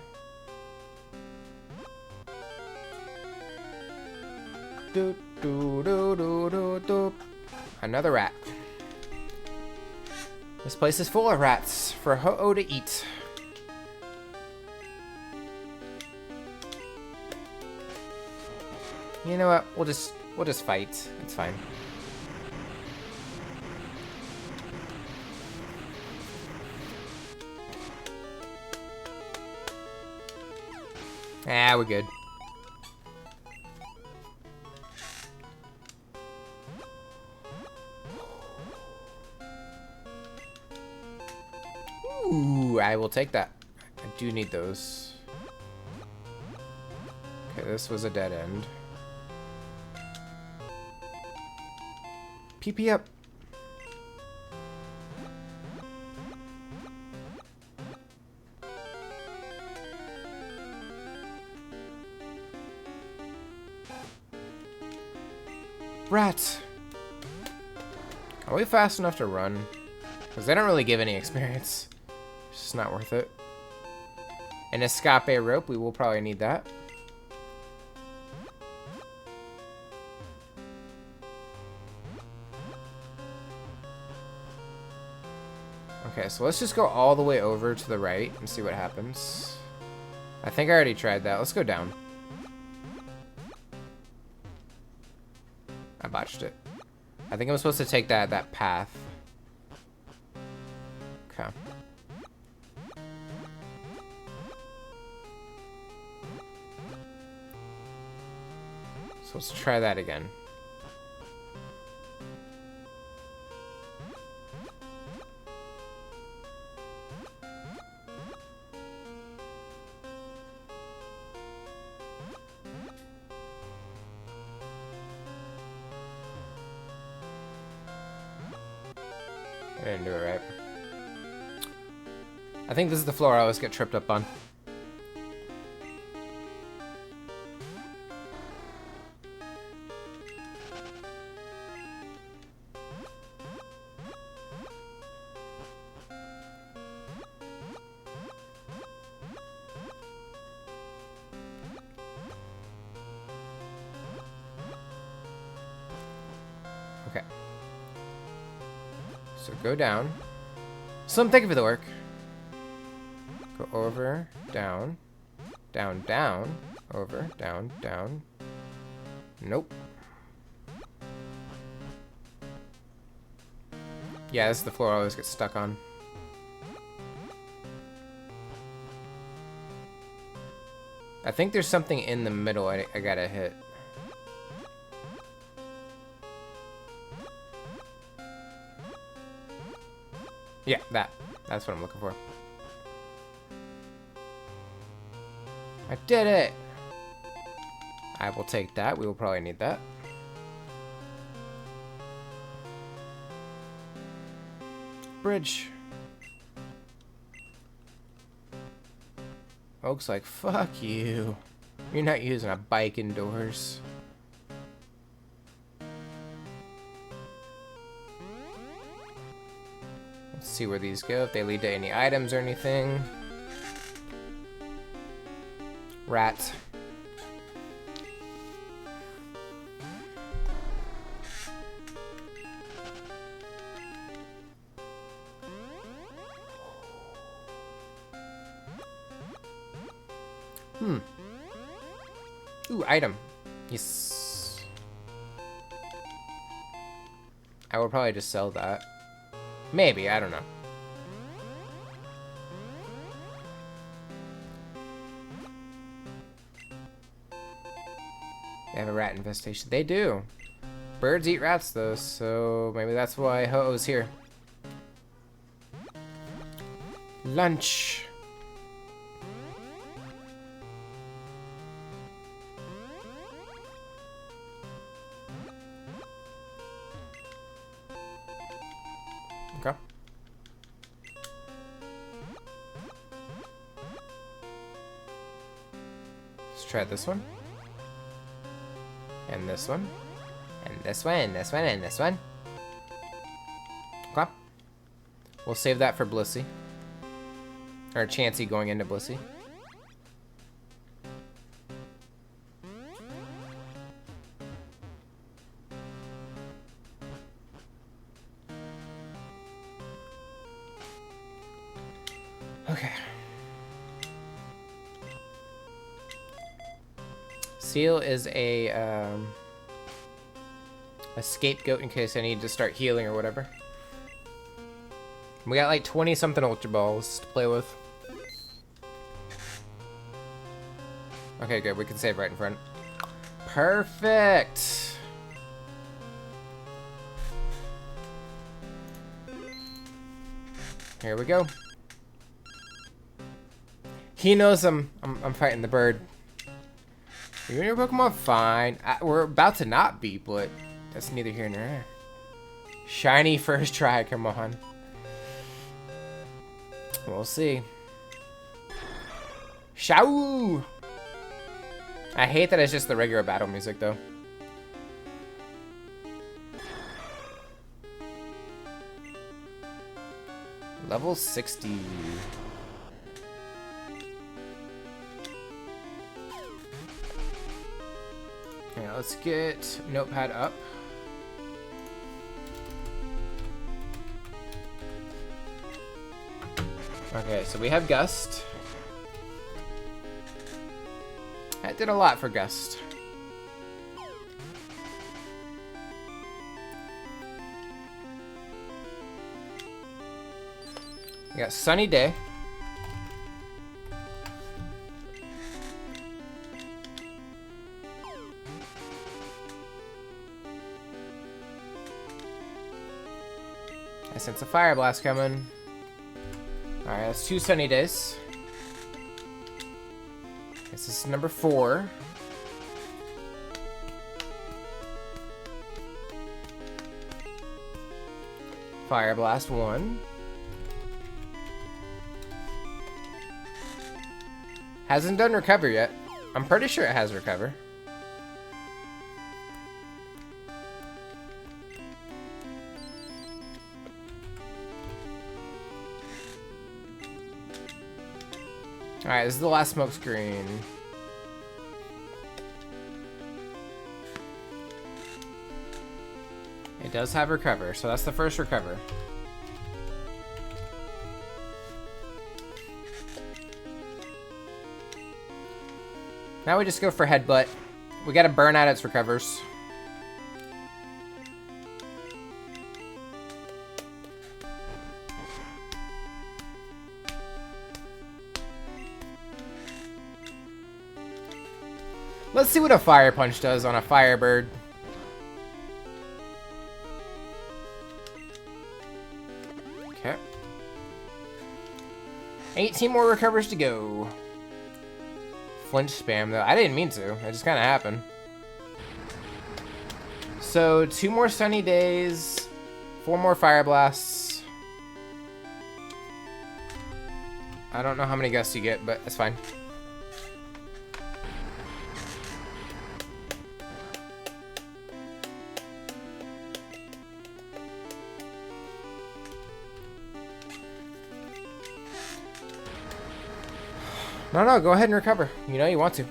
Speaker 1: Do, do, do, do, do, do. Another rat. This place is full of rats for Ho-Oh to eat. You know what? We'll just fight. It's fine. Ah, we're good. Ooh, I will take that. I do need those. Okay, this was a dead end. PP up. Rats. Are we fast enough to run? Because they don't really give any experience. It's just not worth it. An escape rope, we will probably need that. Okay, so let's just go all the way over to the right and see what happens. I think I already tried that. Let's go down. I botched it. I think I'm supposed to take that path. Okay. So let's try that again. I didn't do it right. I think this is the floor I always get tripped up on. Okay. So go down. So thank you for the work. Go over, down, down, down, over, down, down. Nope. Yeah, this is the floor I always get stuck on. I think there's something in the middle I gotta hit. Yeah, that's what I'm looking for. I did it! I will take that. We will probably need that. Bridge. Oak's like, fuck you. You're not using a bike indoors. Let's see where these go, if they lead to any items or anything. Rat. Ooh, item. Yes. I will probably just sell that. Maybe, I don't know. They have a rat infestation. They do. Birds eat rats though, so maybe that's why Ho-Oh's here. Lunch. Okay. Let's try this one. And this one. And this one, and this one, and this one. Okay. We'll save that for Blissey. Or Chansey going into Blissey. Okay. Seal is a scapegoat in case I need to start healing or whatever. We got like 20 something Ultra Balls to play with. Okay, good. We can save right in front. Perfect. Here we go. He knows I'm fighting the bird. You and your Pokemon fine. We're about to not be, but that's neither here nor there. Shiny first try, come on. We'll see. Shao! I hate that it's just the regular battle music, though. Level 60. Okay, let's get Notepad up. Okay, so we have Gust. That did a lot for Gust. We got Sunny Day. I sense a Fire Blast coming. Alright, that's 2 Sunny Days. This is number 4. Fire Blast 1. Hasn't done Recover yet. I'm pretty sure it has Recover. Alright, this is the last smoke screen. It does have Recover, so that's the first Recover. Now we just go for Headbutt. We gotta burn out its Recovers. Let's see what a Fire Punch does on a Firebird. Okay. 18 more Recovers to go. Flinch spam, though. I didn't mean to. It just kind of happened. So, 2 more Sunny Days. 4 more Fire Blasts. I don't know how many gusts you get, but that's fine. No, go ahead and recover. You know you want to.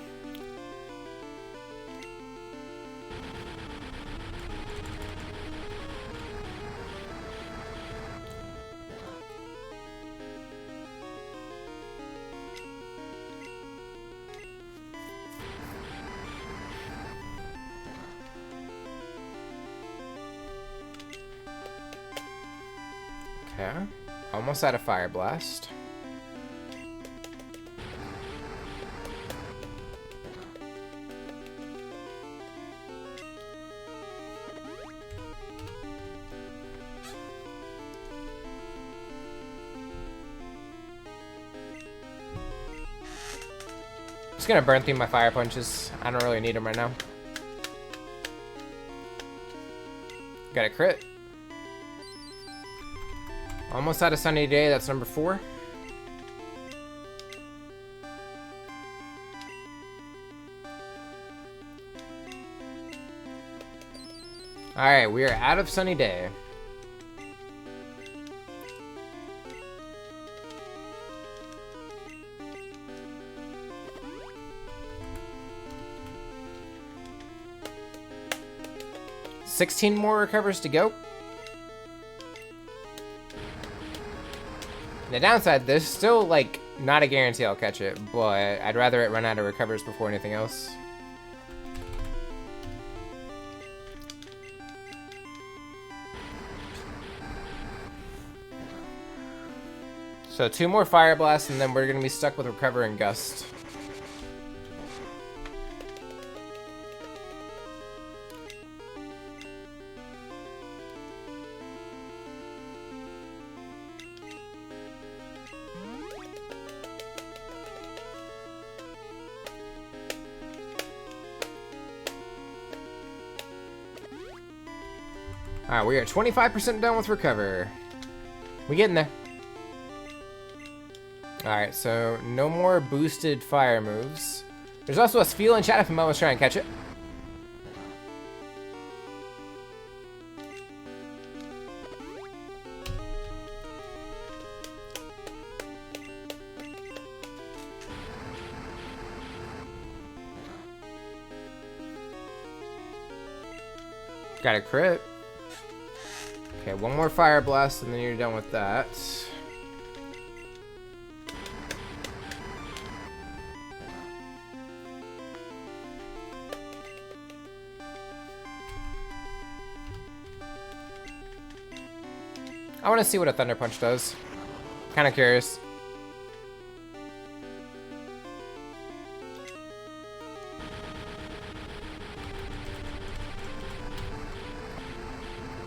Speaker 1: Okay. Almost out of Fire Blast. Just gonna burn through my Fire Punches. I don't really need them right now. Got a crit. Almost out of Sunny Day. That's number 4. Alright, we are out of Sunny Day. $16 more Recovers to go. The downside, there's still, like, not a guarantee I'll catch it, but I'd rather it run out of recovers before anything else. So 2 more Fire Blasts, and then we're going to be stuck with Recover and Gust. Alright, we are 25% done with Recover. We getting there. Alright, so no more boosted fire moves. There's also a Feel in chat if Mel was trying to catch it. Got a crit. Okay, 1 more Fire Blast and then you're done with that. I want to see what a Thunder Punch does. Kind of curious.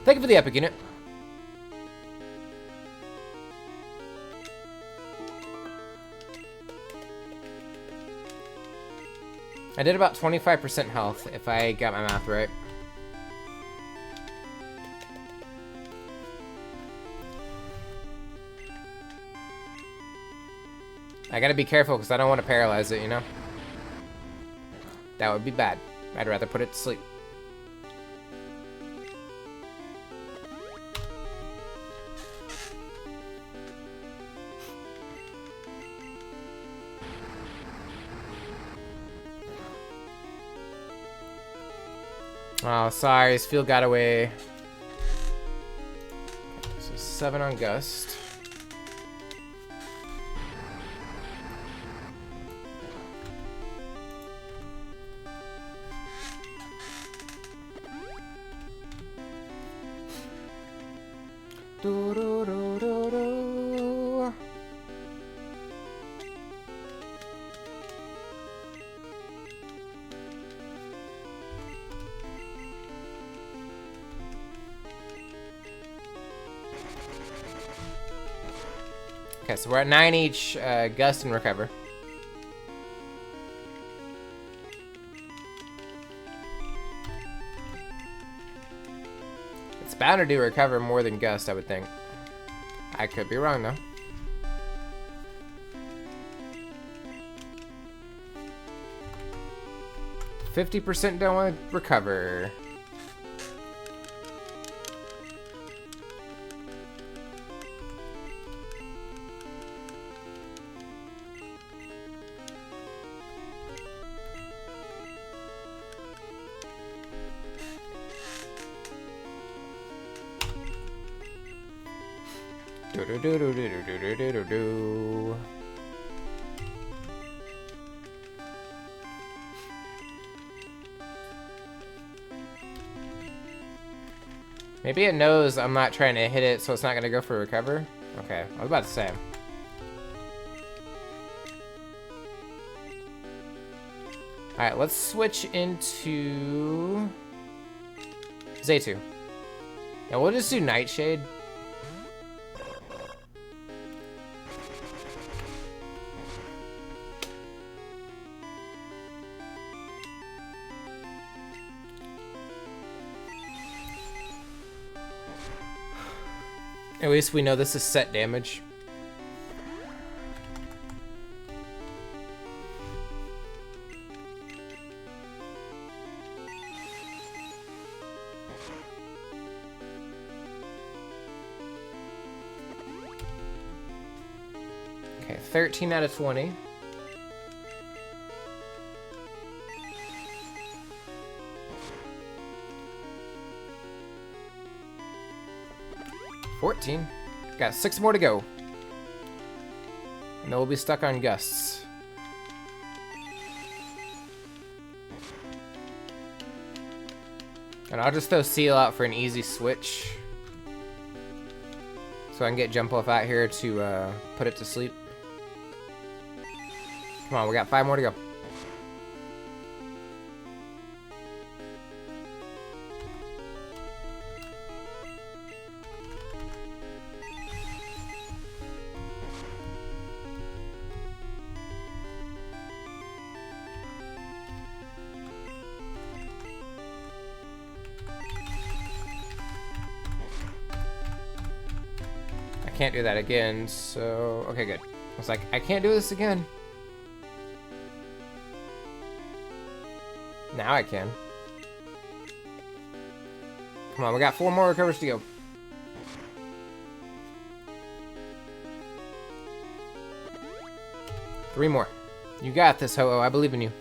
Speaker 1: Thank you for the epic unit. I did about 25% health, if I got my math right. I gotta be careful because I don't want to paralyze it, you know? That would be bad. I'd rather put it to sleep. Oh, sorry, his field got away. So 7 on Gust. Okay, so we're at 9 each, Gust and Recover. It's bound to do Recover more than Gust, I would think. I could be wrong, though. %50 done with Recover. Do-do-do-do-do-do-do-do-do. Maybe it knows I'm not trying to hit it, so it's not gonna go for Recover. Okay, I was about to say. Alright, let's switch into Zaytu. Yeah, we'll just do Nightshade. At least we know this is set damage. Okay, 13 out of 20. Got 6 more to go. And then we'll be stuck on gusts. And I'll just throw Seal out for an easy switch. So I can get Jump Off out here to put it to sleep. Come on, we got 5 more to go. Can't do that again, so okay, good. I was like, I can't do this again. Now I can. Come on, we got 4 more recovers to go. Three more. You got this, Ho-Oh. I believe in you.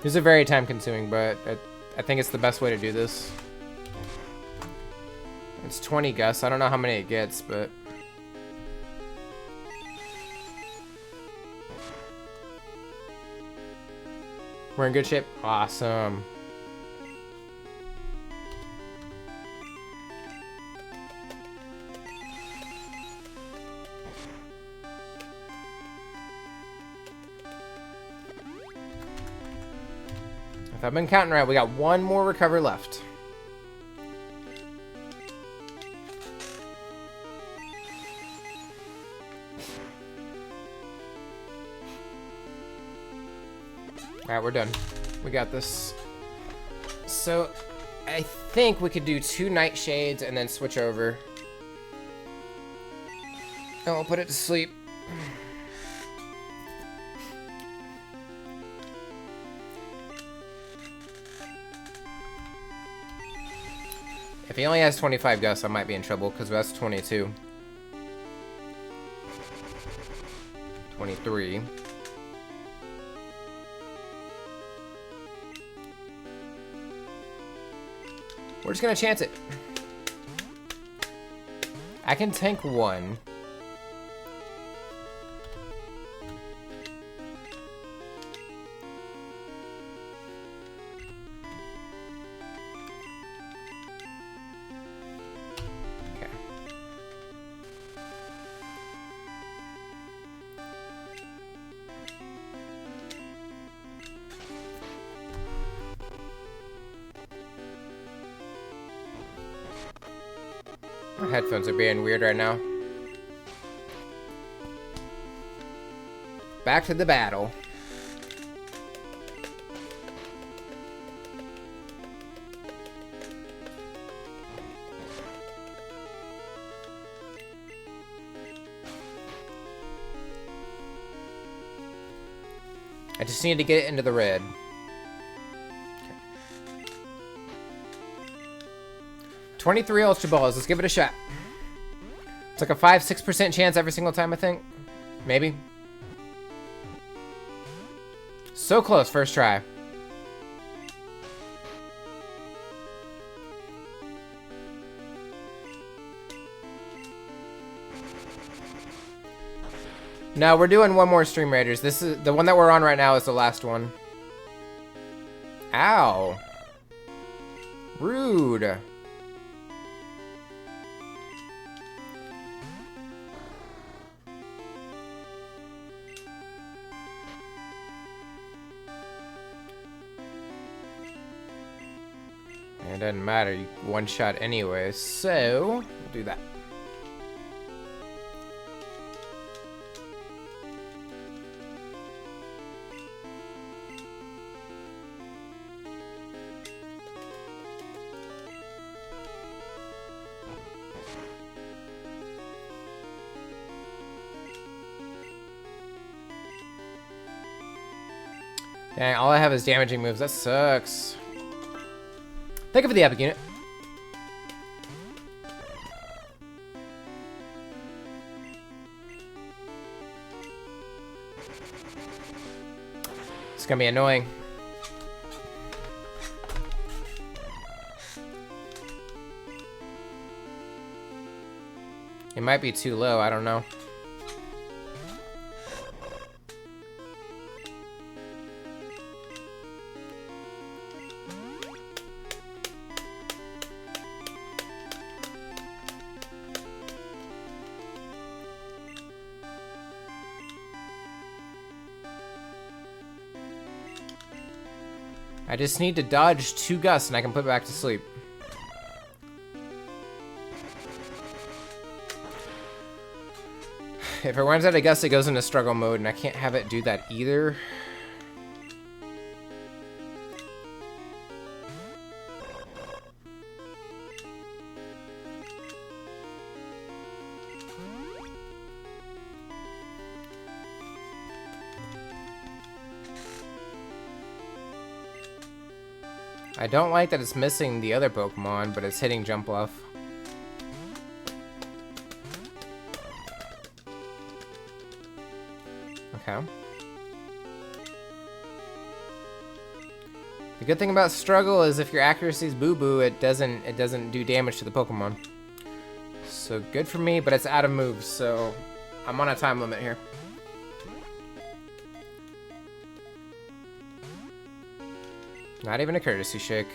Speaker 1: This is very time consuming, but I think it's the best way to do this. It's 20 gusts. I don't know how many it gets, but we're in good shape. Awesome. If I've been counting right, we got 1 more recovery left. Alright, we're done. We got this. So, I think we could do 2 nightshades and then switch over. And we'll put it to sleep. If he only has 25 gusts, I might be in trouble, because that's 22. 23. We're just gonna chance it. I can tank 1. My headphones are being weird right now. Back to the battle. I just need to get it into the red. 23 Ultra Balls. Let's give it a shot. It's like a 5-6% chance every single time, I think. Maybe. So close, first try. No, we're doing 1 more Stream Raiders. This is the one that we're on right now is the last one. Ow. Rude. It doesn't matter, you 1-shot anyway, so we'll do that. Dang, all I have is damaging moves. That sucks. Thank you for the epic unit. gonna be annoying. It might be too low, I don't know. I just need to dodge 2 gusts and I can put it back to sleep. If it runs out of gusts, it goes into struggle mode, and I can't have it do that either. I don't like that it's missing the other Pokemon, but it's hitting Jump Bluff. Okay. The good thing about struggle is if your accuracy's boo-boo, it doesn't do damage to the Pokemon. So good for me, but it's out of moves, so I'm on a time limit here. Not even a courtesy shake.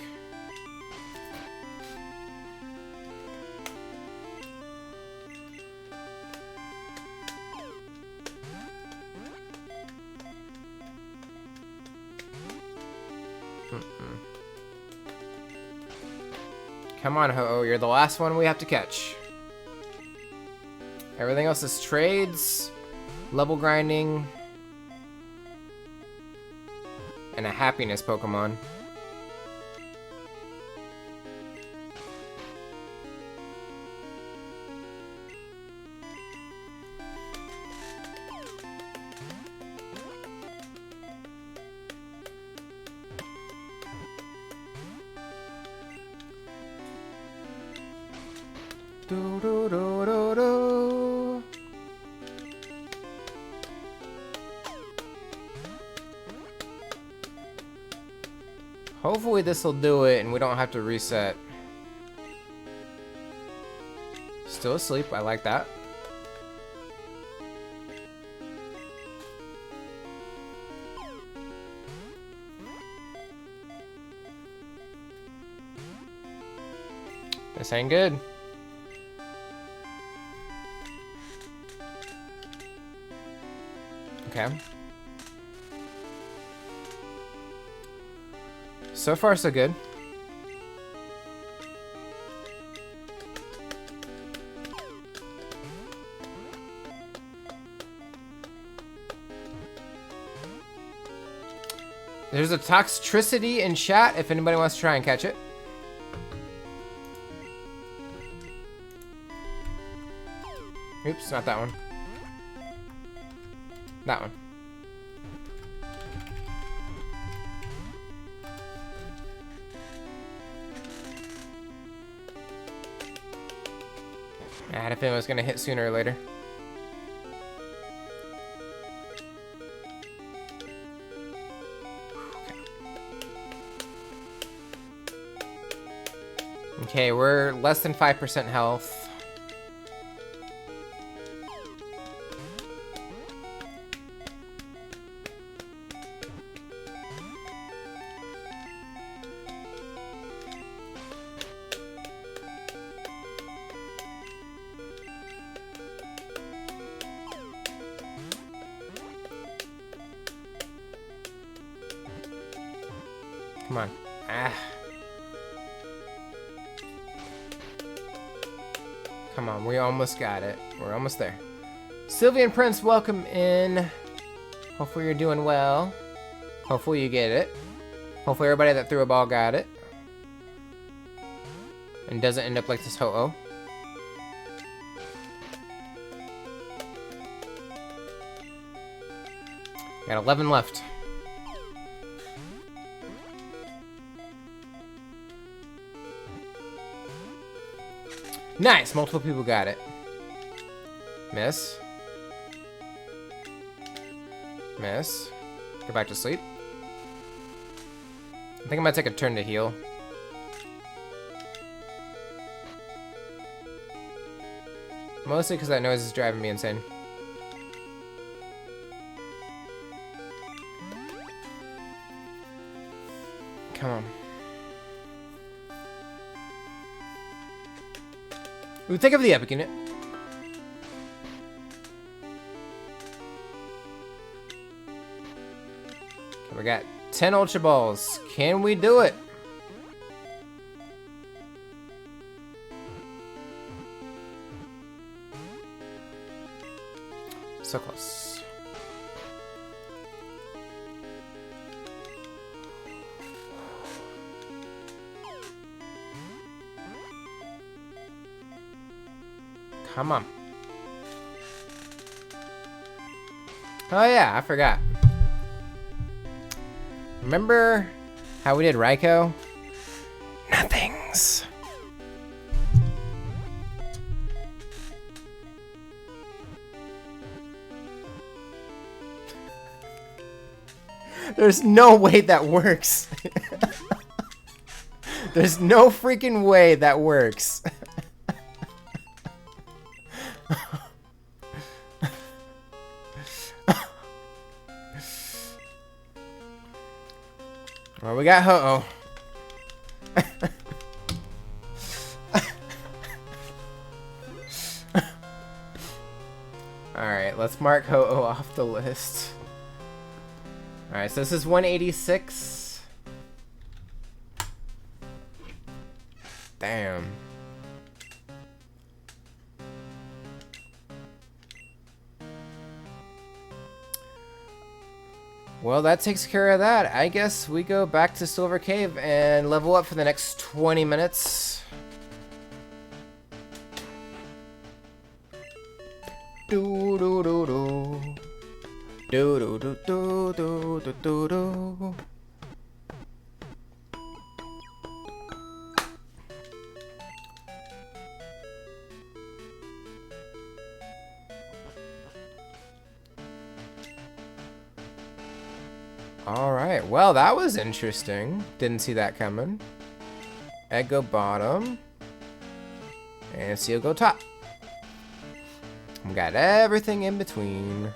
Speaker 1: Come on, Ho-Oh, you're the last one we have to catch. Everything else is trades, level grinding, and a happiness Pokemon. Do, do, do, do, do. Hopefully this will do it and we don't have to reset. Still asleep, I like that. This ain't good. Okay. So far, so good. There's a Toxtricity in chat if anybody wants to try and catch it. Oops, not that one. That one. I had a feeling it was gonna hit sooner or later. Okay, we're less than 5% health. Come on. Ah. Come on, we almost got it. We're almost there. Sylvian Prince, welcome in. Hopefully you're doing well. Hopefully you get it. Hopefully everybody that threw a ball got it. And doesn't end up like this Ho-Oh. Got 11 left. Nice! Multiple people got it. Miss. Miss. Go back to sleep. think I'm gonna take a turn to heal. Mostly because that noise is driving me insane. Come on. Ooh, think of the epic unit. Okay, we got 10 Ultra Balls. Can we do it? So close. Come on. Oh yeah, I forgot. Remember how we did Raikou? Nothings. There's no way that works. There's no freaking way that works. Well, we got Ho-Oh. Alright, let's mark Ho-Oh off the list. Alright, so this is 186. Damn. Well, that takes care of that. I guess we go back to Silver Cave and level up for the next 20 minutes. Do do do do. Do do do do do do do do. Alright, well that was interesting. Didn't see that coming. Egg go bottom. And Seal go top. We got everything in between.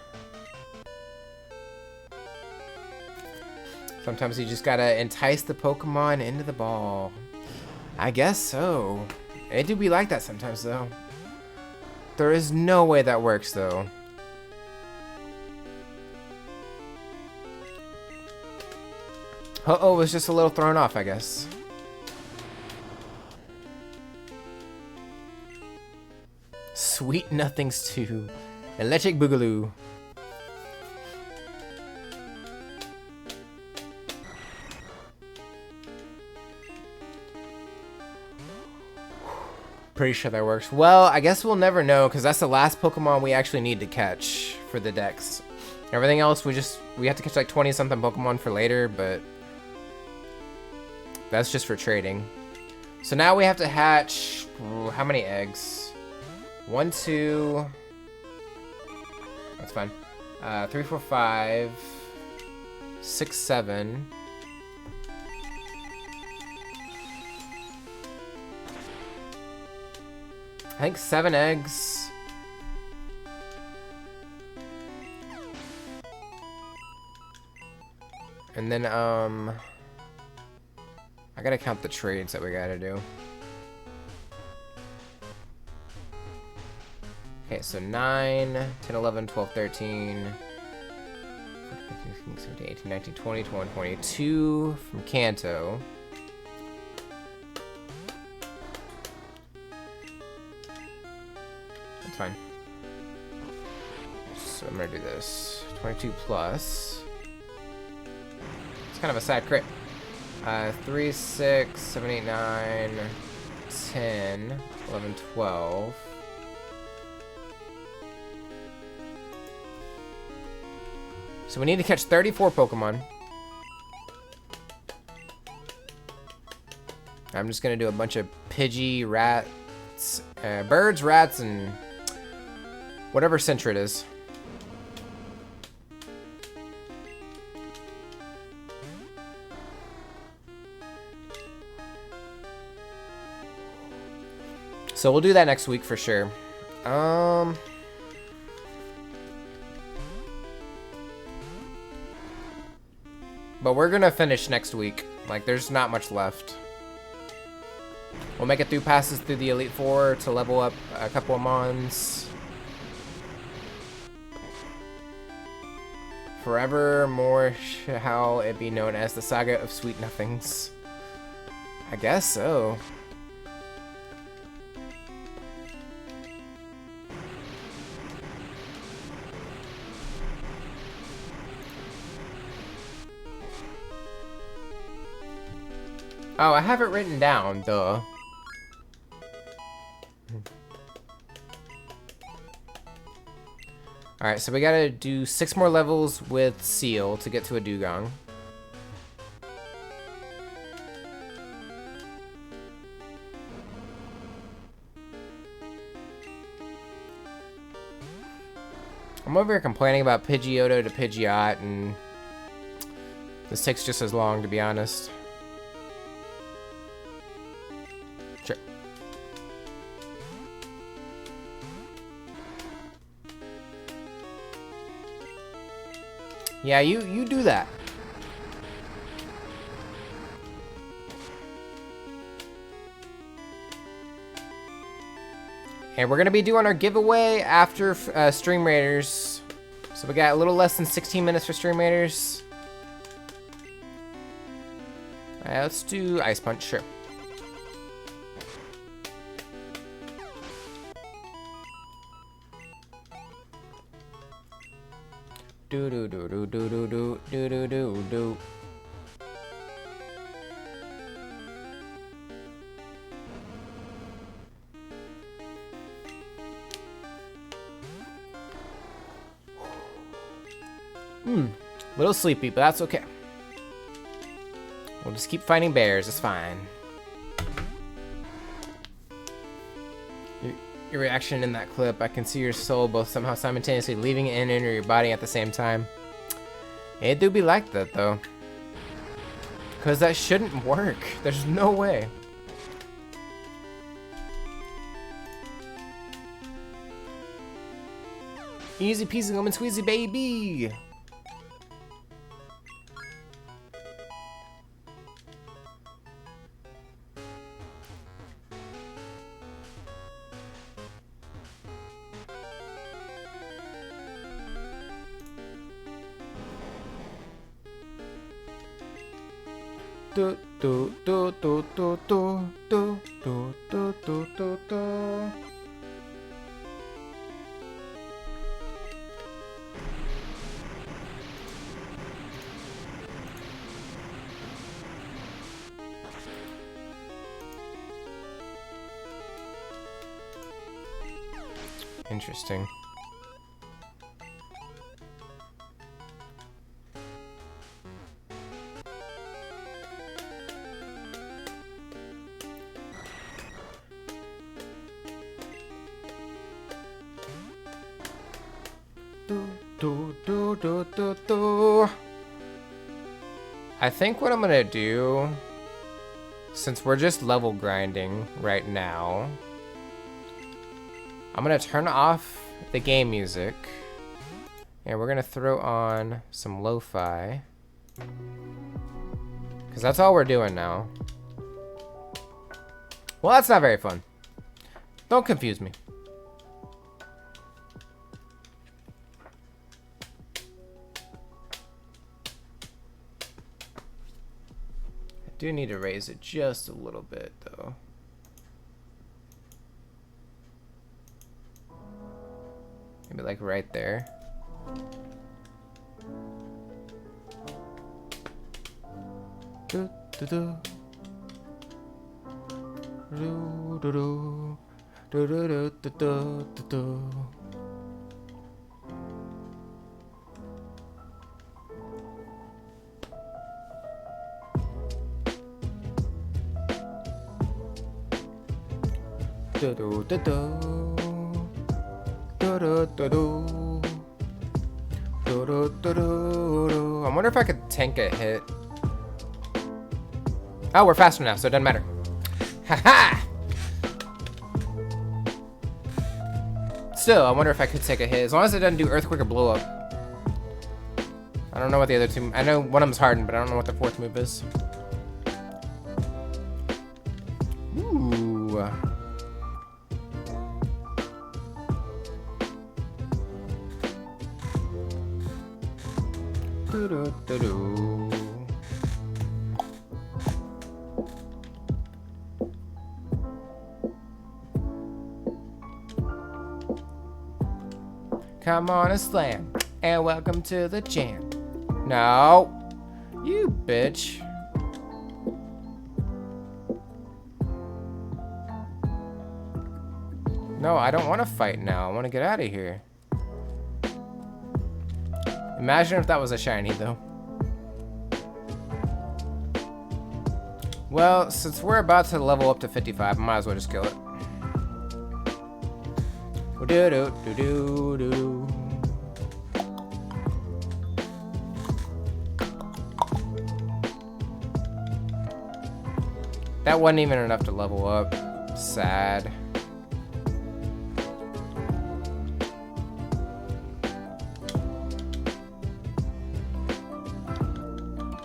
Speaker 1: Sometimes you just gotta entice the Pokemon into the ball. I guess so. It do be like that sometimes though. There is no way that works though. Uh-oh was just a little thrown off, I guess. Sweet Nothings 2. Electric Boogaloo. Pretty sure that works. Well, I guess we'll never know because that's the last Pokemon we actually need to catch for the dex. Everything else we have to catch like 20 something Pokemon for later, but that's just for trading. So now we have to hatch, how many eggs? 1, 2, that's fine. 3, 4, 5, 6, 7. I think 7 eggs. And then, I gotta count the trades that we gotta do. Okay, so 9, 10, 11, 12, 13, 15, 17, 18, 19, 20, 21, 22 from Kanto. That's fine. So I'm gonna do this. 22 plus. It's kind of a sad crit. 3, 6, 7, 8, 9, 10, 11, 12. So we need to catch 34 Pokemon. I'm just gonna do a bunch of Pidgey, rats, birds, rats, and whatever Centra it is. So we'll do that next week for sure. But we're gonna finish next week. Like, there's not much left. We'll make it through passes through the Elite Four to level up a couple of mons. Forevermore shall it be known as the Saga of Sweet Nothings. I guess so. Oh, I have it written down, duh. Alright, so we gotta do 6 more levels with Seal to get to a Dugong. I'm over here complaining about Pidgeotto to Pidgeot, and this takes just as long, to be honest. Sure. Yeah, you do that. And we're gonna be doing our giveaway after Stream Raiders. So we got a little less than 16 minutes for Stream Raiders. Alright, let's do Ice Punch, sure. Do do do do do do do do do do do. A little sleepy, but that's okay. We'll just keep fighting bears, it's fine. Your reaction in that clip, I can see your soul both somehow simultaneously leaving and entering your body at the same time. It do be like that, though. Because that shouldn't work. There's no way. Easy peasy lemon squeezy, baby! Do do do do do do do do do do do do. Interesting. I think what I'm gonna do, since we're just level grinding right now, I'm gonna turn off the game music and we're gonna throw on some lo-fi, because that's all we're doing now. Well, that's not very fun. Don't confuse me. I do need to raise it just a little bit, though. Maybe like right there. Do, do, do. Do, do, do. Do, do, do, do, do, do, do. Do, do, do, do. Do, do, do, do. Do, do, do, do, do. I wonder if I could tank a hit. Oh, we're faster now, so it doesn't matter. Haha! still, I wonder if I could take a hit. As long as it doesn't do Earthquake or Blow Up. I don't know what the other two... I know one of them's Hardened, but I don't know what the fourth move is. Ooh. Do-do-do-do. Come on and slam, and welcome to the jam. No, you bitch. No, I don't want to fight now. I want to get out of here. Imagine if that was a shiny, though. Well, since we're about to level up to 55, I might as well just kill it. Do do do do do. That wasn't even enough to level up. Sad.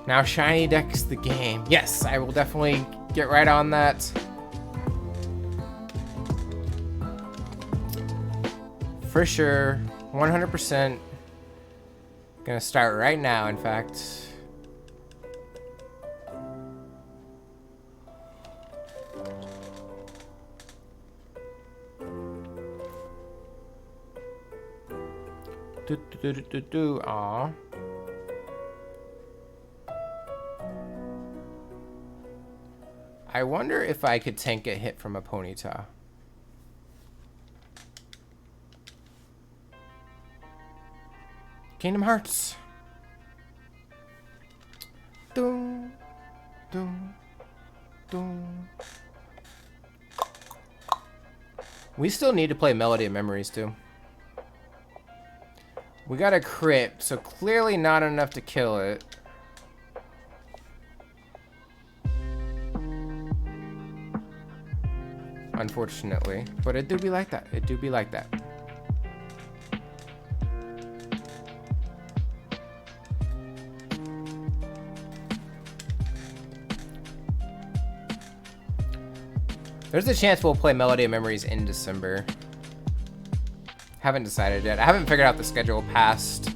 Speaker 1: Now shiny deck's the game. Yes, I will definitely get right on that. For sure, 100%. Gonna start right now, in fact. Aw. I wonder if I could tank a hit from a Ponyta. Kingdom Hearts. Doom, doom, doom. We still need to play Melody of Memories too. We got a crit, so clearly not enough to kill it. Unfortunately, but it do be like that. It do be like that. There's a chance we'll play Melody of Memories in December. Haven't decided yet. I haven't figured out the schedule past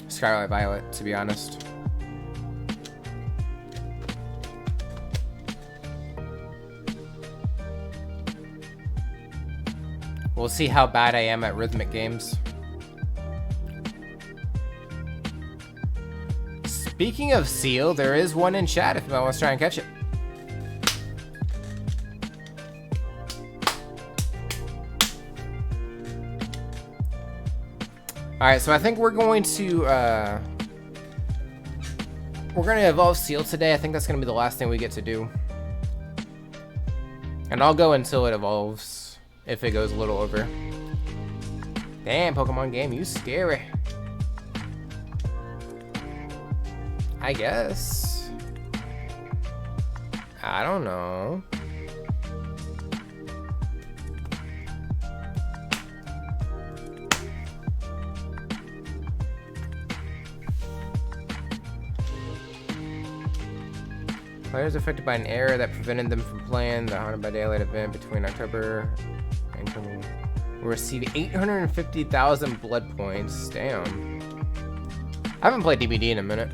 Speaker 1: Scarlet Violet, to be honest. We'll see how bad I am at rhythmic games. Speaking of Seal, there is one in chat if anyone wants to try and catch it. Alright, so I think we're going to evolve Seal today. I think that's going to be the last thing we get to do. And I'll go until it evolves, if it goes a little over. Damn, Pokemon game, you scary. I guess. I don't know. Players affected by an error that prevented them from playing the Haunted by Daylight event between October and coming will receive 850,000 blood points. Damn. I haven't played DBD in a minute.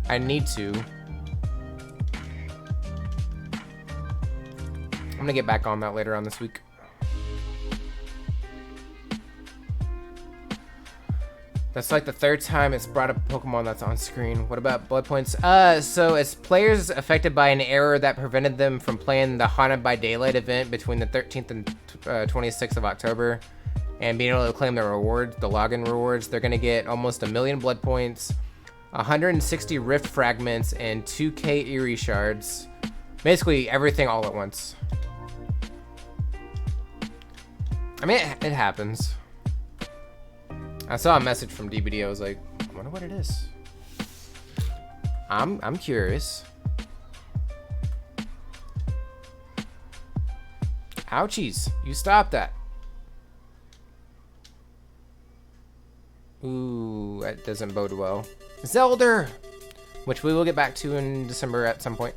Speaker 1: I need to. I'm gonna get back on that later on this week. That's like the third time it's brought up a Pokemon that's on screen. What about blood points? So it's players affected by an error that prevented them from playing the Haunted by Daylight event between the 13th and 26th of October and being able to claim the rewards, the login rewards. They're gonna get almost 1 million blood points, 160 Rift Fragments, and 2K Eerie Shards. Basically everything all at once. I mean, it happens. I saw a message from DBD. I was like, I wonder what it is. I'm curious. Ouchies. You stop that. Ooh, that doesn't bode well. Zelda! Which we will get back to in December at some point.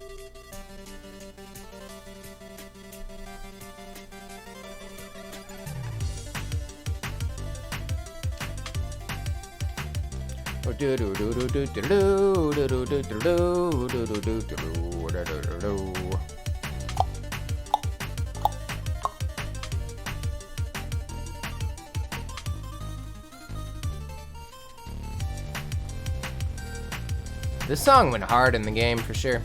Speaker 1: This song went hard in the game for sure.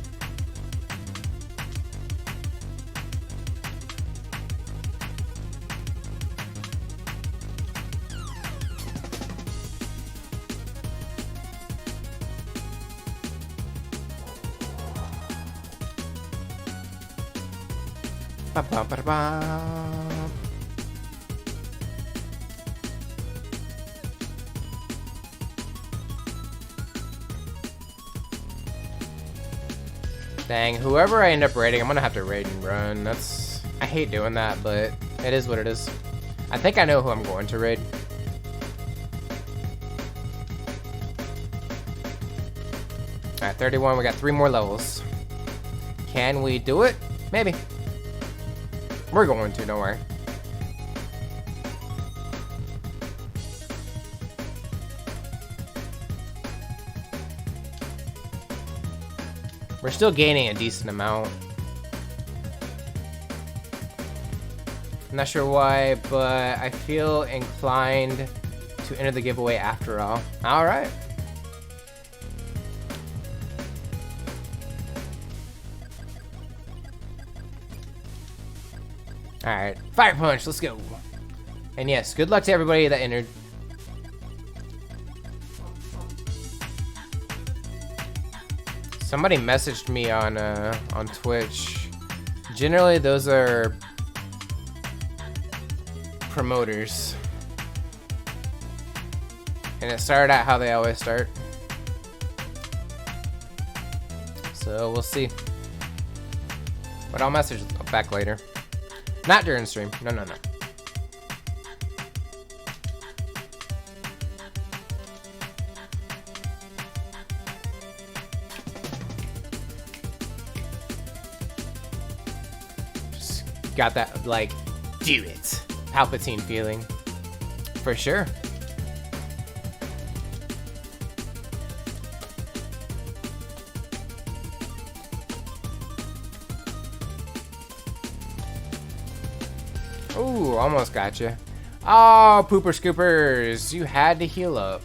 Speaker 1: Ba-ba-ba-ba. Dang, whoever I end up raiding, I'm gonna have to raid and run. I hate doing that, but it is what it is. I think I know who I'm going to raid. Alright, 31, we got 3 more levels. Can we do it? Maybe. We're going to, don't worry. We're still gaining a decent amount. I'm not sure why, but I feel inclined to enter the giveaway after all. Alright. Alright, Fire Punch, let's go. And yes, good luck to everybody that entered. Somebody messaged me on Twitch. Generally, those are promoters. And it started out how they always start. So we'll see. But I'll message back later. Not during stream. No, no, no. Just got that, like, do it. Palpatine feeling. For sure. Ooh, almost gotcha. Oh, pooper scoopers. You had to heal up.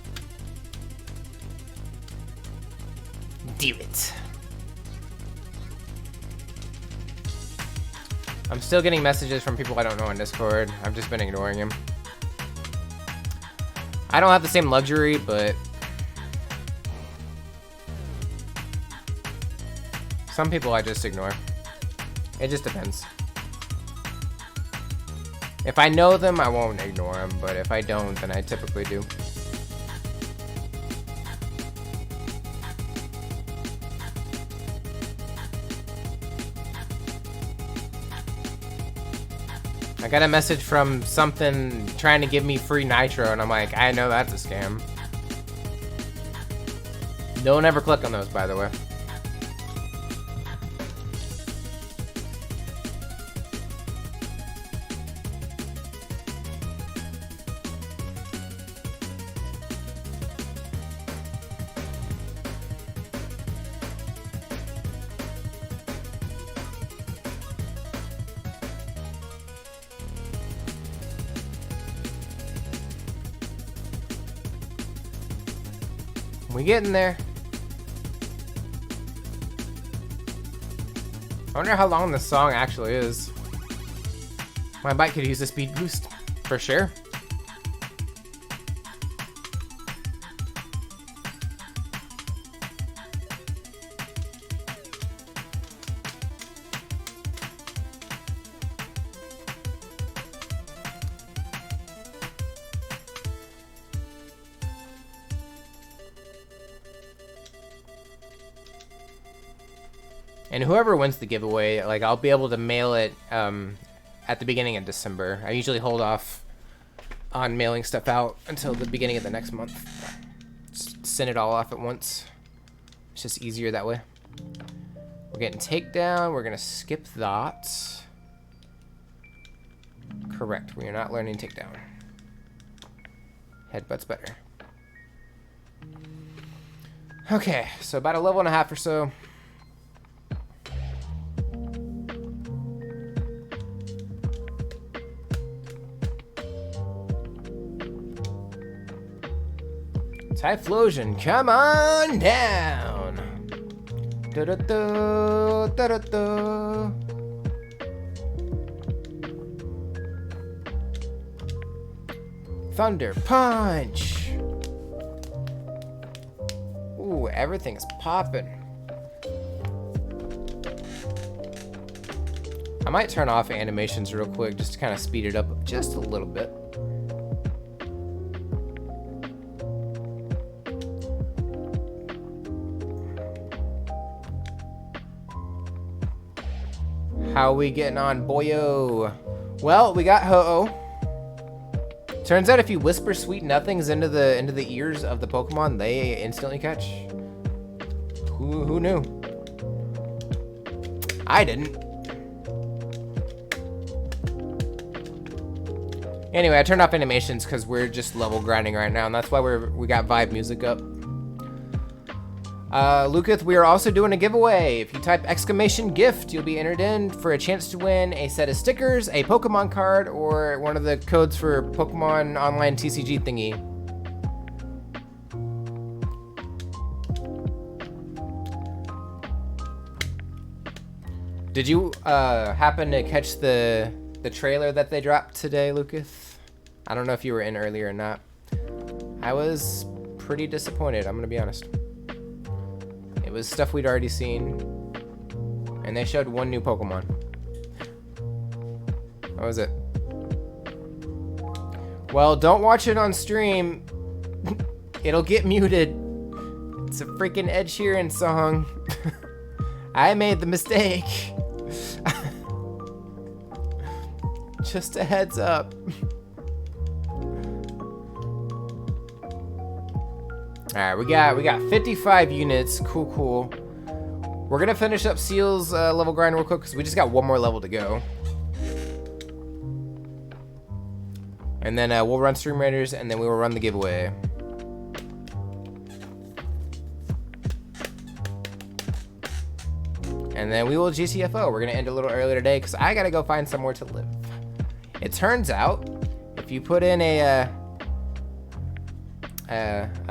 Speaker 1: Do it. I'm still getting messages from people I don't know on Discord. I've just been ignoring him. I don't have the same luxury, but some people I just ignore. It just depends. If I know them, I won't ignore them, but if I don't, then I typically do. I got a message from something trying to give me free nitro, and I'm like, I know that's a scam. Don't ever click on those, by the way. We getting there. I wonder how long this song actually is. My bike could use a speed boost, for sure. And whoever wins the giveaway, like, I'll be able to mail it at the beginning of December. I usually hold off on mailing stuff out until the beginning of the next month. Just send it all off at once. It's just easier that way. We're getting takedown. We're gonna skip that. Correct. We are not learning takedown. Headbutt's better. Okay, so about a level and a half or so. Typhlosion, come on down. Da-da-da, da-da-da. Thunder punch. Ooh, everything's popping. I might turn off animations real quick just to kind of speed it up just a little bit. How we getting on, boyo? Well, we got Ho-Oh. Turns out if you whisper sweet nothings into the ears of the Pokemon, they instantly catch. Who knew? I didn't. Anyway, I turned off animations because we're just level grinding right now, and that's why we got vibe music up. Lucas, we are also doing a giveaway. If you type !gift, you'll be entered in for a chance to win a set of stickers, a Pokemon card, or one of the codes for Pokemon Online TCG thingy. Did you happen to catch the trailer that they dropped today, Lucas? I don't know if you were in earlier or not. I was pretty disappointed, I'm gonna be honest. It was stuff we'd already seen, and they showed one new Pokemon. What was it? Well, don't watch it on stream. It'll get muted. It's a freaking Ed Sheeran song. I made the mistake. Just a heads up. Alright, we got 55 units. Cool. We're gonna finish up Seal's level grind real quick because we just got one more level to go. And then we'll run Stream Raiders, and then we will run the giveaway. And then we will GTFO. We're gonna end a little earlier today because I gotta go find somewhere to live. It turns out, if you put in a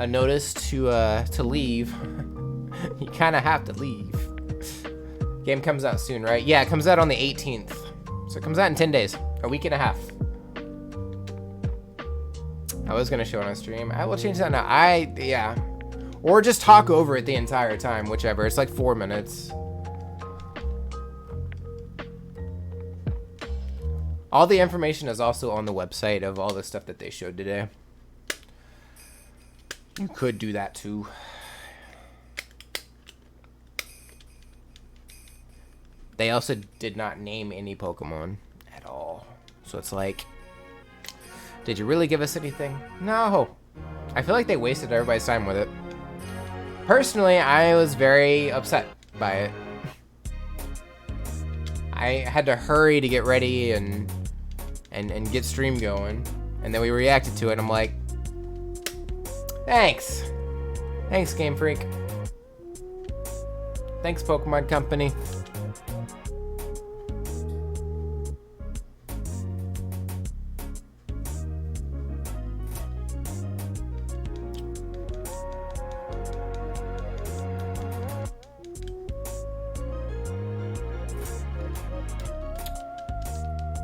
Speaker 1: notice to leave, you kind of have to leave. Game comes out soon, right? Yeah, it comes out on the 18th. So it comes out in 10 days, a week and a half. I was gonna show it on stream. I will change that now. Yeah. Or just talk over it the entire time, whichever. It's like 4 minutes. All the information is also on the website of all the stuff that they showed today. You could do that too. They also did not name any Pokemon at all. So it's like, did you really give us anything? No. I feel like they wasted everybody's time with it. Personally, I was very upset by it. I had to hurry to get ready and get stream going, and then we reacted to it, and I'm like, thanks Game Freak, thanks Pokemon Company.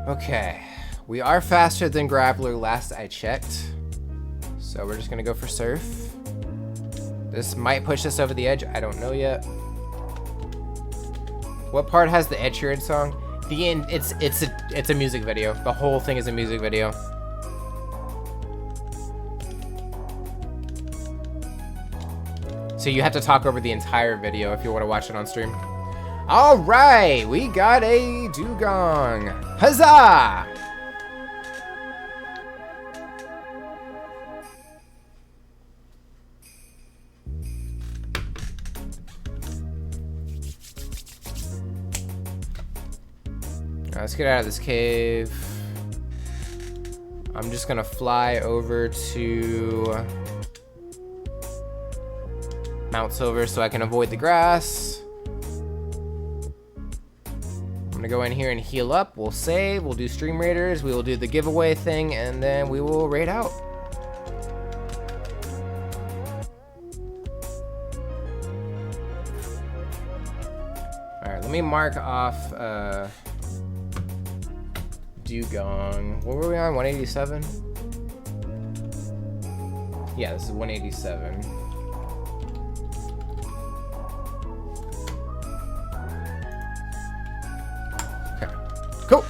Speaker 1: Okay, we are faster than Grappler last I checked, so we're just gonna go for Surf. This might push us over the edge, I don't know yet. What part has the Ed Sheeran song? The end, it's a music video. The whole thing is a music video. So you have to talk over the entire video if you want to watch it on stream. All right, we got a dugong. Huzzah! Let's get out of this cave. I'm just gonna fly over to Mount Silver so I can avoid the grass. I'm gonna go in here and heal up. We'll save, we'll do Stream Raiders, we will do the giveaway thing, and then we will raid out. Alright, let me mark off Dugong. What were we on? 187? Yeah, this is 187. Okay, cool.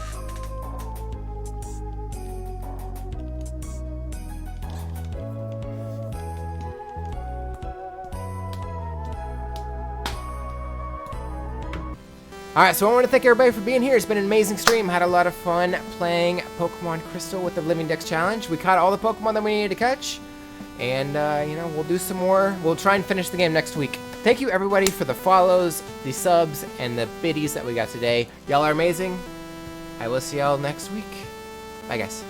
Speaker 1: Alright, so I want to thank everybody for being here. It's been an amazing stream. Had a lot of fun playing Pokemon Crystal with the Living Dex Challenge. We caught all the Pokemon that we needed to catch. And, you know, we'll do some more. We'll try and finish the game next week. Thank you, everybody, for the follows, the subs, and the biddies that we got today. Y'all are amazing. I will see y'all next week. Bye, guys.